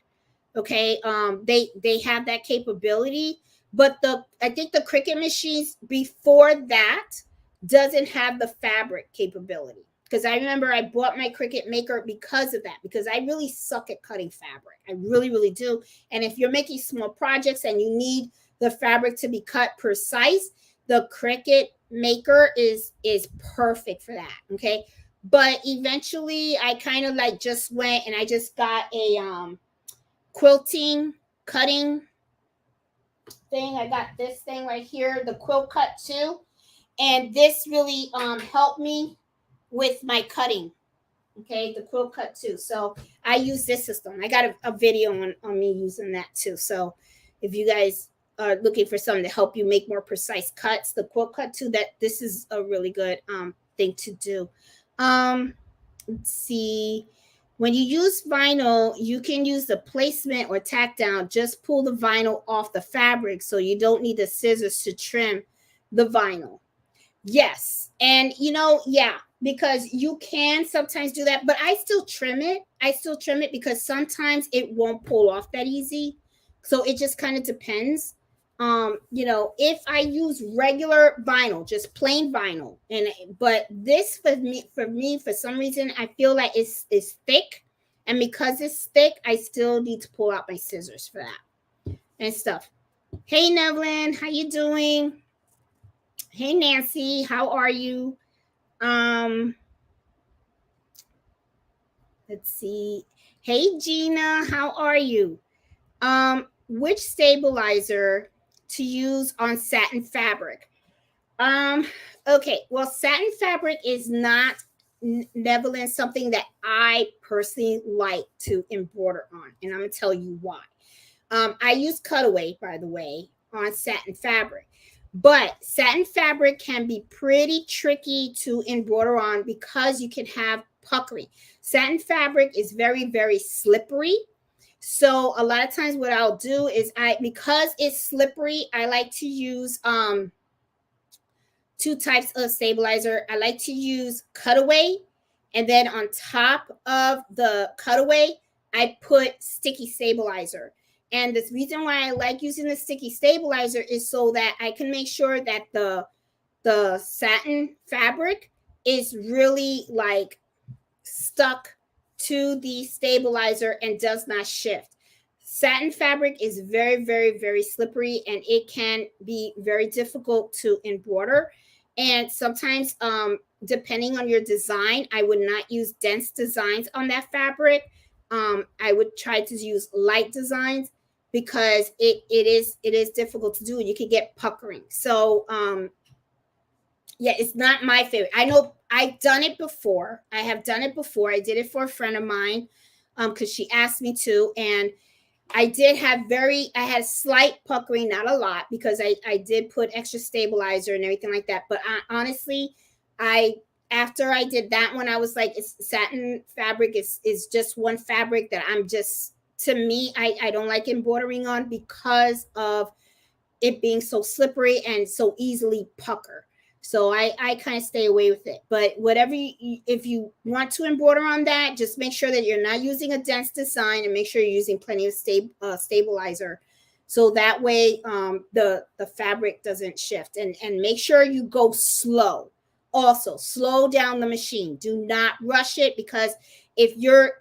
Okay. They have that capability, but I think the Cricut machines before that doesn't have the fabric capability. Because I remember I bought my Cricut maker because of that, because I really suck at cutting fabric. I really, really do. And if you're making small projects and you need the fabric to be cut precise, the Cricut maker is perfect for that. Okay. But eventually I kind of like just went and I just got a quilting cutting thing. I got this thing right here, the Quilt Cut 2, and this really helped me with my cutting. Okay, the Quilt Cut 2. So I use this system. I got a video on me using that too. So if you guys are looking for something to help you make more precise cuts, the Quilt Cut 2, this is a really good thing to do. Let's see. When you use vinyl, you can use the placement or tack down. Just pull the vinyl off the fabric, so you don't need the scissors to trim the vinyl. Yes. And yeah, because you can sometimes do that, but I still trim it. Because sometimes it won't pull off that easy. So it just kind of depends. If I use regular vinyl, just plain vinyl, but this for some reason I feel like it's thick, and because it's thick, I still need to pull out my scissors for that and stuff. Hey Nevlin, how you doing? Hey Nancy, how are you? Let's see. Hey Gina, how are you? Which stabilizer to use on satin fabric? Okay, well, satin fabric is not, Neverland, something that I personally like to embroider on, and I'm gonna tell you why. I use cutaway, by the way, on satin fabric, but satin fabric can be pretty tricky to embroider on because you can have puckering. Satin fabric is very, very slippery. So a lot of times what I'll do is because it's slippery, I like to use two types of stabilizer. I like to use cutaway, and then on top of the cutaway, I put sticky stabilizer. And the reason why I like using the sticky stabilizer is so that I can make sure that the satin fabric is really like stuck to the stabilizer and does not shift. Satin fabric is very, very, very slippery, and it can be very difficult to embroider. And sometimes, depending on your design, I would not use dense designs on that fabric. I would try to use light designs because it is difficult to do. You can get puckering. So yeah, it's not my favorite. I know I've done it before. I have done it before. I did it for a friend of mine because she asked me to, and I had slight puckering, not a lot, because I did put extra stabilizer and everything like that. But honestly, after I did that one, I was like, satin fabric is just one fabric that to me, I don't like embroidering on because of it being so slippery and so easily pucker. So I kind of stay away with it. But if you want to embroider on that, just make sure that you're not using a dense design, and make sure you're using plenty of stabilizer. So that way the fabric doesn't shift, and make sure you go slow. Also, slow down the machine. Do not rush it, because if you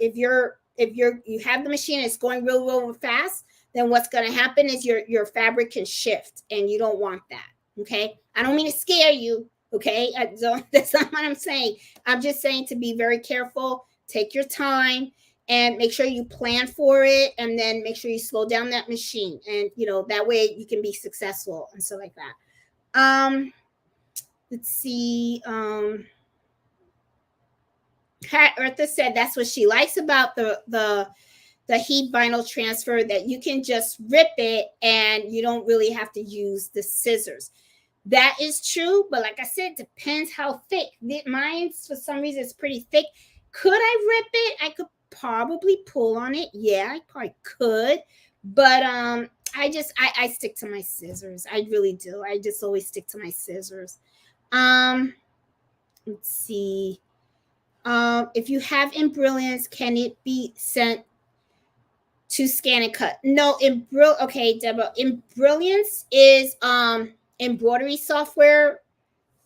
have the machine and it's going real, real fast, then what's going to happen is your fabric can shift, and you don't want that. Okay. I don't mean to scare you. Okay. That's not what I'm saying. I'm just saying to be very careful, take your time, and make sure you plan for it. And then make sure you slow down that machine. And, that way you can be successful and stuff like that. Let's see. Eartha said that's what she likes about the heat vinyl transfer, that you can just rip it and you don't really have to use the scissors. That is true, but like I said, depends how thick. Mine, for some reason, is pretty thick. Could I rip it? I could probably pull on it. Yeah, I probably could, But I stick to my scissors. I really do. I just always stick to my scissors. Let's see. If you have Embrilliance, can it be sent to scan and cut? No, okay, Deborah. Embrilliance is embroidery software,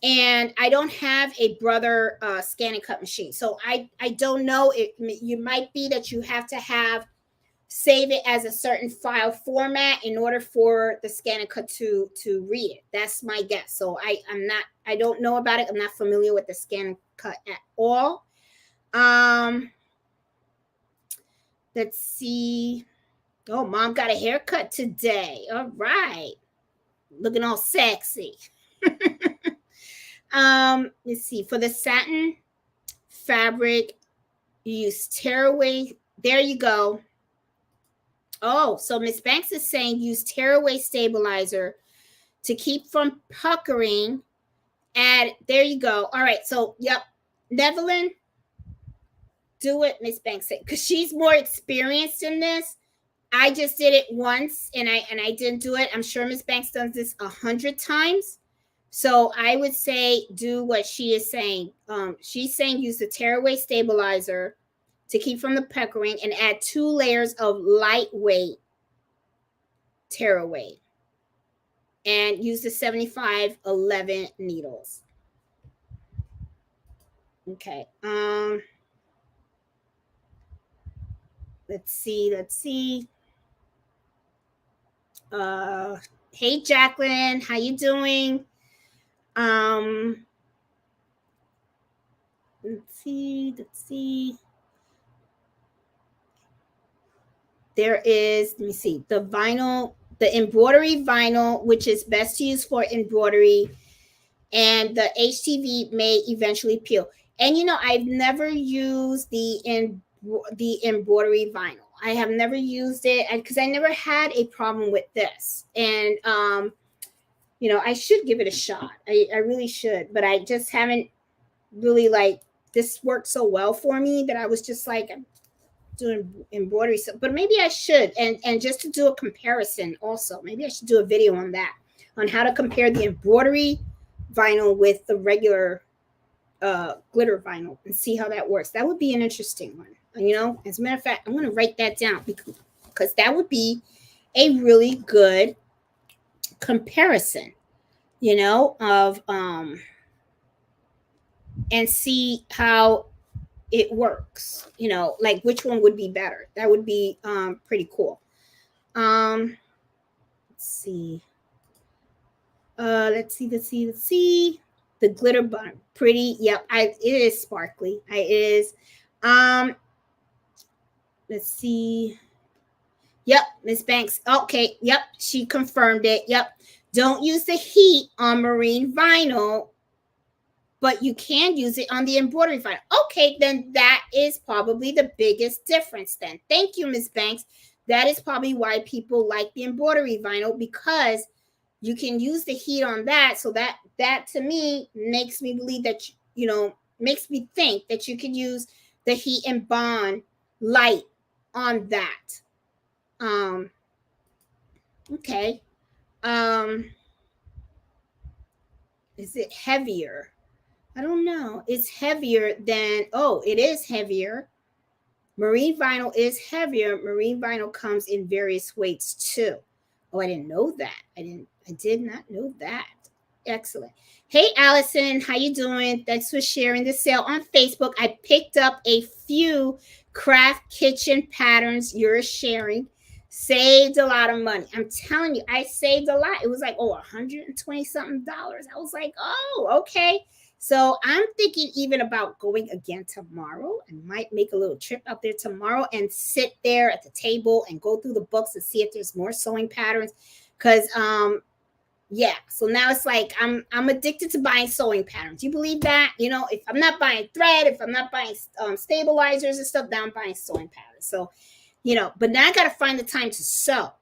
and I don't have a Brother scan and cut machine, so I don't know. You might be that you have to save it as a certain file format in order for the scan and cut to read it. That's my guess. So I don't know about it. I'm not familiar with the scan and cut at all. Let's see. Oh, mom got a haircut today. All right. Looking all sexy. Let's see. For the satin fabric, you use tearaway. There you go. Oh, so Miss Banks is saying use tearaway stabilizer to keep from puckering. And there you go. All right. So, yep. Nevelyn, do it, Miss Banks said, because she's more experienced in this. I just did it once and I didn't do it. I'm sure Miss Banks does this 100 times. So I would say do what she is saying. She's saying use the tearaway stabilizer to keep from the puckering and add 2 layers of lightweight tearaway. And use the 7511 needles. Okay. Let's see. Hey Jacqueline, how you doing? Let's see. There is, let me see, the vinyl, the embroidery vinyl, which is best to use for embroidery, and the HTV may eventually peel. And I've never used the embroidery vinyl. I have never used it because I never had a problem with this. And I should give it a shot. I really should, but I just haven't really this worked so well for me that I was just like, I'm doing embroidery. But maybe I should, and just to do a comparison also, maybe I should do a video on that, on how to compare the embroidery vinyl with the regular glitter vinyl and see how that works. That would be an interesting one. As a matter of fact, I'm going to write that down because that would be a really good comparison, of and see how it works, like which one would be better. That would be pretty cool. Let's see. Let's see. The glitter bun, pretty. Yep, it is sparkly. It is. Let's see. Yep, Miss Banks. Okay, yep, she confirmed it. Yep. Don't use the heat on marine vinyl, but you can use it on the embroidery vinyl. Okay, then that is probably the biggest difference then. Thank you, Miss Banks. That is probably why people like the embroidery vinyl, because you can use the heat on that. So that to me makes me believe that, makes me think that you could use the heat and bond light on that. Okay. Is it heavier? I don't know. It's heavier than, it is heavier. Marine vinyl is heavier. Marine vinyl comes in various weights too. Oh, I didn't know that. I did not know that. Excellent. Hey, Allison, how you doing? Thanks for sharing the sale on Facebook. I picked up a few craft kitchen patterns you're sharing. Saved a lot of money. I'm telling you, I saved a lot. It was like, $120 something. I was like, okay. So I'm thinking even about going again tomorrow. I might make a little trip out there tomorrow and sit there at the table and go through the books and see if there's more sewing patterns. Because yeah, so now it's like I'm addicted to buying sewing patterns. You believe that? If I'm not buying thread, if I'm not buying stabilizers and stuff, now I'm buying sewing patterns. So, but now I got to find the time to sew.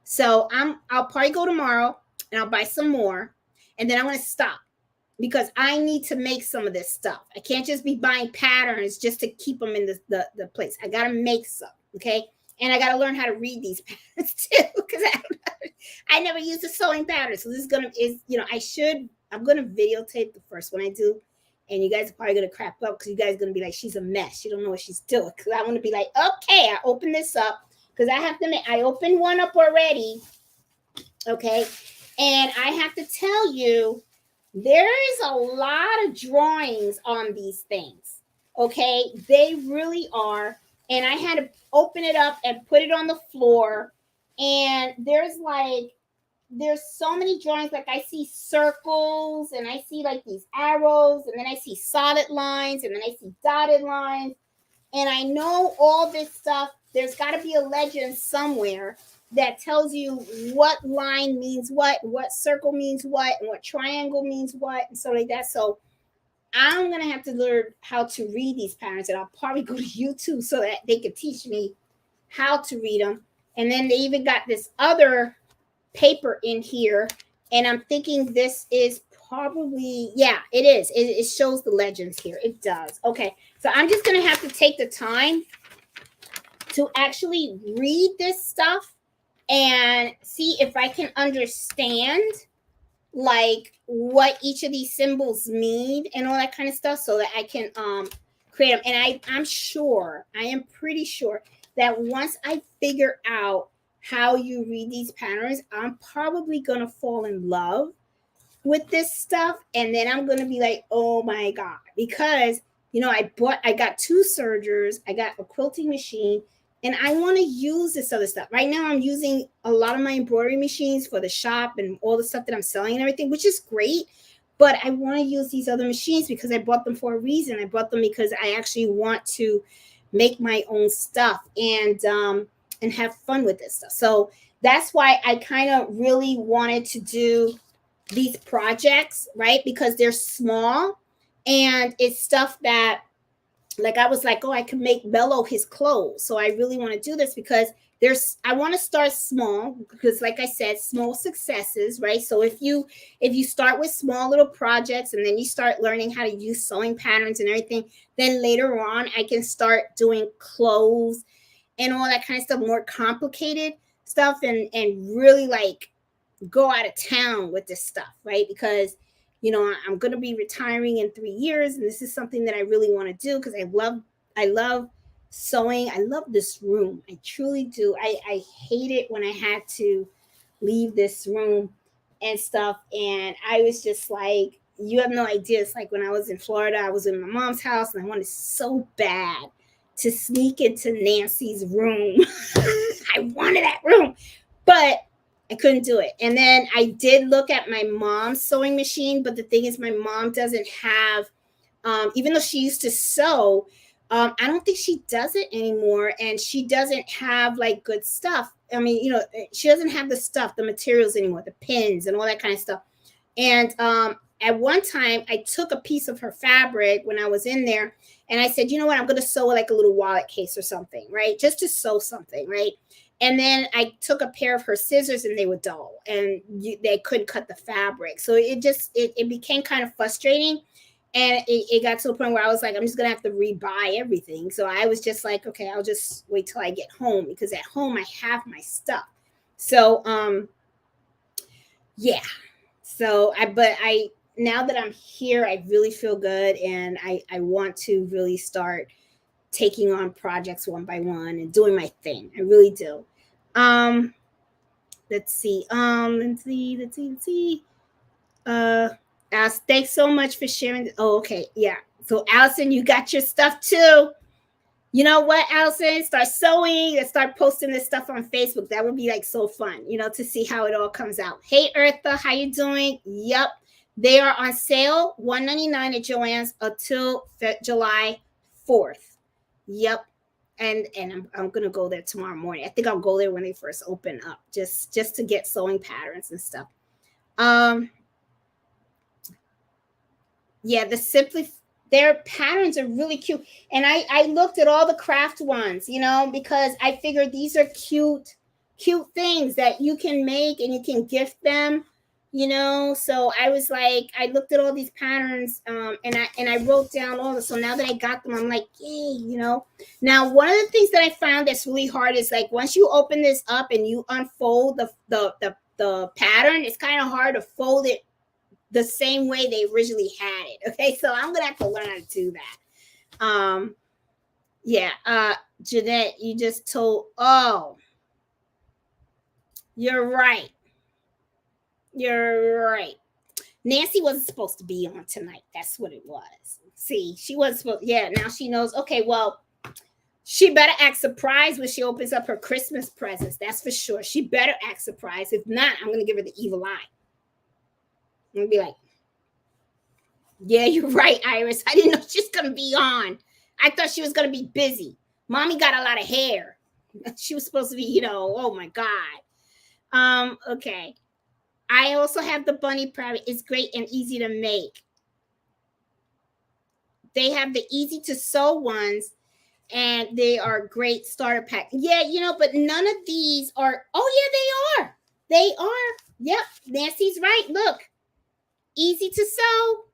So I'll probably go tomorrow and I'll buy some more, and then I'm going to stop because I need to make some of this stuff. I can't just be buying patterns just to keep them in the place. I got to make some. Okay. And I got to learn how to read these patterns too, because I never used a sewing pattern. So this is I'm going to videotape the first one I do. And you guys are probably going to crap up because you guys are going to be like, she's a mess. She don't know what she's doing. Because I want to be like, okay, I open this up. Because I opened one up already. Okay. And I have to tell you, there is a lot of drawings on these things. Okay. They really are. And I had to open it up and put it on the floor. And there's so many drawings. Like I see circles and I see like these arrows, and then I see solid lines, and then I see dotted lines. And I know all this stuff. There's got to be a legend somewhere that tells you what line means what circle means what, and what triangle means what, and so like that. So I'm going to have to learn how to read these patterns, and I'll probably go to YouTube so that they can teach me how to read them. And then they even got this other paper in here, and I'm thinking this is probably, yeah, it is. It shows the legends here. It does. Okay, so I'm just going to have to take the time to actually read this stuff and see if I can understand like what each of these symbols mean and all that kind of stuff, so that I can create them. And I am pretty sure that once I figure out how you read these patterns, I'm probably gonna fall in love with this stuff, and then I'm gonna be like, oh my god, because I got 2 sergers, I got a quilting machine, and I want to use this other stuff. Right now, I'm using a lot of my embroidery machines for the shop and all the stuff that I'm selling and everything, which is great. But I want to use these other machines because I bought them for a reason. I bought them because I actually want to make my own stuff and have fun with this stuff. So that's why I kind of really wanted to do these projects, right? Because they're small and it's stuff that, like, I was like, oh, I can make Bello his clothes. So I really want to do this because I want to start small because, like I said, small successes, right? So if you start with small little projects and then you start learning how to use sewing patterns and everything, then later on I can start doing clothes and all that kind of stuff, more complicated stuff, and really like go out of town with this stuff, right? Because I'm going to be retiring in 3 years, and this is something that I really want to do because I love sewing. I love this room. I truly do. I hate it when I had to leave this room and stuff. And I was just like, you have no idea. It's like when I was in Florida, I was in my mom's house, and I wanted so bad to sneak into Nancy's room. I wanted that room, but I couldn't do it. And then I did look at my mom's sewing machine, but the thing is, my mom doesn't have, even though she used to sew, I don't think she does it anymore. And she doesn't have like good stuff. I mean, she doesn't have the stuff, the materials anymore, the pins and all that kind of stuff. And at one time, I took a piece of her fabric when I was in there, and I said, you know what, I'm going to sew like a little wallet case or something, right? Just to sew something, right? And then I took a pair of her scissors, and they were dull, and they couldn't cut the fabric. So it became kind of frustrating. And it got to the point where I was like, I'm just going to have to rebuy everything. So I was just like, okay, I'll just wait till I get home, because at home I have my stuff. So, yeah. So now that I'm here, I really feel good. And I want to really start taking on projects one by one and doing my thing. I really do. Let's see. Alice, thanks so much for sharing. Oh, okay. Yeah. So Allison, you got your stuff too. You know what, Allison? Start sewing and start posting this stuff on Facebook. That would be like so fun, to see how it all comes out. Hey, Eartha, how you doing? Yep. They are on sale, $1.99 at Joann's until July 4th. Yep. And I'm gonna go there tomorrow morning. I think I'll go there when they first open up, just to get sewing patterns and stuff. Yeah, their patterns are really cute. And I looked at all the craft ones, because I figured these are cute things that you can make and you can gift them, you know. So I was like, I looked at all these patterns, and I wrote down all this. So now that I got them, I'm like, yay, you know. Now, one of the things that I found that's really hard is like once you open this up and you unfold the pattern, it's kind of hard to fold it the same way they originally had it. Okay, so I'm gonna have to learn how to do that. Yeah, Jeanette, you just told. Oh, you're right. You're right. Nancy wasn't supposed to be on tonight. That's what it was. See, she wasn't supposed. Yeah, now she knows. Okay, well, she better act surprised when she opens up her Christmas presents. That's for sure. She better act surprised. If not, I'm gonna give her the evil eye. I'm gonna be like, yeah, you're right, Iris. I didn't know she was gonna be on. I thought she was gonna be busy. Mommy got a lot of hair. She was supposed to be, you know, oh my God. Okay. I also have the bunny private. It's great and easy to make. They have the easy to sew ones, and they are great starter pack. Yeah, you know, but none of these are. Oh yeah, they are. They are. Yep, Nancy's right. Look, easy to sew.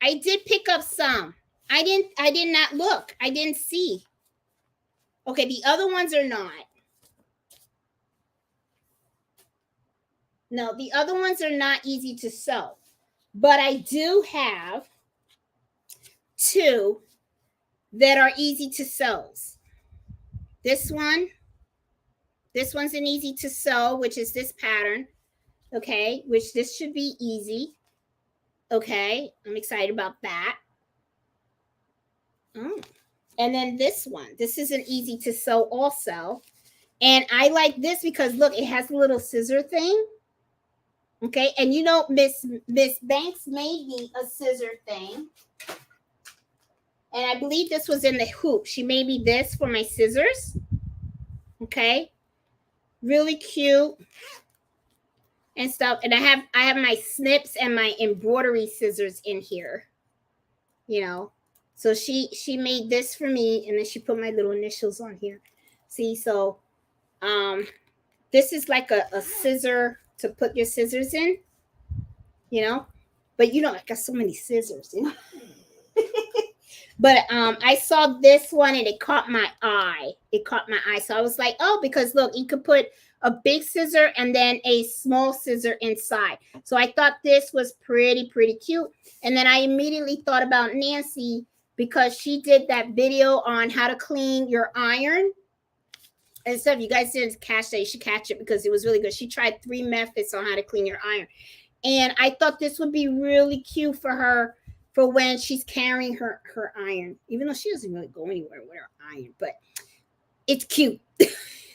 I did pick up some. I did not look. I didn't see. Okay, the other ones are not. No, the other ones are not easy to sew. But I do have two that are easy to sew. This one's an easy to sew, which is this pattern. Okay, which this should be easy. Okay, I'm excited about that. Oh. And then this one. This is an easy to sew also. And I like this because look, it has a little scissor thing. Okay, and you know, Miss Banks made me a scissor thing. And I believe this was in the hoop. She made me this for my scissors. Okay. Really cute and stuff. And I have my snips and my embroidery scissors in here. You know. So she made this for me, and then she put my little initials on here. See, so this is like a scissor to put your scissors in, you know. But you know, I got so many scissors, you know. But I saw this one and it caught my eye. It caught my eye. So I was like, oh, because look, you could put a big scissor and then a small scissor inside. So I thought this was pretty cute. And then I immediately thought about Nancy because she did that video on how to clean your iron. And so if you guys didn't catch that, you should catch it because it was really good. She tried 3 methods on how to clean your iron. And I thought this would be really cute for her for when she's carrying her iron, even though she doesn't really go anywhere with her iron, but it's cute.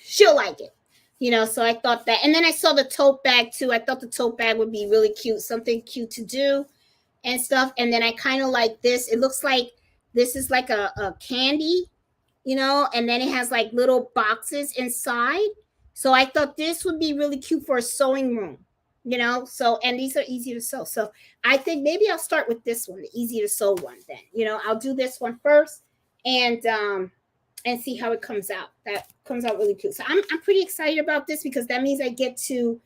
She'll like it, you know. So I thought that, and then I saw the tote bag too. I thought the tote bag would be really cute, something cute to do and stuff. And then I kind of like this. It looks like this is like a candy, you know, and then it has like little boxes inside. So I thought this would be really cute for a sewing room. You know, so, and these are easy to sew. So I think maybe I'll start with this one, the easy to sew one then. You know, I'll do this one first and see how it comes out. That comes out really cute. So I'm pretty excited about this because that means I get to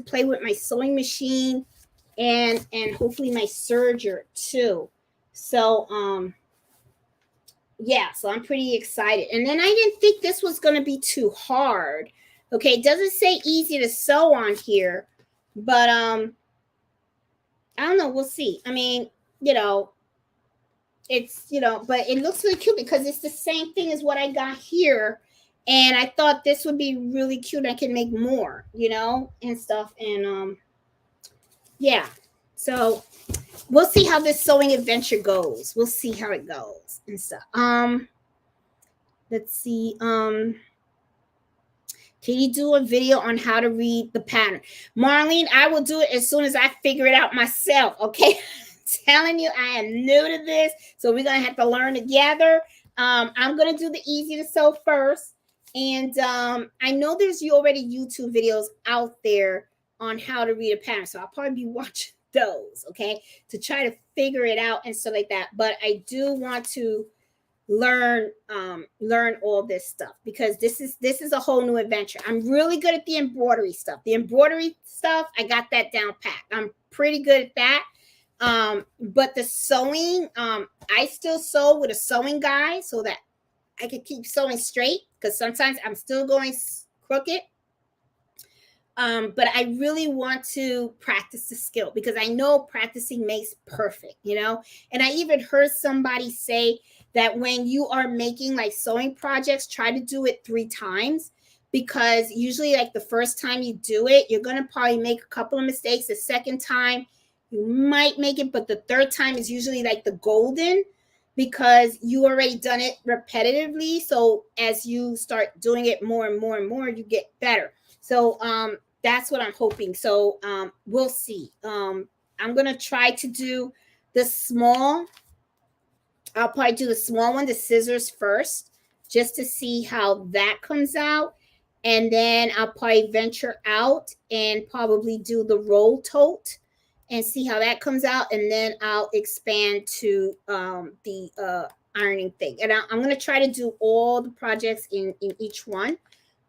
play with my sewing machine and hopefully my serger too. So yeah, so I'm pretty excited. And then I didn't think this was going to be too hard. Okay, it doesn't say easy to sew on here. But I don't know. We'll see. I mean, you know, it's, you know, but it looks really cute because it's the same thing as what I got here. And I thought this would be really cute. I can make more, you know, and stuff. And yeah. So we'll see how this sewing adventure goes. We'll see how it goes and stuff. Let's see. Can you do a video on how to read the pattern? Marlene, I will do it as soon as I figure it out myself, okay? Telling you, I am new to this, so we're going to have to learn together. I'm going to do the easy to sew first. And I know there's already YouTube videos out there on how to read a pattern, so I'll probably be watching those, okay, to try to figure it out and stuff like that. But I do want to learn all this stuff, because this is a whole new adventure. I'm really good at the embroidery stuff. I got that down pat. I'm pretty good at that. But the sewing, I still sew with a sewing guide so that I can keep sewing straight, because sometimes I'm still going crooked. But I really want to practice the skill, because I know practicing makes perfect, And I even heard somebody say that when you are making like sewing projects, try to do it 3 times, because usually like the first time you do it, you're going to probably make a couple of mistakes. The second time you might make it, but the third time is usually like the golden, because you already done it repetitively. So as you start doing it more and more and more, you get better. So that's what I'm hoping. So we'll see. I'm going to try to do the small. I'll probably do the small one, the scissors first, just to see how that comes out. And then I'll probably venture out and probably do the roll tote and see how that comes out. And then I'll expand to the ironing thing. And I'm going to try to do all the projects in each one.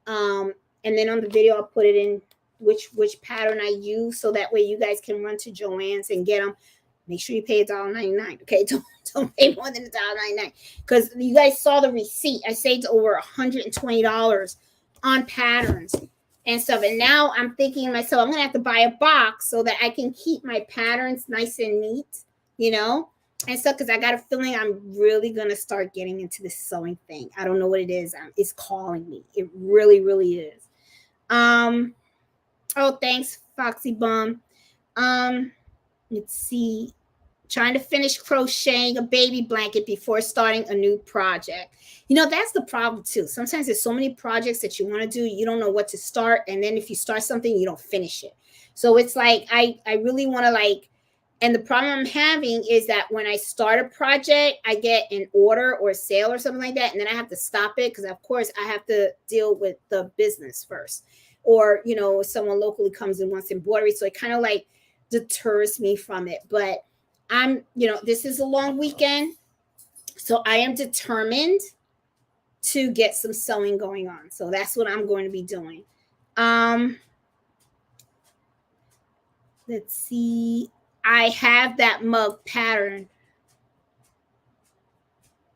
And then on the video, I'll put it in which pattern I use, so that way you guys can run to Joann's and get them. Make sure you pay $1.99. Okay, don't pay more than $1.99, because you guys saw the receipt. I saved over $120 on patterns and stuff. And now I'm thinking to myself, I'm gonna have to buy a box so that I can keep my patterns nice and neat, and stuff. Because I got a feeling I'm really gonna start getting into this sewing thing. I don't know what it is. It's calling me. It really, really is. Oh, thanks, Foxy Bum. Let's see. Trying to finish crocheting a baby blanket before starting a new project. That's the problem too. Sometimes there's so many projects that you want to do, you don't know what to start. And then if you start something, you don't finish it. So it's like, I really want to and the problem I'm having is that when I start a project, I get an order or a sale or something like that. And then I have to stop it, because of course I have to deal with the business first. Or, if someone locally comes and wants embroidery. So it kind of deters me from it. But this is a long weekend, so I am determined to get some sewing going on. So that's what I'm going to be doing. Let's see. I have that mug pattern,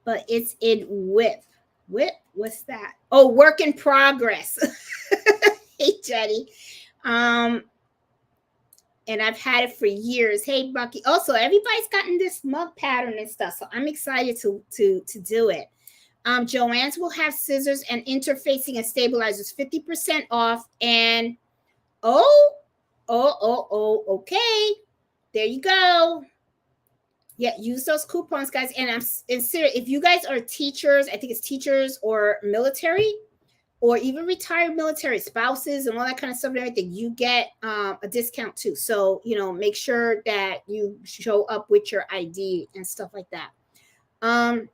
but it's in whip. Whip? What's that? Oh, work in progress. Hey, Jenny. And I've had it for years. Hey, Bucky. Also, everybody's gotten this mug pattern and stuff, so I'm excited to do it. Joann's will have scissors and interfacing and stabilizers 50% off. And okay. There you go. Yeah, use those coupons, guys. And I'm serious. If you guys are teachers, I think it's teachers or military, or even retired military spouses and all that kind of stuff and everything, you get a discount too. So, make sure that you show up with your ID and stuff like that. I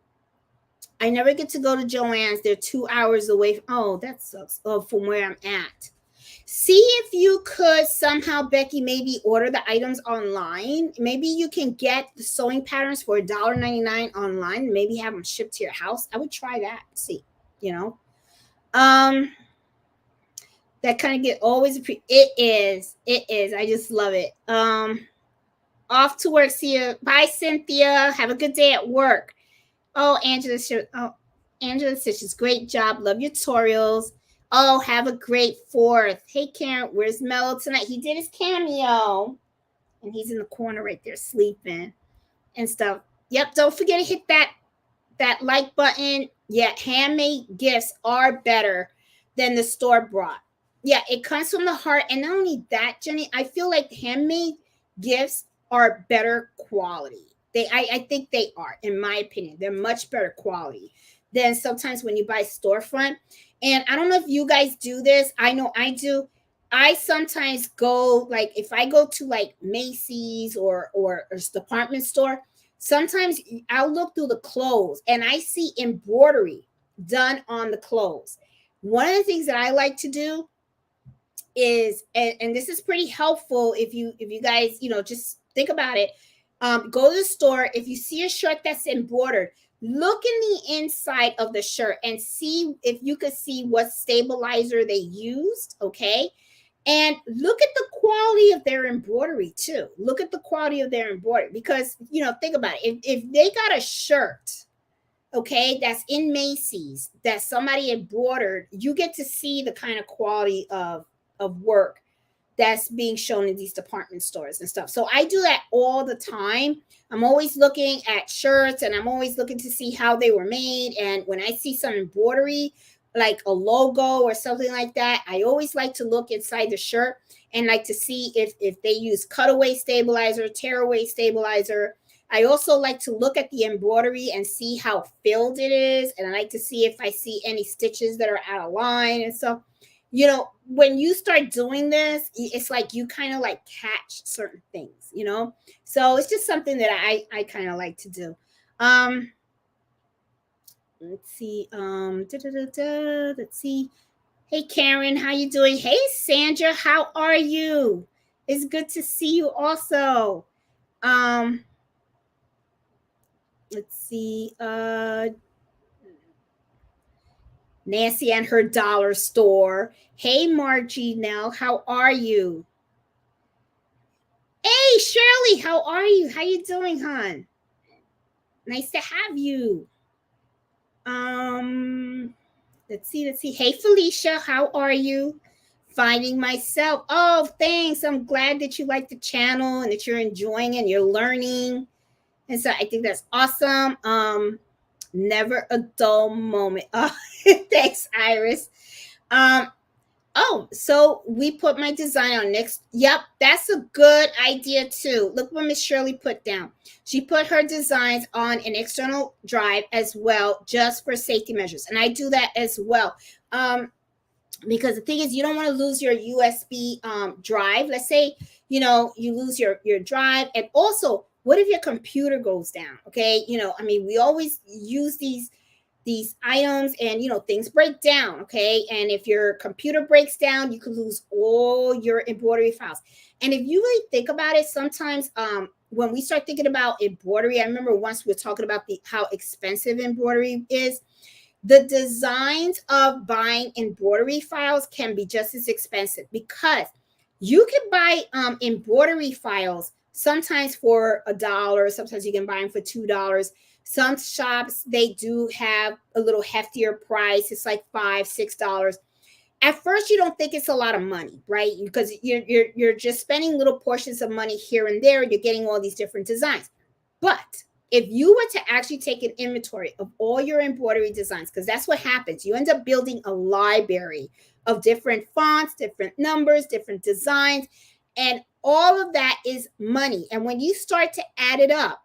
never get to go to Joann's. They're 2 hours away. Oh, that sucks. Oh, from where I'm at. See if you could somehow, Becky, maybe order the items online. Maybe you can get the sewing patterns for $1.99 online. Maybe have them shipped to your house. I would try that. See, that kind of get always it is. I just love it. Off to work. See you. Bye, Cynthia. Have a good day at work. Oh, Angela says, great job. Love your tutorials. Oh, have a great 4th. Hey, Karen, where's Mello tonight? He did his cameo, and he's in the corner right there sleeping and stuff. Yep, don't forget to hit that like button. Yeah, handmade gifts are better than the store-bought. Yeah, it comes from the heart. And not only that, Jenny, I feel like handmade gifts are better quality. I think they are, in my opinion. They're much better quality than sometimes when you buy storefront. And I don't know if you guys do this. I know I do. I sometimes go, if I go to Macy's or a department store, sometimes I'll look through the clothes and I see embroidery done on the clothes. One of the things that I like to do is, and this is pretty helpful if you guys, just think about it. Go to the store. If you see a shirt that's embroidered, look in the inside of the shirt and see if you could see what stabilizer they used. Okay. And look at the quality of their embroidery too. Look at the quality of their embroidery because, think about it. If they got a shirt, okay, that's in Macy's that somebody embroidered, you get to see the kind of quality of work that's being shown in these department stores and stuff. So I do that all the time. I'm always looking at shirts and I'm always looking to see how they were made. And when I see some embroidery, like a logo or something like that, I always like to look inside the shirt and like to see if they use cutaway stabilizer, tearaway stabilizer. I also like to look at the embroidery and see how filled it is. And I like to see if I see any stitches that are out of line and stuff. When you start doing this, it's like you kind of like catch certain things. So it's just something that I kind of like to do. Let's see. Let's see. Hey Karen, how you doing? Hey Sandra, how are you? It's good to see you also. Let's see. Nancy and her dollar store. Hey Margie, now how are you? Hey Shirley, how are you? How you doing, hon? Nice to have you. Let's see. Hey Felicia, how are you? Finding myself. Oh, thanks. I'm glad that you like the channel and that you're enjoying and you're learning. And so I think that's awesome. Never a dull moment. Oh, thanks, Iris. So we put my design on next. Yep, that's a good idea too. Look what Miss Shirley put down. She put her designs on an external drive as well, just for safety measures. And I do that as well. Because the thing is, you don't want to lose your USB drive. Let's say, you lose your drive. And also, what if your computer goes down? Okay. We always use these items and things break down. Okay. And if your computer breaks down, you could lose all your embroidery files. And if you really think about it, sometimes when we start thinking about embroidery, I remember once we were talking about how expensive embroidery is. The designs of buying embroidery files can be just as expensive because you can buy embroidery files sometimes for $1. Sometimes you can buy them for $2. Some shops, they do have a little heftier price. It's like $5-6. At first, you don't think it's a lot of money, right? Because you're just spending little portions of money here and there. You're getting all these different designs. But if you were to actually take an inventory of all your embroidery designs, because that's what happens, you end up building a library of different fonts, different numbers, different designs, and all of that is money. And when you start to add it up,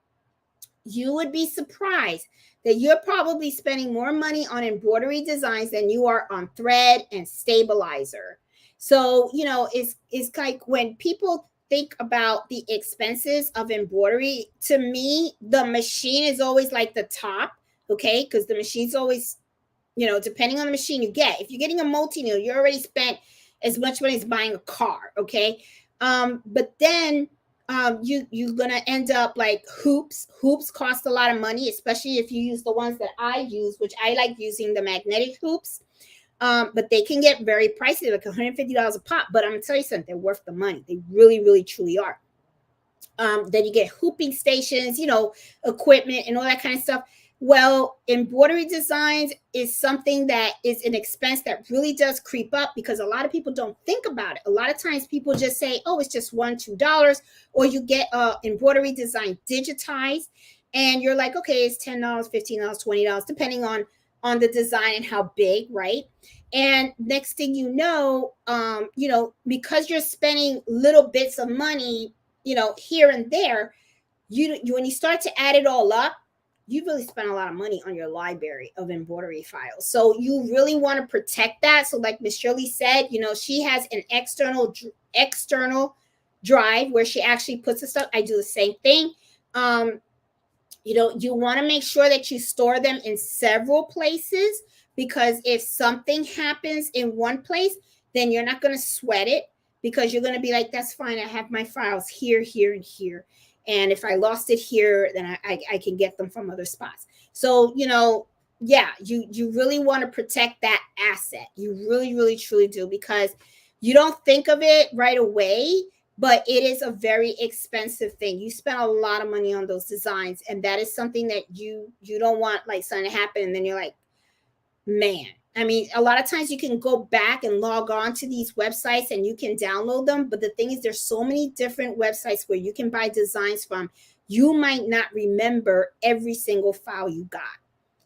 you would be surprised that you're probably spending more money on embroidery designs than you are on thread and stabilizer. So, it's like when people think about the expenses of embroidery, to me, the machine is always like the top, okay? Because the machine's always, depending on the machine you get. If you're getting a multi-needle, you already spent as much money as buying a car, okay? But then you're gonna end up like hoops. Hoops cost a lot of money, especially if you use the ones that I use, which I like using the magnetic hoops. But they can get very pricey, like $150 a pop. But I'm gonna tell you something, they're worth the money. They really, really, truly are. Then you get hooping stations, equipment and all that kind of stuff. Well, embroidery designs is something that is an expense that really does creep up because a lot of people don't think about it. A lot of times people just say, oh, it's just $1-2, or you get embroidery design digitized and you're like, okay, it's $10, $15, $20, depending on the design and how big, right? And next thing you know, because you're spending little bits of money, here and there, you when you start to add it all up, you really spend a lot of money on your library of embroidery files. So you really want to protect that. So like Miss Shirley said, she has an external drive where she actually puts the stuff. I do the same thing. You want to make sure that you store them in several places, because if something happens in one place, then you're not going to sweat it, because you're going to be like, that's fine. I have my files here, here, and here. And if I lost it here, then I can get them from other spots. So, yeah, you really want to protect that asset. You really, really, truly do, because you don't think of it right away, but it is a very expensive thing. You spend a lot of money on those designs, and that is something that you don't want like something to happen, and then you're like, man. I mean, a lot of times you can go back and log on to these websites and you can download them. But the thing is, there's so many different websites where you can buy designs from. You might not remember every single file you got.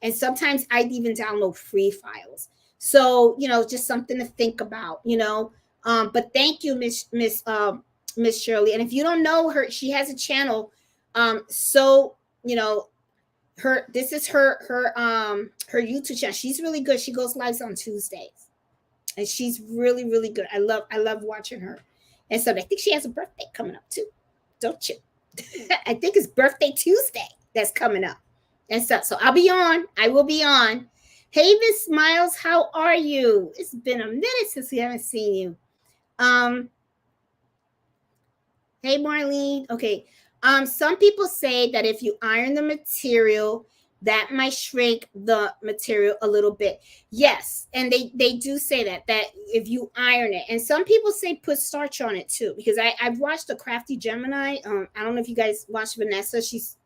And sometimes I'd even download free files. So, just something to think about, But thank you, Miss Shirley. And if you don't know her, she has a channel. So, this is her YouTube channel. She's really good. She goes live on Tuesdays, and she's really, really good. I love watching her. And so I think she has a birthday coming up too, don't you? I think it's birthday Tuesday that's coming up. And so I'll be on. I will be on. Hey, Miss Miles, how are you? It's been a minute since we haven't seen you. Hey, Marlene. Okay. Some people say that if you iron the material, that might shrink the material a little bit. Yes, and they do say that if you iron it. And some people say put starch on it too, because I've watched the Crafty Gemini. I don't know if you guys watch Vanessa. She's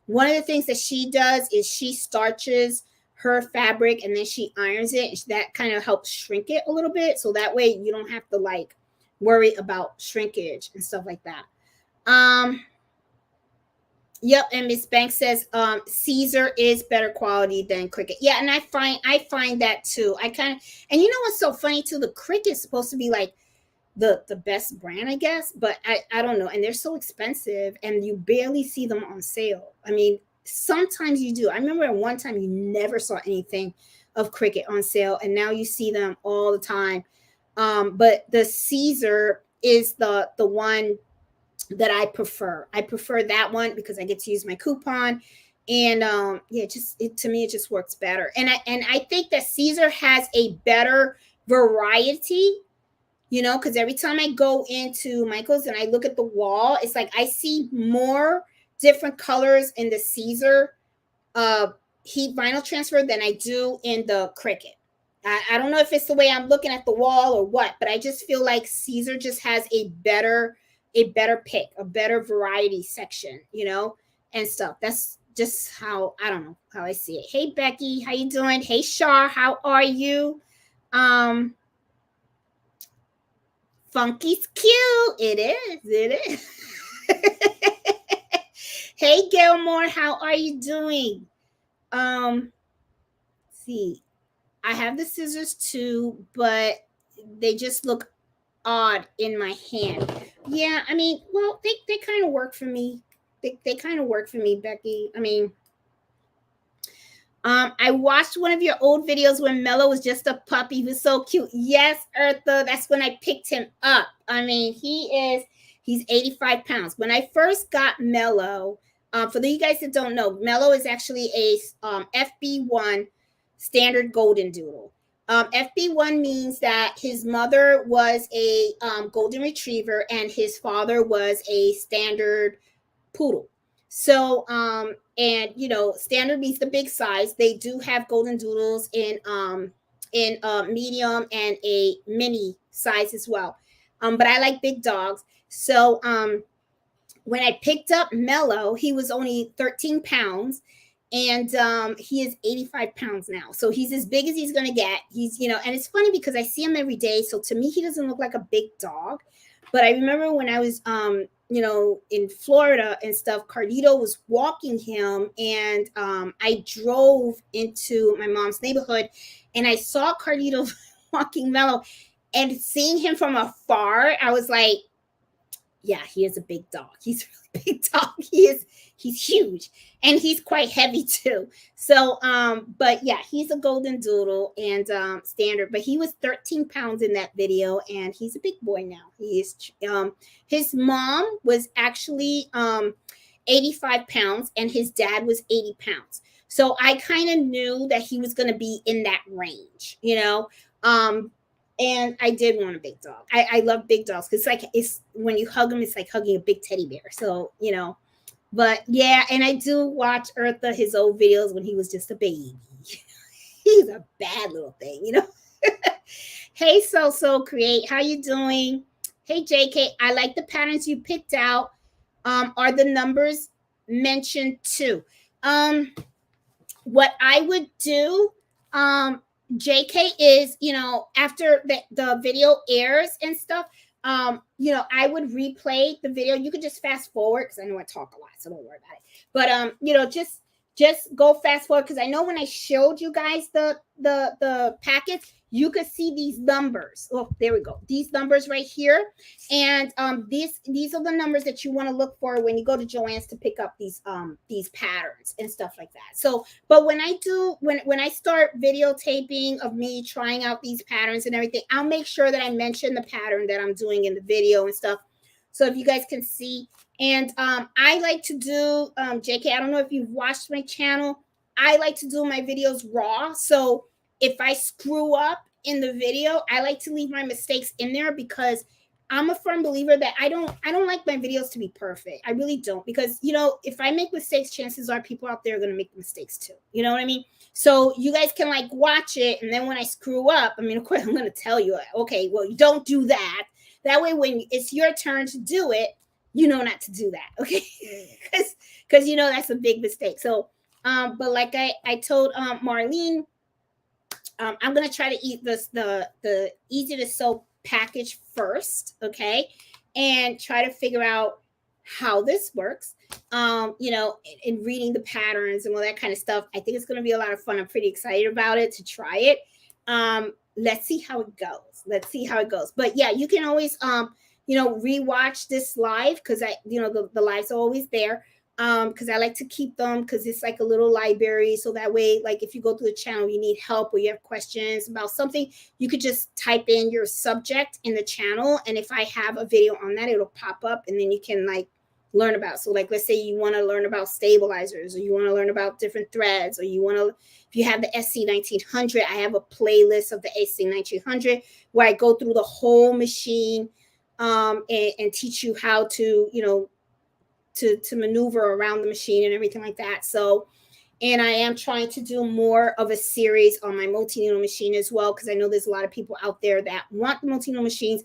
one of the things that she does is she starches her fabric and then she irons it. That kind of helps shrink it a little bit, so that way you don't have to like worry about shrinkage and stuff like that. Yep, and Miss Banks says Caesar is better quality than Cricut. Yeah, and I find that too. I kind of, and you know what's so funny too? The Cricut is supposed to be like the best brand, I guess, but I don't know. And they're so expensive, and you barely see them on sale. I mean, sometimes you do. I remember at one time you never saw anything of Cricut on sale, and now you see them all the time. But the Caesar is the one that I prefer. I prefer that one because I get to use my coupon, and to me it just works better. And I think that Caesar has a better variety, because every time I go into Michael's and I look at the wall, it's like I see more different colors in the Caesar heat vinyl transfer than I do in the Cricut. I don't know if it's the way I'm looking at the wall or what, but I just feel like Caesar just has a better pick, a better variety section, and stuff. That's just how, I don't know how I see it. Hey, Becky, how you doing? Hey, Shar, how are you? Funky's cute. It is. Hey, Gilmore, how are you doing? See, I have the scissors too, but they just look odd in my hand. Yeah, I mean, well, they kind of work for me. They kind of work for me, Becky. I mean, I watched one of your old videos when Mello was just a puppy. He was so cute. Yes, Eartha, that's when I picked him up. I mean, he's 85 pounds. When I first got Mello, for you guys that don't know, Mello is actually a FB1 standard golden doodle. FB1 means that his mother was a golden retriever and his father was a standard poodle. So, and standard means the big size. They do have golden doodles in medium and a mini size as well. But I like big dogs. So, when I picked up Mello, he was only 13 pounds. And he is 85 pounds now. So he's as big as he's going to get. He's, and it's funny because I see him every day. So to me, he doesn't look like a big dog. But I remember when I was, in Florida and stuff, Carlito was walking him. And I drove into my mom's neighborhood and I saw Carlito walking Mello. And seeing him from afar, I was like, yeah, he is a big dog. He's a really big dog. He's huge and he's quite heavy too. So, but yeah, he's a golden doodle and standard, but he was 13 pounds in that video and he's a big boy now. He is, his mom was actually 85 pounds and his dad was 80 pounds. So I kind of knew that he was going to be in that range, and I did want a big dog. I love big dogs because it's when you hug them, it's like hugging a big teddy bear. So, But yeah, and I do watch Eartha, his old videos when he was just a baby. He's a bad little thing, you know. Hey, So Create, how you doing? Hey, JK, I like the patterns you picked out. Are the numbers mentioned too? What I would do, um, JK, is, after the video airs and stuff, I would replay the video. You could just fast forward because I know I talk a lot, so don't worry about it. But just go fast forward because I know when I showed you guys the packets, you could see these numbers. Oh, there we go. These numbers right here. And these are the numbers that you want to look for when you go to Joann's to pick up these patterns and stuff like that. So, but when I start videotaping of me trying out these patterns and everything, I'll make sure that I mention the pattern that I'm doing in the video and stuff. So if you guys can see. And I like to do, JK, I don't know if you've watched my channel. I like to do my videos raw. So if I screw up in the video, I like to leave my mistakes in there because I'm a firm believer that I don't like my videos to be perfect. I really don't, because if I make mistakes, chances are people out there are going to make mistakes too. You know what I mean? So you guys can like watch it, and then when I screw up, I mean, of course I'm going to tell you, okay, well, you don't do that. That way, when it's your turn to do it, you know not to do that, okay? Because that's a big mistake. So, but like I told Marlene, I'm gonna try to eat the easy to sew package first, okay, and try to figure out how this works. In reading the patterns and all that kind of stuff. I think it's gonna be a lot of fun. I'm pretty excited about it to try it. Let's see how it goes. But yeah, you can always rewatch this live because the lives are always there. Because I like to keep them because it's like a little library. So that way, like if you go to the channel, you need help or you have questions about something, you could just type in your subject in the channel. And if I have a video on that, it'll pop up and then you can like learn about. So like, let's say you want to learn about stabilizers, or you want to learn about different threads, or if you have the SC1900, I have a playlist of the SC1900 where I go through the whole machine and teach you how to, to maneuver around the machine and everything like that. So, and I am trying to do more of a series on my multi-needle machine as well, because I know there's a lot of people out there that want the multi-needle machines,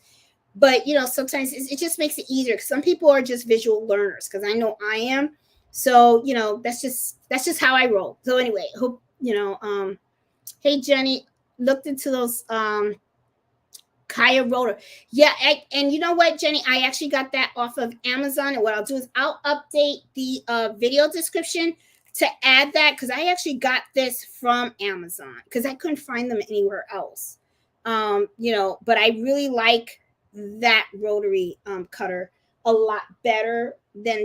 but sometimes it just makes it easier because some people are just visual learners, because I know I am. So that's just how I roll. So anyway, hope hey Jenny, looked into those Kaya rotor. Yeah, and you know what, Jenny? I actually got that off of Amazon. And what I'll do is I'll update the video description to add that, because I actually got this from Amazon because I couldn't find them anywhere else. But I really like that rotary cutter a lot better than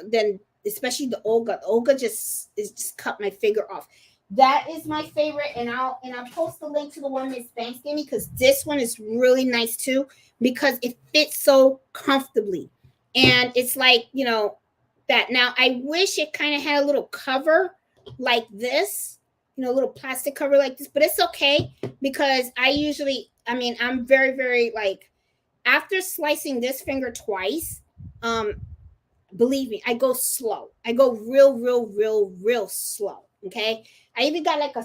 than especially the Olga. The Olga just cut my finger off. That is my favorite, and I'll post the link to the one Miss Banks gave me, because this one is really nice too, because it fits so comfortably, and it's like that. Now I wish it kind of had a little cover like this, a little plastic cover like this, but it's okay because I'm very, very like, after slicing this finger twice, believe me, I go slow. I go real slow. Okay. I even got like I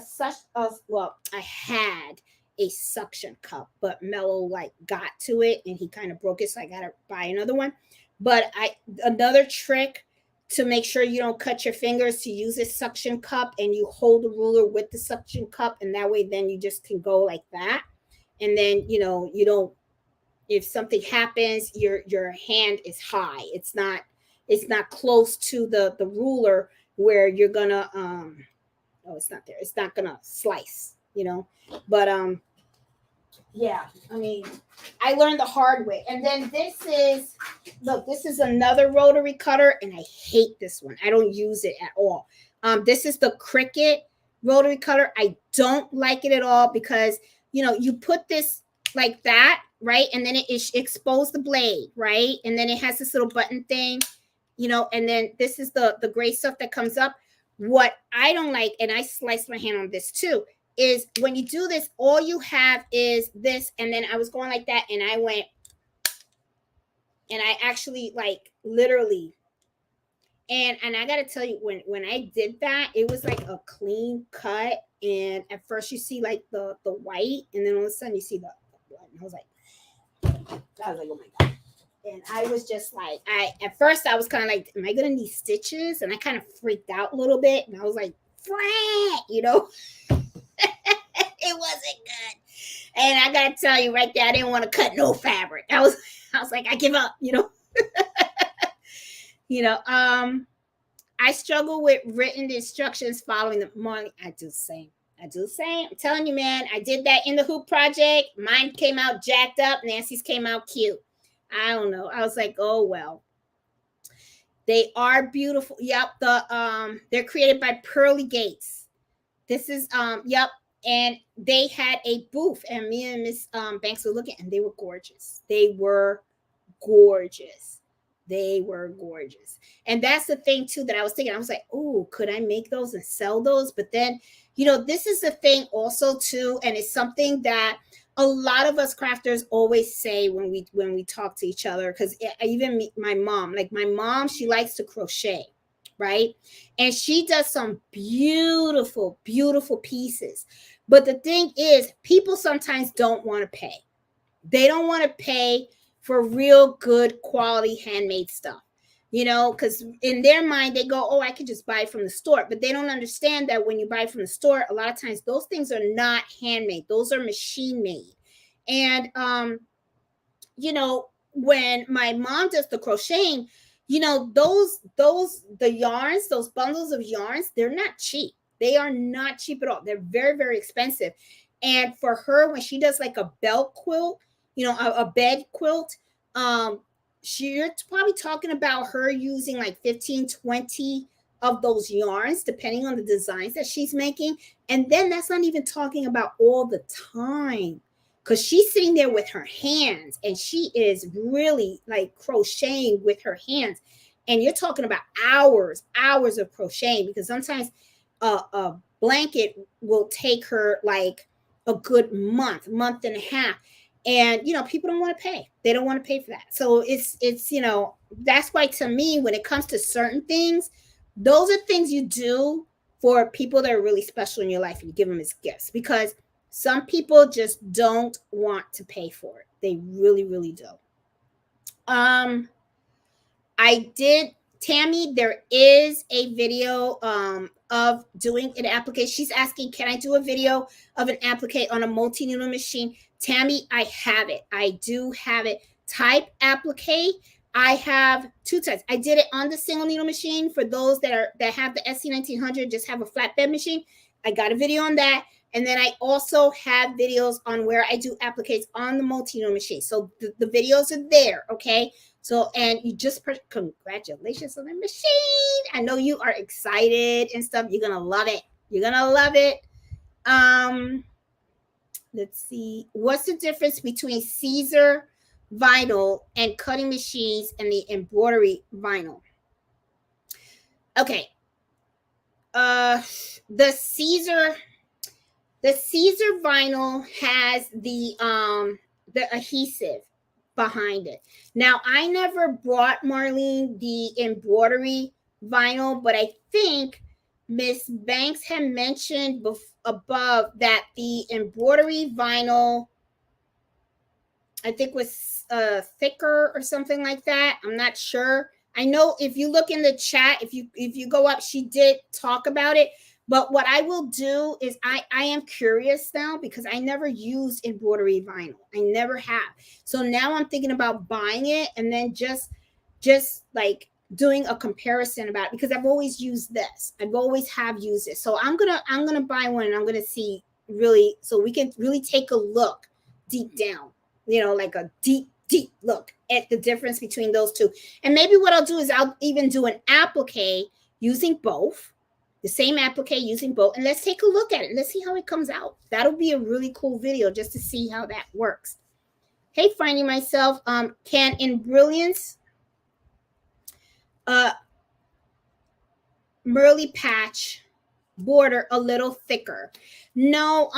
had a suction cup, but Mello like got to it and he kind of broke it. So I got to buy another one. But another trick to make sure you don't cut your fingers, to use a suction cup and you hold the ruler with the suction cup. And that way, then you just can go like that. And then, you don't, if something happens, your hand is high. It's not close to the ruler where you're gonna it's not there. It's not gonna slice, But yeah, I mean, I learned the hard way. And then this is another rotary cutter, and I hate this one. I don't use it at all. This is the Cricut rotary cutter. I don't like it at all because you put this like that, right? And then it expose the blade, right? And then it has this little button thing, and then this is the gray stuff that comes up. What I don't like, and I sliced my hand on this too, is when you do this, all you have is this. And then I was going like that, and I went, and I actually like literally And I gotta tell you, when I did that, it was like a clean cut. And at first you see like the white, and then all of a sudden you see the blood. And I was like, oh my god. And I was just like, at first I was kind of like, am I gonna need stitches? And I kind of freaked out a little bit, and I was like, Frank, it wasn't good. And I gotta tell you right there, I didn't want to cut no fabric. I was like, I give up, I struggle with written instructions following the morning. I do the same. I'm telling you, man, I did that in the hoop project. Mine came out jacked up. Nancy's came out cute. I don't know. I was like, oh well. They are beautiful. Yep. They're created by Pearly Gates. This is yep. And they had a booth, and me and Miss Banks were looking, and they were gorgeous. They were gorgeous. And that's the thing too that I was thinking. I was like, oh, could I make those and sell those? But then, this is the thing also too, and it's something that a lot of us crafters always say when we talk to each other, because even my mom, she likes to crochet, right? And she does some beautiful, beautiful pieces. But the thing is, people sometimes don't want to pay. They don't want to pay for real good quality handmade stuff, because in their mind they go, oh, I could just buy it from the store. But they don't understand that when you buy from the store, a lot of times those things are not handmade. Those are machine made. And when my mom does the crocheting, the yarns, those bundles of yarns, they're not cheap. They are not cheap at all. They're very, very expensive. And for her, when she does like a belt quilt, a bed quilt, you're probably talking about her using like 15, 20 of those yarns, depending on the designs that she's making. And then that's not even talking about all the time, because she's sitting there with her hands, and she is really like crocheting with her hands. And you're talking about hours of crocheting, because sometimes a blanket will take her like a good month and a half. And people don't want to pay. They don't want to pay for that. So it's that's why, to me, when it comes to certain things, those are things you do for people that are really special in your life, and you give them as gifts, because some people just don't want to pay for it. They really, really don't. I did, Tammy, there is a video of doing an applique. She's asking, can I do a video of an applique on a multi-needle machine? Tammy, I have it. I do have it. Type applique. I have two types. I did it on the single needle machine. For those that have the SC1900, just have a flatbed machine. I got a video on that. And then I also have videos on where I do appliques on the multi-needle machine. So the videos are there, okay? So, and you just congratulations on the machine. I know you are excited and stuff. You're gonna love it. Let's see. What's the difference between Caesar vinyl and cutting machines and the embroidery vinyl? Okay. The Caesar vinyl has the adhesive behind it. Now, I never brought Marlene the embroidery vinyl, but I think Miss Banks had mentioned above that the embroidery vinyl, I think, was thicker or something like that. I'm not sure. I know if you look in the chat, if you go up, she did talk about it. But what I will do is I am curious now, because I never used embroidery vinyl. I never have. So now I'm thinking about buying it, and then just like doing a comparison about it, because I've always used this. I've always have used it. So I'm gonna buy one, and I'm gonna see really, so we can really take a look deep down, like a deep look at the difference between those two. And maybe what I'll do is I'll even do an applique using both. The same applique using both, and let's take a look at it. Let's see how it comes out. That'll be a really cool video just to see how that works. Hey, finding myself, can in Brilliance Merly patch border a little thicker? No,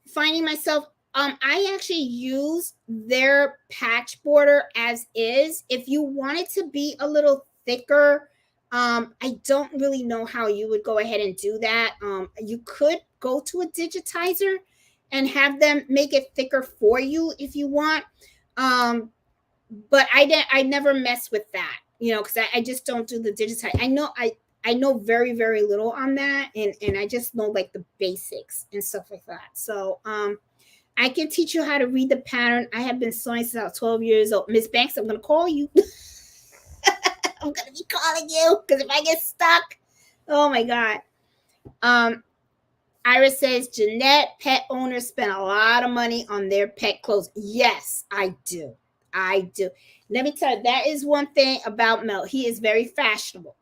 finding myself, I actually use their patch border as is. If you want it to be a little thicker, I don't really know how you would go ahead and do that. You could go to a digitizer and have them make it thicker for you if you want. But I never mess with that, because I just don't do the digitize. I know very, very little on that, and I just know like the basics and stuff like that. So I can teach you how to read the pattern. I have been sewing since I was 12 years old. Miss Banks, I'm gonna call you. I'm gonna be calling you because if I get stuck, oh my god. Iris says, Jeanette, pet owners spend a lot of money on their pet clothes. Yes, I do. I do. Let me tell you, that is one thing about Mel. He is very fashionable.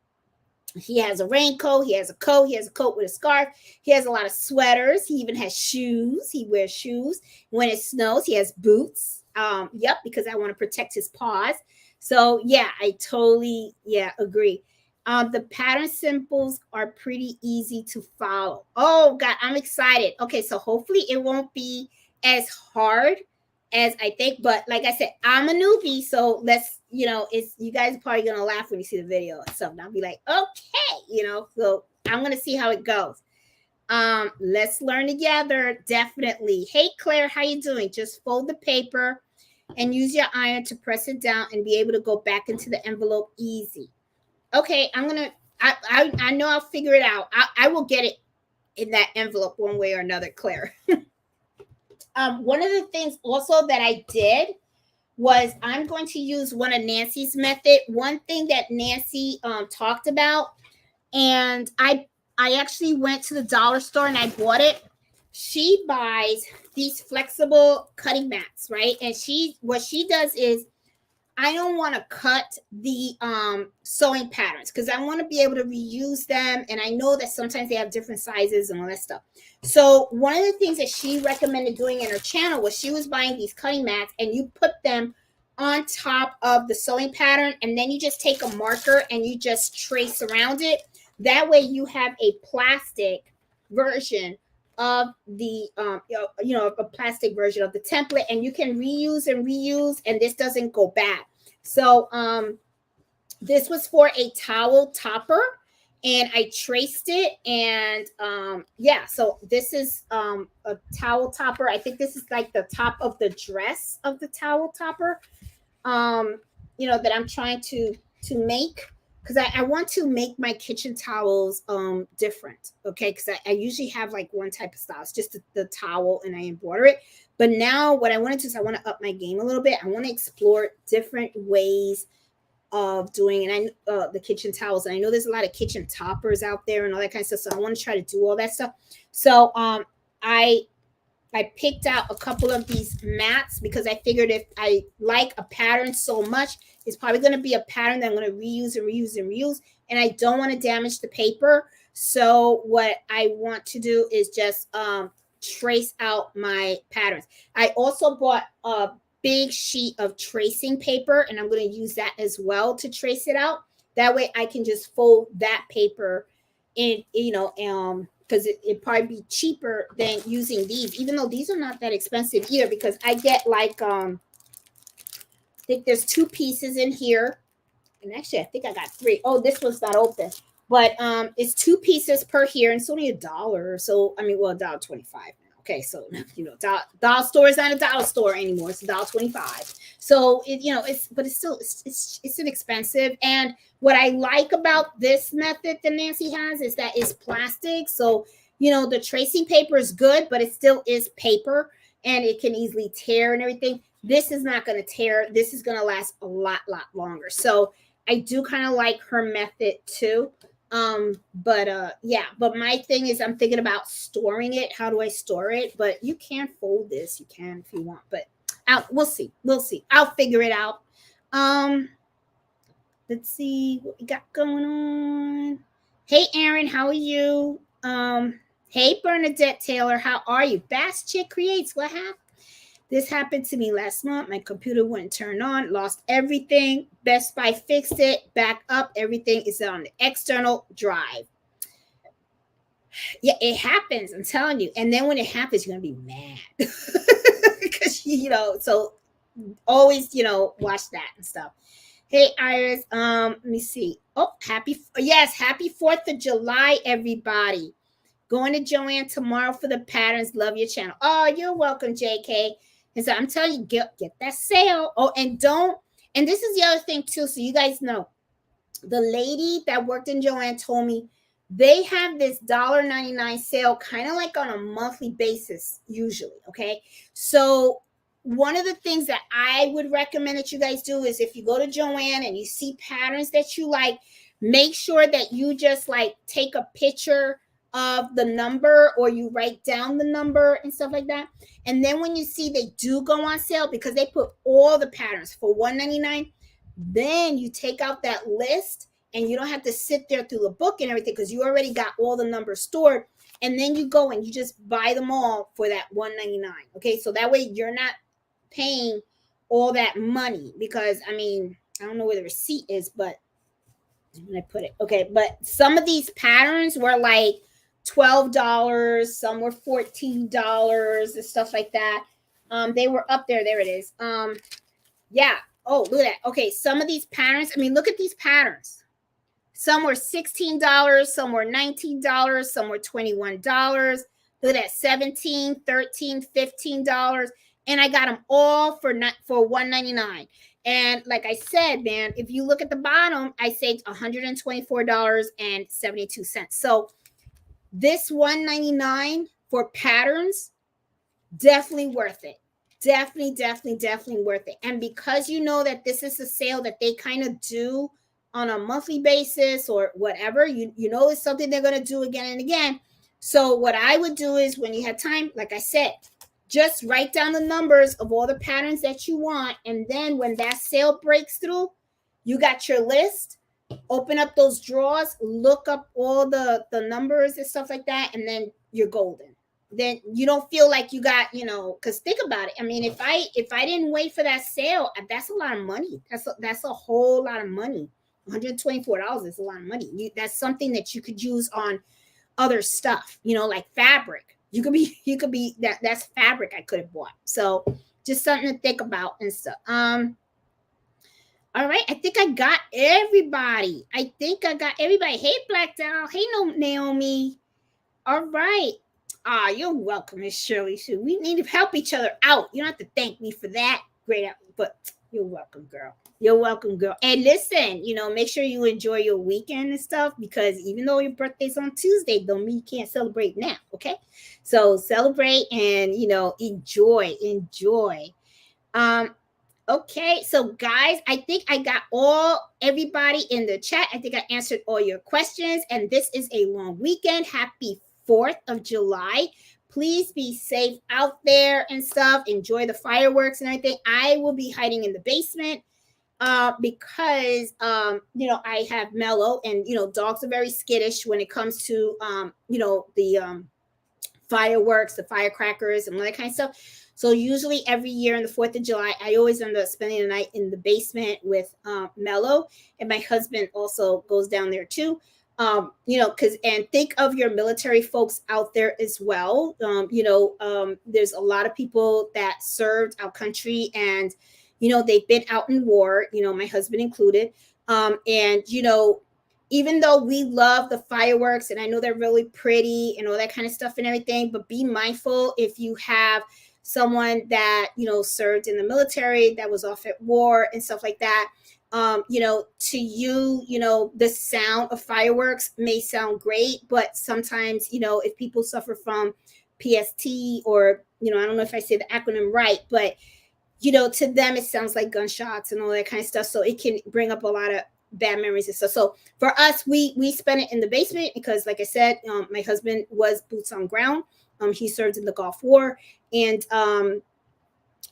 He has a raincoat. He has a coat. He has a coat with a scarf. He has a lot of sweaters. He even has shoes. He wears shoes. When it snows, he has boots. Yep, because I want to protect his paws. So, yeah, I totally, agree. The pattern symbols are pretty easy to follow. Oh, God, I'm excited. Okay, so hopefully it won't be as hard as I think. But like I said, I'm a newbie. So let's, it's you guys are probably going to laugh when you see the video and stuff. And I'll be like, okay, so I'm going to see how it goes. Let's learn together. Definitely. Hey, Claire, how you doing? Just fold the paper and use your iron to press it down and be able to go back into the envelope easy. Okay, I know I'll figure it out. I will get it in that envelope one way or another, Claire. One of the things also that I did was I'm going to use one of Nancy's method. One thing that Nancy talked about, and I actually went to the dollar store and I bought it. She buys these flexible cutting mats, right? And what she does is, I don't want to cut the sewing patterns because I want to be able to reuse them. And I know that sometimes they have different sizes and all that stuff. So one of the things that she recommended doing in her channel was she was buying these cutting mats and you put them on top of the sewing pattern. And then you just take a marker and you just trace around it. That way you have a plastic version of the a plastic version of the template, and you can reuse and this doesn't go bad. So this was for a towel topper and I traced it, and so this is a towel topper. I think this is like the top of the dress of the towel topper that I'm trying to make, because I want to make my kitchen towels different, okay? Because I usually have like one type of style. It's just the towel and I embroider it. But now what I want to do is I want to up my game a little bit. I want to explore different ways of doing the kitchen towels. And I know there's a lot of kitchen toppers out there and all that kind of stuff. So I want to try to do all that stuff. So I picked out a couple of these mats because I figured if I like a pattern so much, it's probably going to be a pattern that I'm going to reuse. And I don't want to damage the paper. So what I want to do is just trace out my patterns. I also bought a big sheet of tracing paper, and I'm going to use that as well to trace it out. That way I can just fold that paper in, because it'd probably be cheaper than using these, even though these are not that expensive either, because I get like, I think there's 2 pieces in here. And actually, I think I got 3. Oh, this one's not open. But it's 2 pieces per here, and it's only $1. So, $1.25 now. Okay, so, dollar store is not a dollar store anymore. It's $1.25. So, it's inexpensive. And what I like about this method that Nancy has is that it's plastic. So, the tracing paper is good, but it still is paper and it can easily tear and everything. This is not going to tear. This is going to last a lot longer. So I do kind of like her method too. But my thing is I'm thinking about storing it. How do I store it? But you can fold this. You can if you want, but we'll see. I'll figure it out. Let's see what we got going on. Hey, Aaron, how are you? Hey, Bernadette Taylor, how are you? Bass Chick Creates, what happened? This happened to me last month. My computer wouldn't turn on, lost everything. Best Buy fixed it, back up. Everything is on the external drive. Yeah, it happens. I'm telling you. And then when it happens, you're going to be mad. Because, so always, watch that and stuff. Hey, Iris, let me see. Oh, happy 4th of July, everybody. Going to Joanne tomorrow for the patterns. Love your channel. Oh, you're welcome, JK. And so I'm telling you, get that sale. Oh, and this is the other thing too, so you guys know. The lady that worked in Joanne told me they have this $1.99 sale kind of like on a monthly basis usually. Okay, so one of the things that I would recommend that you guys do is if you go to Joanne and you see patterns that you like, make sure that you just like take a picture of the number or you write down the number and stuff like that. And then when you see they do go on sale, because they put all the patterns for $1.99, then you take out that list and you don't have to sit there through the book and everything because you already got all the numbers stored. And then you go and you just buy them all for that $1.99. Okay, so that way you're not paying all that money, because I mean, I don't know where the receipt is, but when I put it, okay, but some of these patterns were like $12, some were $14 and stuff like that. They were up there. There it is. Yeah. Oh, look at that. Okay, some of these patterns, I mean, look at these patterns. Some were $16, some were $19, some were $21. Look at that, $17, $13, $15. And I got them all for $1.99. And like I said, man, if you look at the bottom, I saved $124.72. So this $1.99 for patterns, definitely worth it. Definitely worth it. And because you know that this is a sale that they kind of do on a monthly basis or whatever, you know it's something they're going to do again and again. So what I would do is when you have time, like I said, just write down the numbers of all the patterns that you want. And then when that sale breaks through, you got your list. Open up those drawers, look up all the numbers and stuff like that, and then you're golden. Then you don't feel like you got, because think about it. I mean, if I didn't wait for that sale, that's a lot of money. That's a whole lot of money. $124 is a lot of money. That's something that you could use on other stuff, like fabric. You could be that's fabric I could have bought. So just something to think about and stuff. All right, I think I got everybody. Hey, Black Doll. Hey, Naomi. All right. You're welcome, Miss Shirley. So we need to help each other out. You don't have to thank me for that. Great, but you're welcome, girl. You're welcome, girl. And listen, make sure you enjoy your weekend and stuff, because even though your birthday's on Tuesday, don't mean you can't celebrate now, okay? So celebrate and, enjoy. Okay, so guys, I think I got everybody in the chat. I think I answered all your questions, and this is a long weekend. Happy 4th of July. Please be safe out there and stuff. Enjoy the fireworks and everything. I will be hiding in the basement because I have Mellow, and dogs are very skittish when it comes to the fireworks, the firecrackers, and all that kind of stuff. So usually every year on the 4th of July, I always end up spending the night in the basement with Mellow, and my husband also goes down there too. And think of your military folks out there as well. There's a lot of people that served our country, and they've been out in war, my husband included. Even though we love the fireworks, and I know they're really pretty and all that kind of stuff and everything, but be mindful if you have someone that served in the military, that was off at war and stuff like that. To you, the sound of fireworks may sound great, but sometimes, if people suffer from PST, or, I don't know if I say the acronym right, but, to them, it sounds like gunshots and all that kind of stuff. So it can bring up a lot of bad memories and stuff. So for us, we spent it in the basement because, like I said, my husband was boots on ground. He served in the Gulf War, and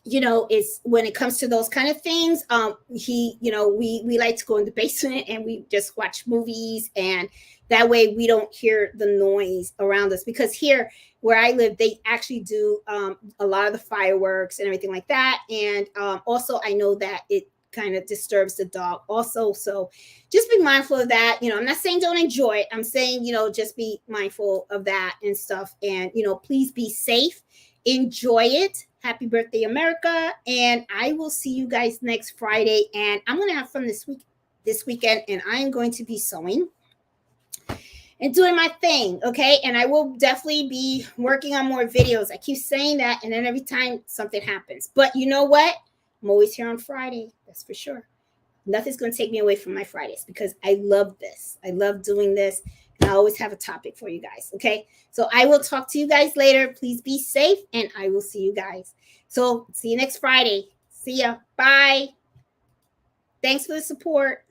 it's when it comes to those kind of things, we like to go in the basement and we just watch movies, and that way we don't hear the noise around us, because here where I live, they actually do a lot of the fireworks and everything like that. And also I know that it kind of disturbs the dog also. So just be mindful of that. I'm not saying don't enjoy it. I'm saying, just be mindful of that and stuff. And, please be safe. Enjoy it. Happy birthday, America. And I will see you guys next Friday. And I'm going to have fun this week. this weekend, and I am going to be sewing and doing my thing, okay? And I will definitely be working on more videos. I keep saying that, and then every time something happens. But you know what? I'm always here on Friday. That's for sure. Nothing's going to take me away from my Fridays because I love this. I love doing this. And I always have a topic for you guys, okay? So I will talk to you guys later. Please be safe, and I will see you guys. So see you next Friday. See ya. Bye. Thanks for the support.